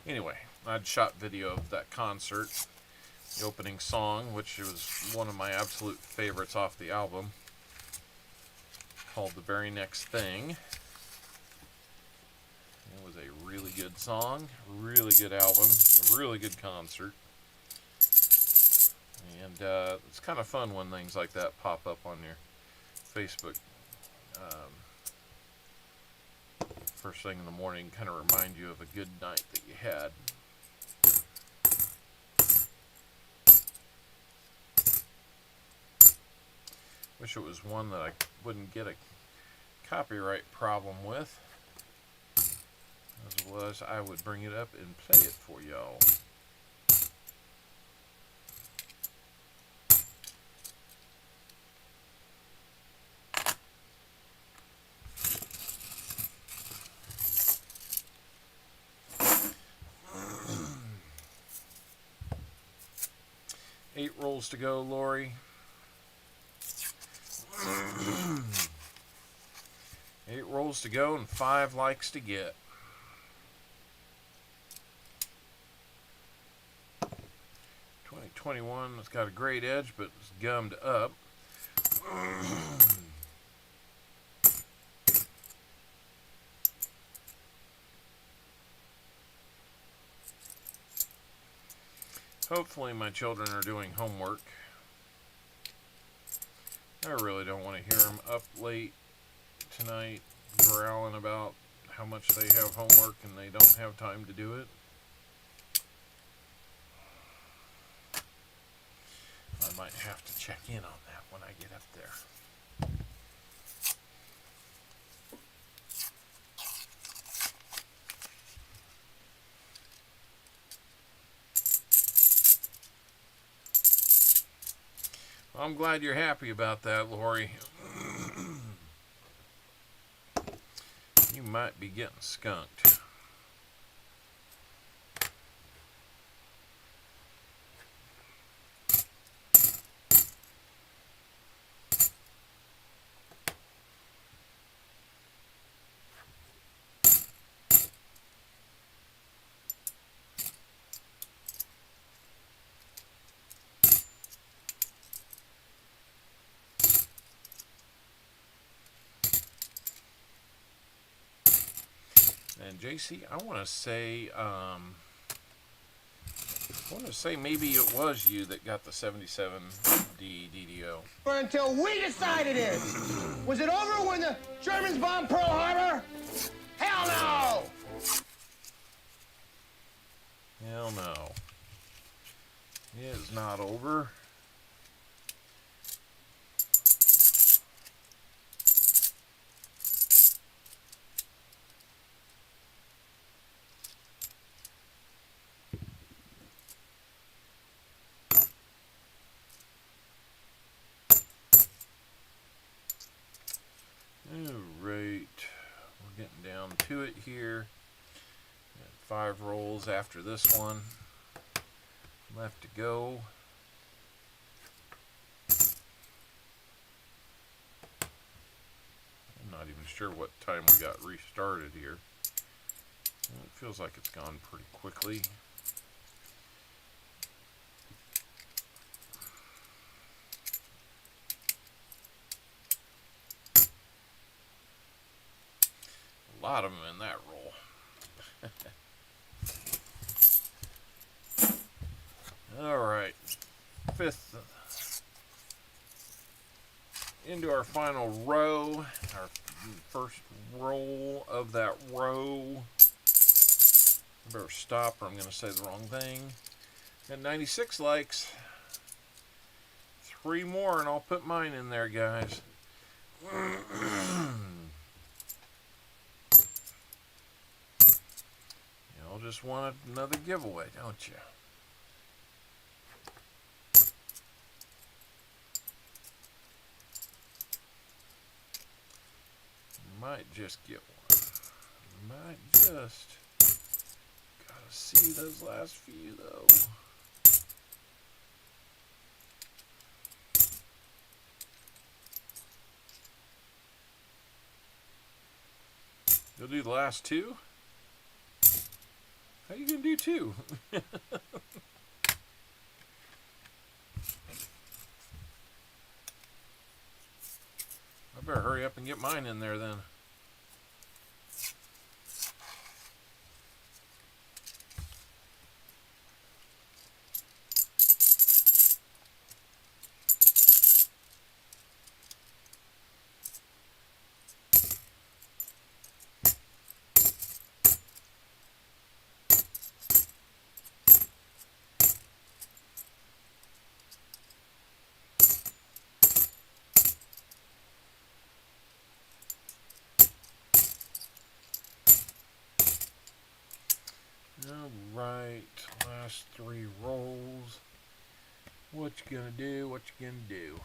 'Anyway, I'd shot video of that concert, the opening song, which was one of my absolute favorites off the album, called The Very Next Thing. It was a really good song, really good album, a really good concert. And it's kind of fun when things like that pop up on your Facebook. First thing in the morning, kind of remind you of a good night that you had. Wish it was one that I wouldn't get a copyright problem with. As it was, I would bring it up and play it for y'all. Eight rolls to go, Lori. 8 rolls to go and 5 likes to get. $20.21 has got a great edge, but it's gummed up. Hopefully my children are doing homework. I really don't want to hear them up late tonight growling about how much they have homework and they don't have time to do it. I might have to check in on that when I get up there. Well, I'm glad you're happy about that, Lori. You might be getting skunked. And JC, I want to say maybe it was you that got the 77D DDO. Until we decided it. Was it over when the Germans bombed Pearl Harbor? Hell no! Hell no. It is not over. here. Got 5 rolls after this one left to go. I'm not even sure what time we got restarted here. It feels like it's gone pretty quickly. A lot of them in that roll. All right, 5th into our final row, our first roll of that row. I better stop or I'm going to say the wrong thing. Got 96 likes. 3 more and I'll put mine in there, guys. Y'all just want another giveaway, don't you? Might just get one. Might just. Gotta see those last few though. You'll do the last 2? How you gonna do 2? I better hurry up and get mine in there then. Alright, last 3 rolls. What you gonna do? What you gonna do?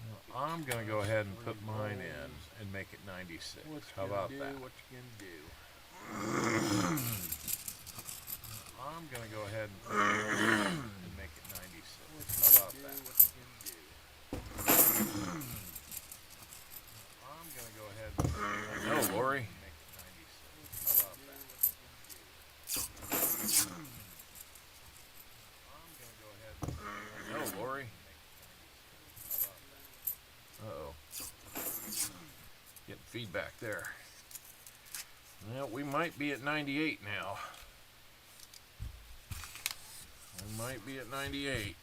Well, I'm gonna go ahead and put mine in and make it 96. How about that? What you gonna do? I'm gonna go ahead and put mine in and make it 96. How about that? What you gonna do? I'm gonna go ahead and put mine in. No, Lori. Uh-oh. Getting feedback there. Well, we might be at 98 now. We might be at 98.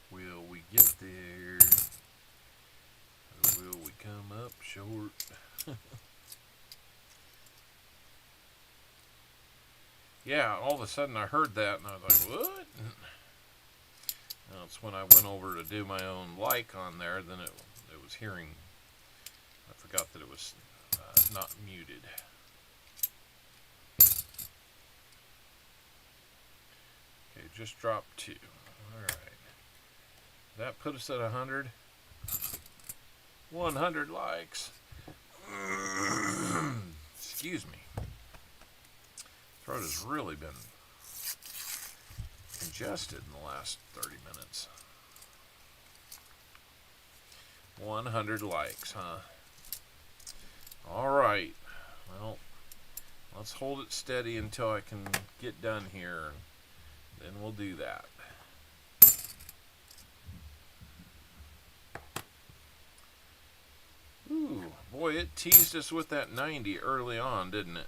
Will we get there? Or will we come up short? Yeah, all of a sudden I heard that and I was like, what? That's when I went over to do my own like on there, then it was hearing, I forgot that it was not muted. Okay, just dropped 2. Alright. That put us at 100. 100 likes. Excuse me. Throat has really been congested in the last 30 minutes. 100 likes, huh? Alright. Well, let's hold it steady until I can get done here. Then we'll do that. Ooh, boy, it teased us with that 90 early on, didn't it?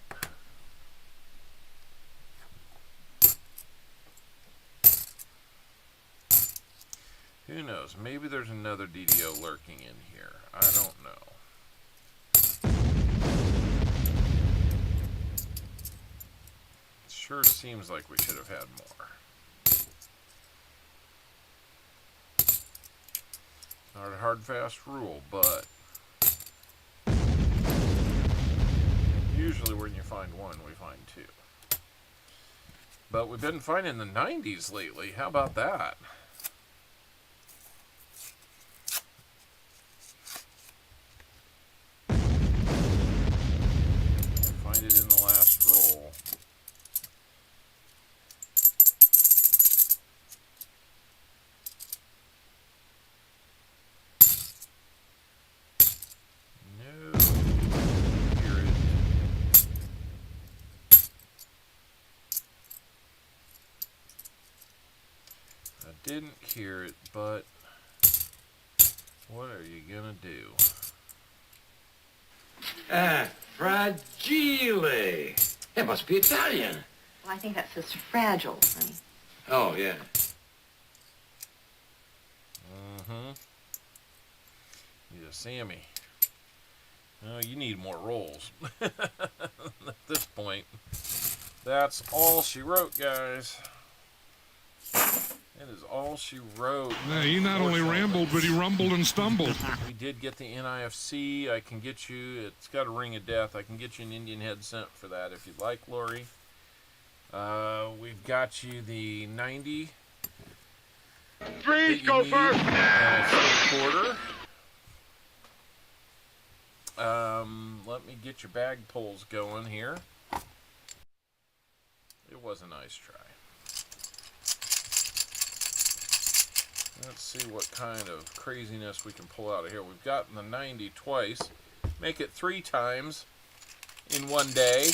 Who knows? Maybe there's another DDO lurking in here. I don't know. It sure seems like we should have had more. Not a hard, fast rule, but usually when you find one, we find two. But we've been finding the 90s lately. How about that? Find it in the last roll. No. Hear it. I didn't hear it, but what are you gonna do? Fragile. It must be Italian. Well, I think that says fragile, honey. Oh, yeah. Mm-hmm. Yeah, Sammy. Oh, you need more rolls. At this point. That's all she wrote, guys. That is all she wrote. Yeah, he not only rambled, but he rumbled and stumbled. We did get the NIFC. I can get you, it's got a ring of death. I can get you an Indian head cent for that if you'd like, Lori. We've got you the 90. Freeze, go first! Quarter. Let me get your bag pulls going here. It was a nice try. Let's see what kind of craziness we can pull out of here. We've gotten the 90 twice. Make it 3 times in one day.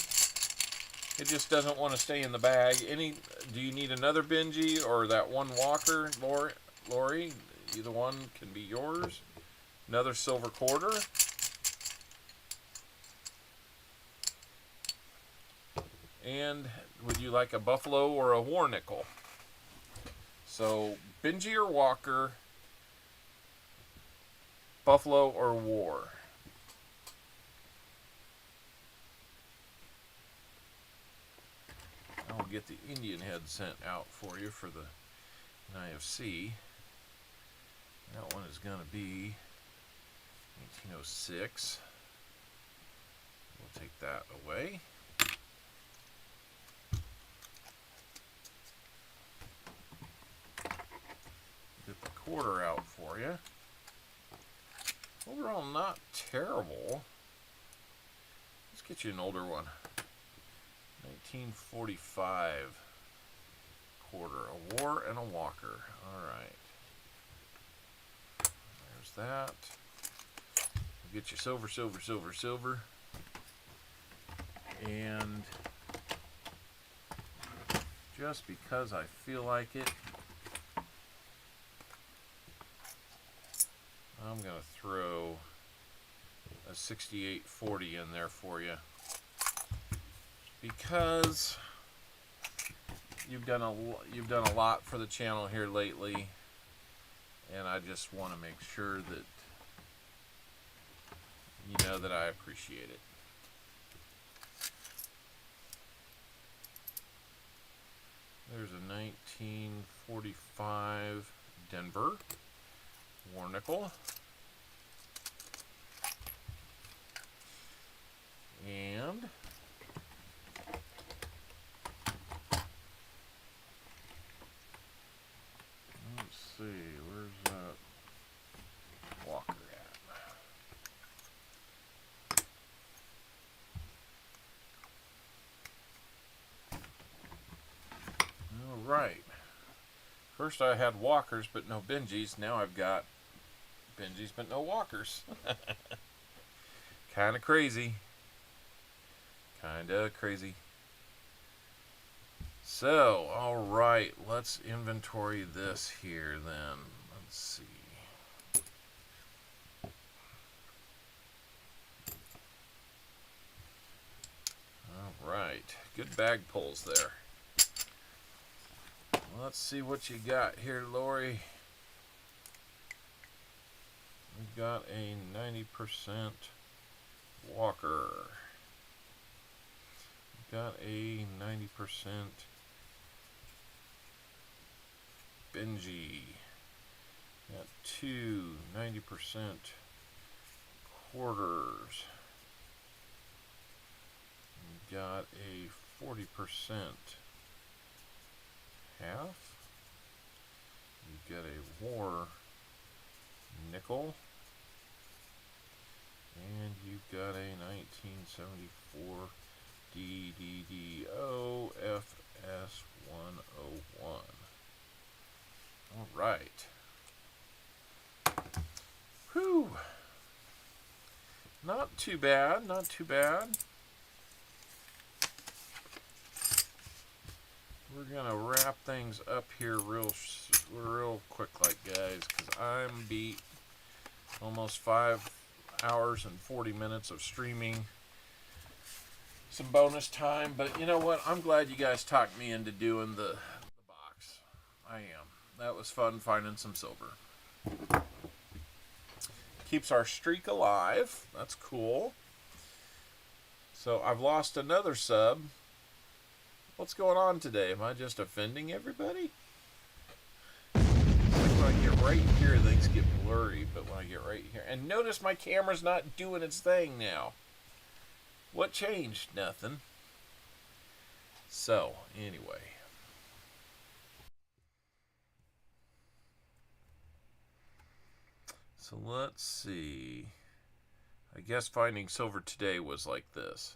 It just doesn't want to stay in the bag. Do you need another Benji or that one Walker, Lori? Either one can be yours. Another silver quarter. And would you like a buffalo or a war nickel? So, Benji or Walker, buffalo or war? I'll get the Indian head cent out for you for the NIFC. That one is going to be 1906. We'll take that away. Get the quarter out for you. Overall, not terrible. Let's get you an older one. 1945 quarter. A war and a Walker. Alright. There's that. We'll get you silver, silver, silver, silver. And just because I feel like it, I'm going to throw a 6840 in there for you. Because you've done a lot for the channel here lately, and I just want to make sure that you know that I appreciate it. There's a 1945 Denver war nickel. And let's see, where's that Walker at? All right. First I had Walkers but no Benjis. Now I've got Benjis but no Walkers. Kind of crazy. Kinda crazy. So, alright, let's inventory this here then. Let's see. Alright, good bag pulls there. Let's see what you got here, Lori. We've got a 90% Walker. Got a 90% Benji. Got two 90% quarters. We got a 40% half. You got a war nickel. And you've got a 1974 DDO FS101. All right. Whew. Not too bad, not too bad. We're gonna wrap things up here real quick, like, guys, because I'm beat. Almost 5 hours and 40 minutes of streaming. Some bonus time, but you know what? I'm glad you guys talked me into doing the box. I am. That was fun finding some silver. Keeps our streak alive. That's cool. So I've lost another sub. What's going on today? Am I just offending everybody? Like when I get right here, things get blurry, but when I get right here... And notice my camera's not doing its thing now. What changed? Nothing. So, anyway. So let's see. I guess finding silver today was like this.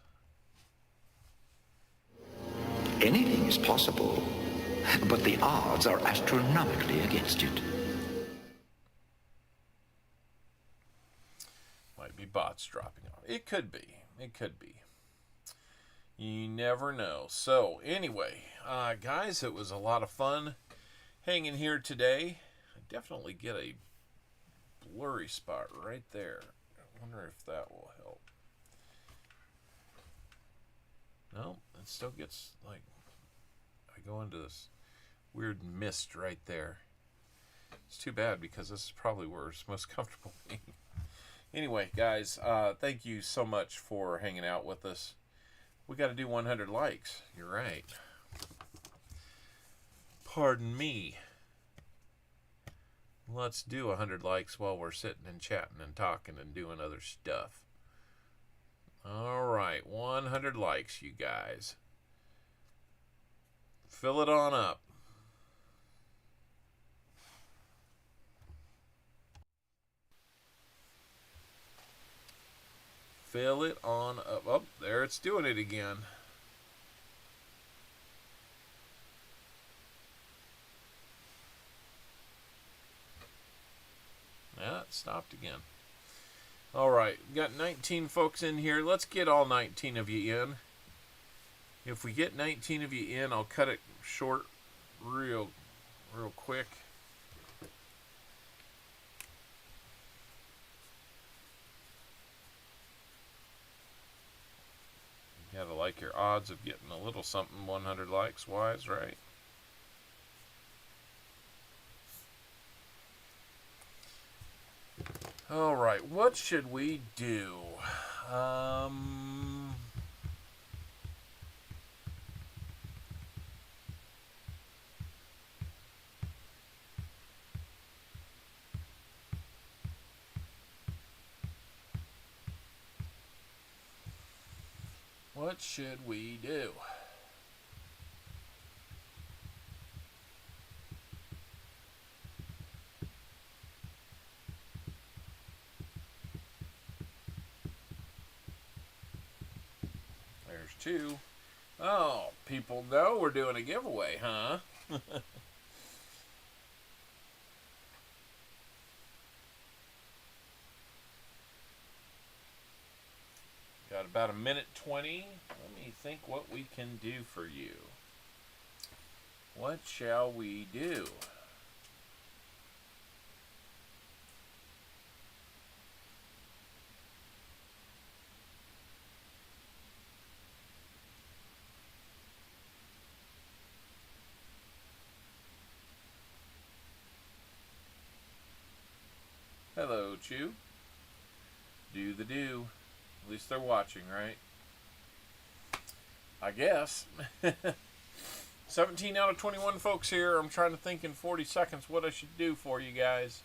Anything is possible, but the odds are astronomically against it. Might be bots dropping off. It could be. It could be. You never know. So, anyway, guys, it was a lot of fun hanging here today. I definitely get a blurry spot right there. I wonder if that will help. No, it still gets, like, I go into this weird mist right there. It's too bad because this is probably where it's most comfortable being. Anyway, guys, thank you so much for hanging out with us. We got to do 100 likes. You're right. Pardon me. Let's do 100 likes while we're sitting and chatting and talking and doing other stuff. All right, 100 likes, you guys. Fill it on up. Fill it on up. Oh, there it's doing it again. Yeah, it stopped again. All right, got 19 folks in here. Let's get all 19 of you in. If we get 19 of you in, I'll cut it short real quick. You gotta like your odds of getting a little something 100 likes wise, right? All right, what should we do? What should we do? There's two. Oh, people know we're doing a giveaway, huh? Got about a minute 20. Let me think what we can do for you. What shall we do? Hello, Chew. Do the do. At least they're watching, right? I guess. 17 out of 21 folks here. I'm trying to think in 40 seconds what I should do for you guys.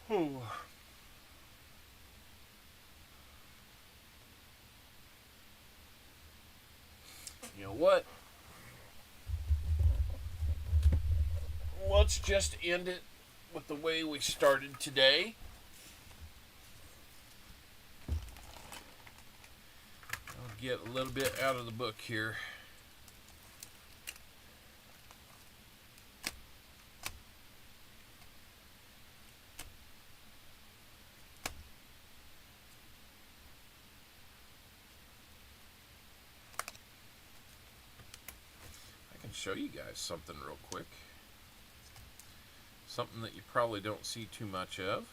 Whew. You know what? Let's just end it with the way we started today. I'll get a little bit out of the book here. Show you guys something real quick. Something that you probably don't see too much of.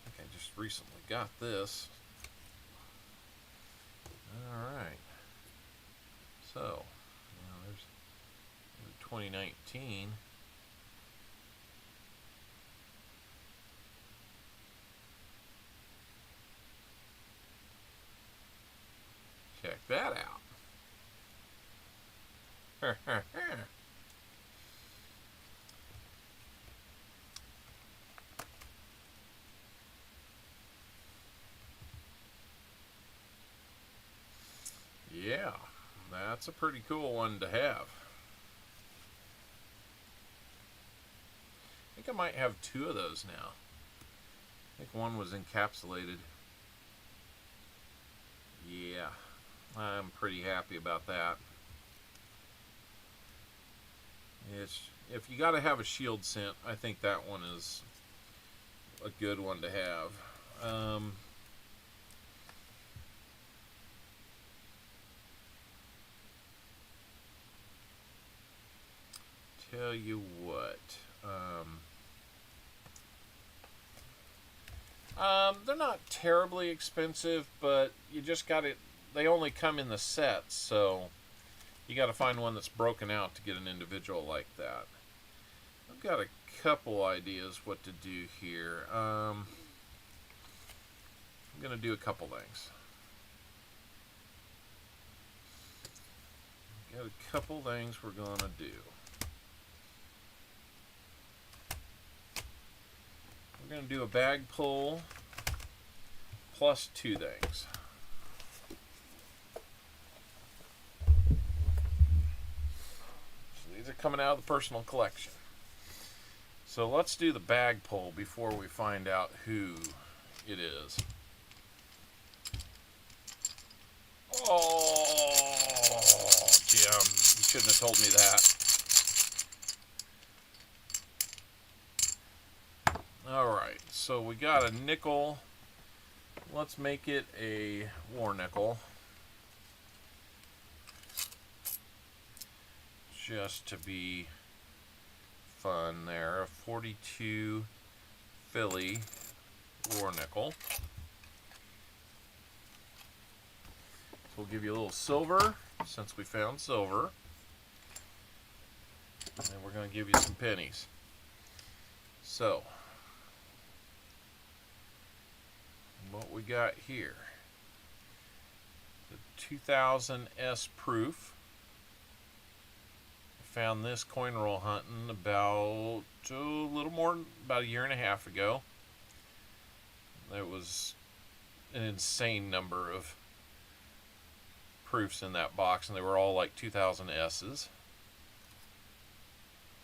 I think I just recently got this. Alright. So, there's 2019. Check that out. Yeah, that's a pretty cool one to have. I think I might have two of those now. I think one was encapsulated. Yeah, I'm pretty happy about that. If you got to have a shield scent, I think that one is a good one to have. Tell you what, they're not terribly expensive, but you just got to. They only come in the sets, so you got to find one that's broken out to get an individual like that. I've got a couple ideas what to do here. I'm going to do a couple things. Got a couple things we're going to do. We're going to do a bag pull plus two things. These are coming out of the personal collection. So let's do the bag pull before we find out who it is. Oh, Jim, you shouldn't have told me that. Alright, so we got a nickel. Let's make it a war nickel. Just to be fun there. A 42 Philly war nickel. So we'll give you a little silver, since we found silver. And we're going to give you some pennies. So, what we got here. The 2000 S proof. Found this coin roll hunting about a little more than about a year and a half ago. There was an insane number of proofs in that box, and they were all like 2000 S's.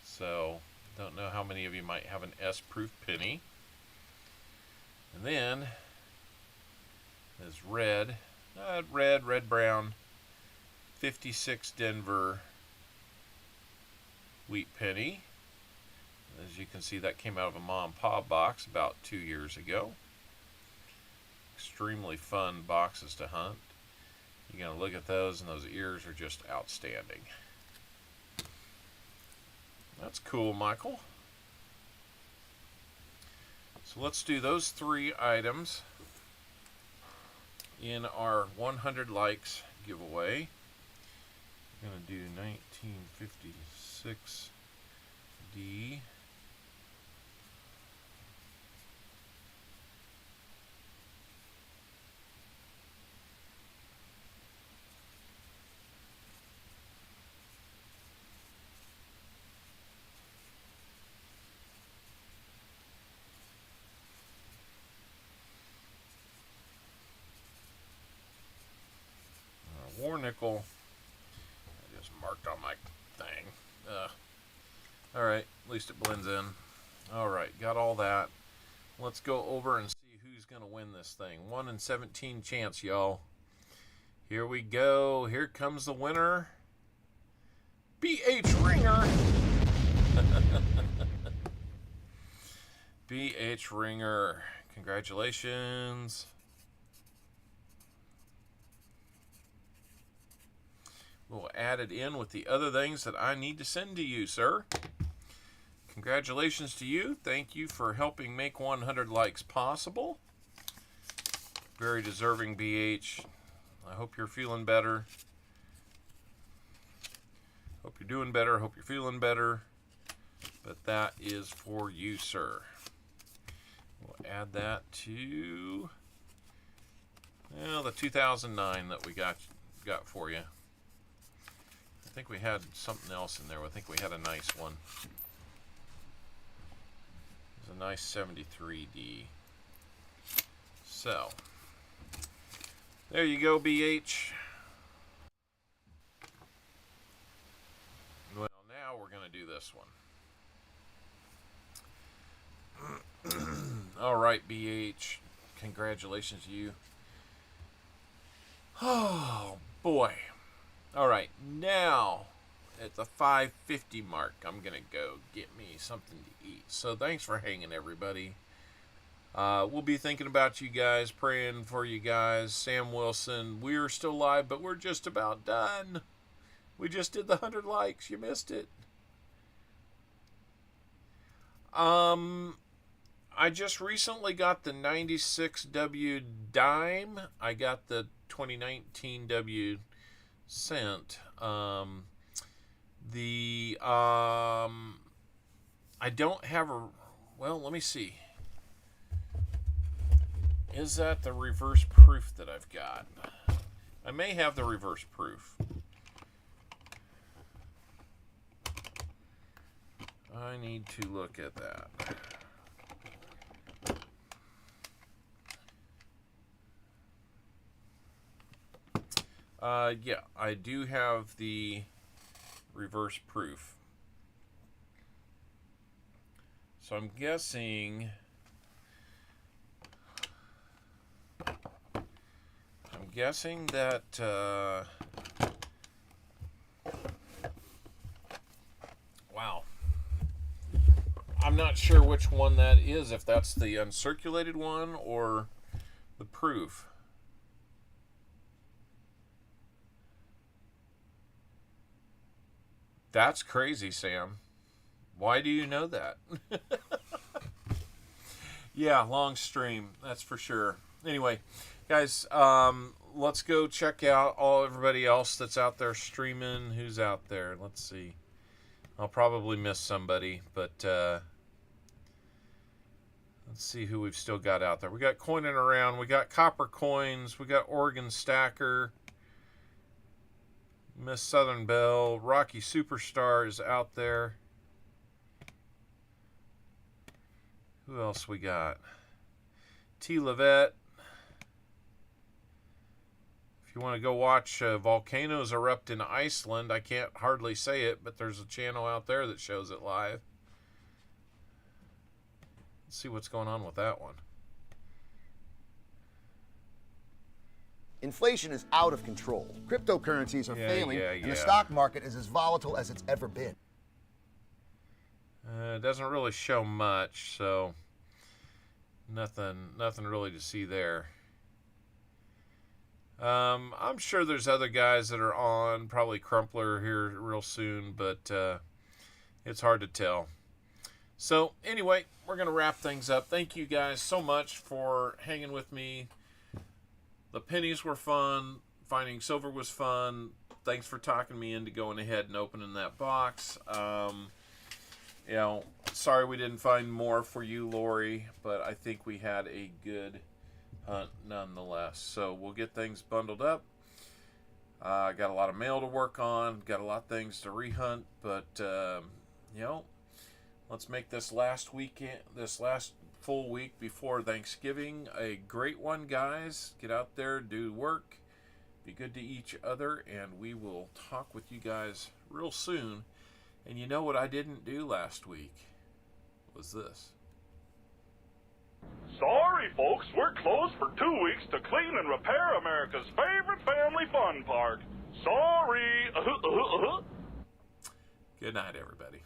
So, don't know how many of you might have an S proof penny. And then this red brown 56 Denver wheat penny. As you can see, that came out of a mom and pop box about 2 years ago. Extremely fun boxes to hunt. You're going to look at those, and those ears are just outstanding. That's cool, Michael. So let's do those three items in our 100 likes giveaway. We're going to do 1956D. War nickel. I just marked on my thing. Alright, at least it blends in. Alright, got all that. Let's go over and see who's going to win this thing. 1 in 17 chance, y'all. Here we go. Here comes the winner. B.H. Ringer. B.H. Ringer. Congratulations. We'll add it in with the other things that I need to send to you, sir. Congratulations to you. Thank you for helping make 100 likes possible. Very deserving, BH. I hope you're feeling better. Hope you're doing better. Hope you're feeling better. But that is for you, sir. We'll add that to the 2009 that we got for you. I think we had something else in there. I think we had a nice one. It was a nice 73D. So, there you go, BH. Well, now we're going to do this one. All right, BH. Congratulations to you. Oh, boy. All right, now at the 550 mark, I'm going to go get me something to eat. So thanks for hanging, everybody. We'll be thinking about you guys, praying for you guys. Sam Wilson, we're still live, but we're just about done. We just did the 100 likes. You missed it. I just recently got the 96W dime. I got the 2019W cent. I don't have a, well, let me see. Is that the reverse proof that I've got? I may have the reverse proof. I need to look at that. Yeah, I do have the reverse proof. So I'm guessing that wow. I'm not sure which one that is, if that's the uncirculated one or the proof. That's crazy, Sam. Why do you know that? Yeah, long stream, that's for sure. Anyway, guys, let's go check out everybody else that's out there streaming. Who's out there? Let's see. I'll probably miss somebody, but let's see who we've still got out there. We got Coining Around. We got Copper Coins. We got Oregon Stacker. Miss Southern Belle, Rocky Superstar is out there. Who else we got? T. Levette. If you want to go watch volcanoes erupt in Iceland, I can't hardly say it, but there's a channel out there that shows it live. Let's see what's going on with that one. Inflation is out of control. Cryptocurrencies are failing, and the stock market is as volatile as it's ever been. It doesn't really show much, so nothing really to see there. I'm sure there's other guys that are on, probably Crumpler here real soon, but it's hard to tell. So anyway, we're going to wrap things up. Thank you guys so much for hanging with me. The pennies were fun. finding silver was fun. Thanks for talking me into going ahead and opening that box. You know, sorry we didn't find more for you, Lori, but I think we had a good hunt nonetheless. So we'll get things bundled up. Got a lot of mail to work on. Got a lot of things to rehunt, but you know, let's make this last weekend, this last full week before Thanksgiving, a great one, guys. Get out there, do work, be good to each other, and we will talk with you guys real soon. And you know what I didn't do last week was this. Sorry, folks, we're closed for 2 weeks to clean and repair America's favorite family fun park. Sorry. Good night, everybody.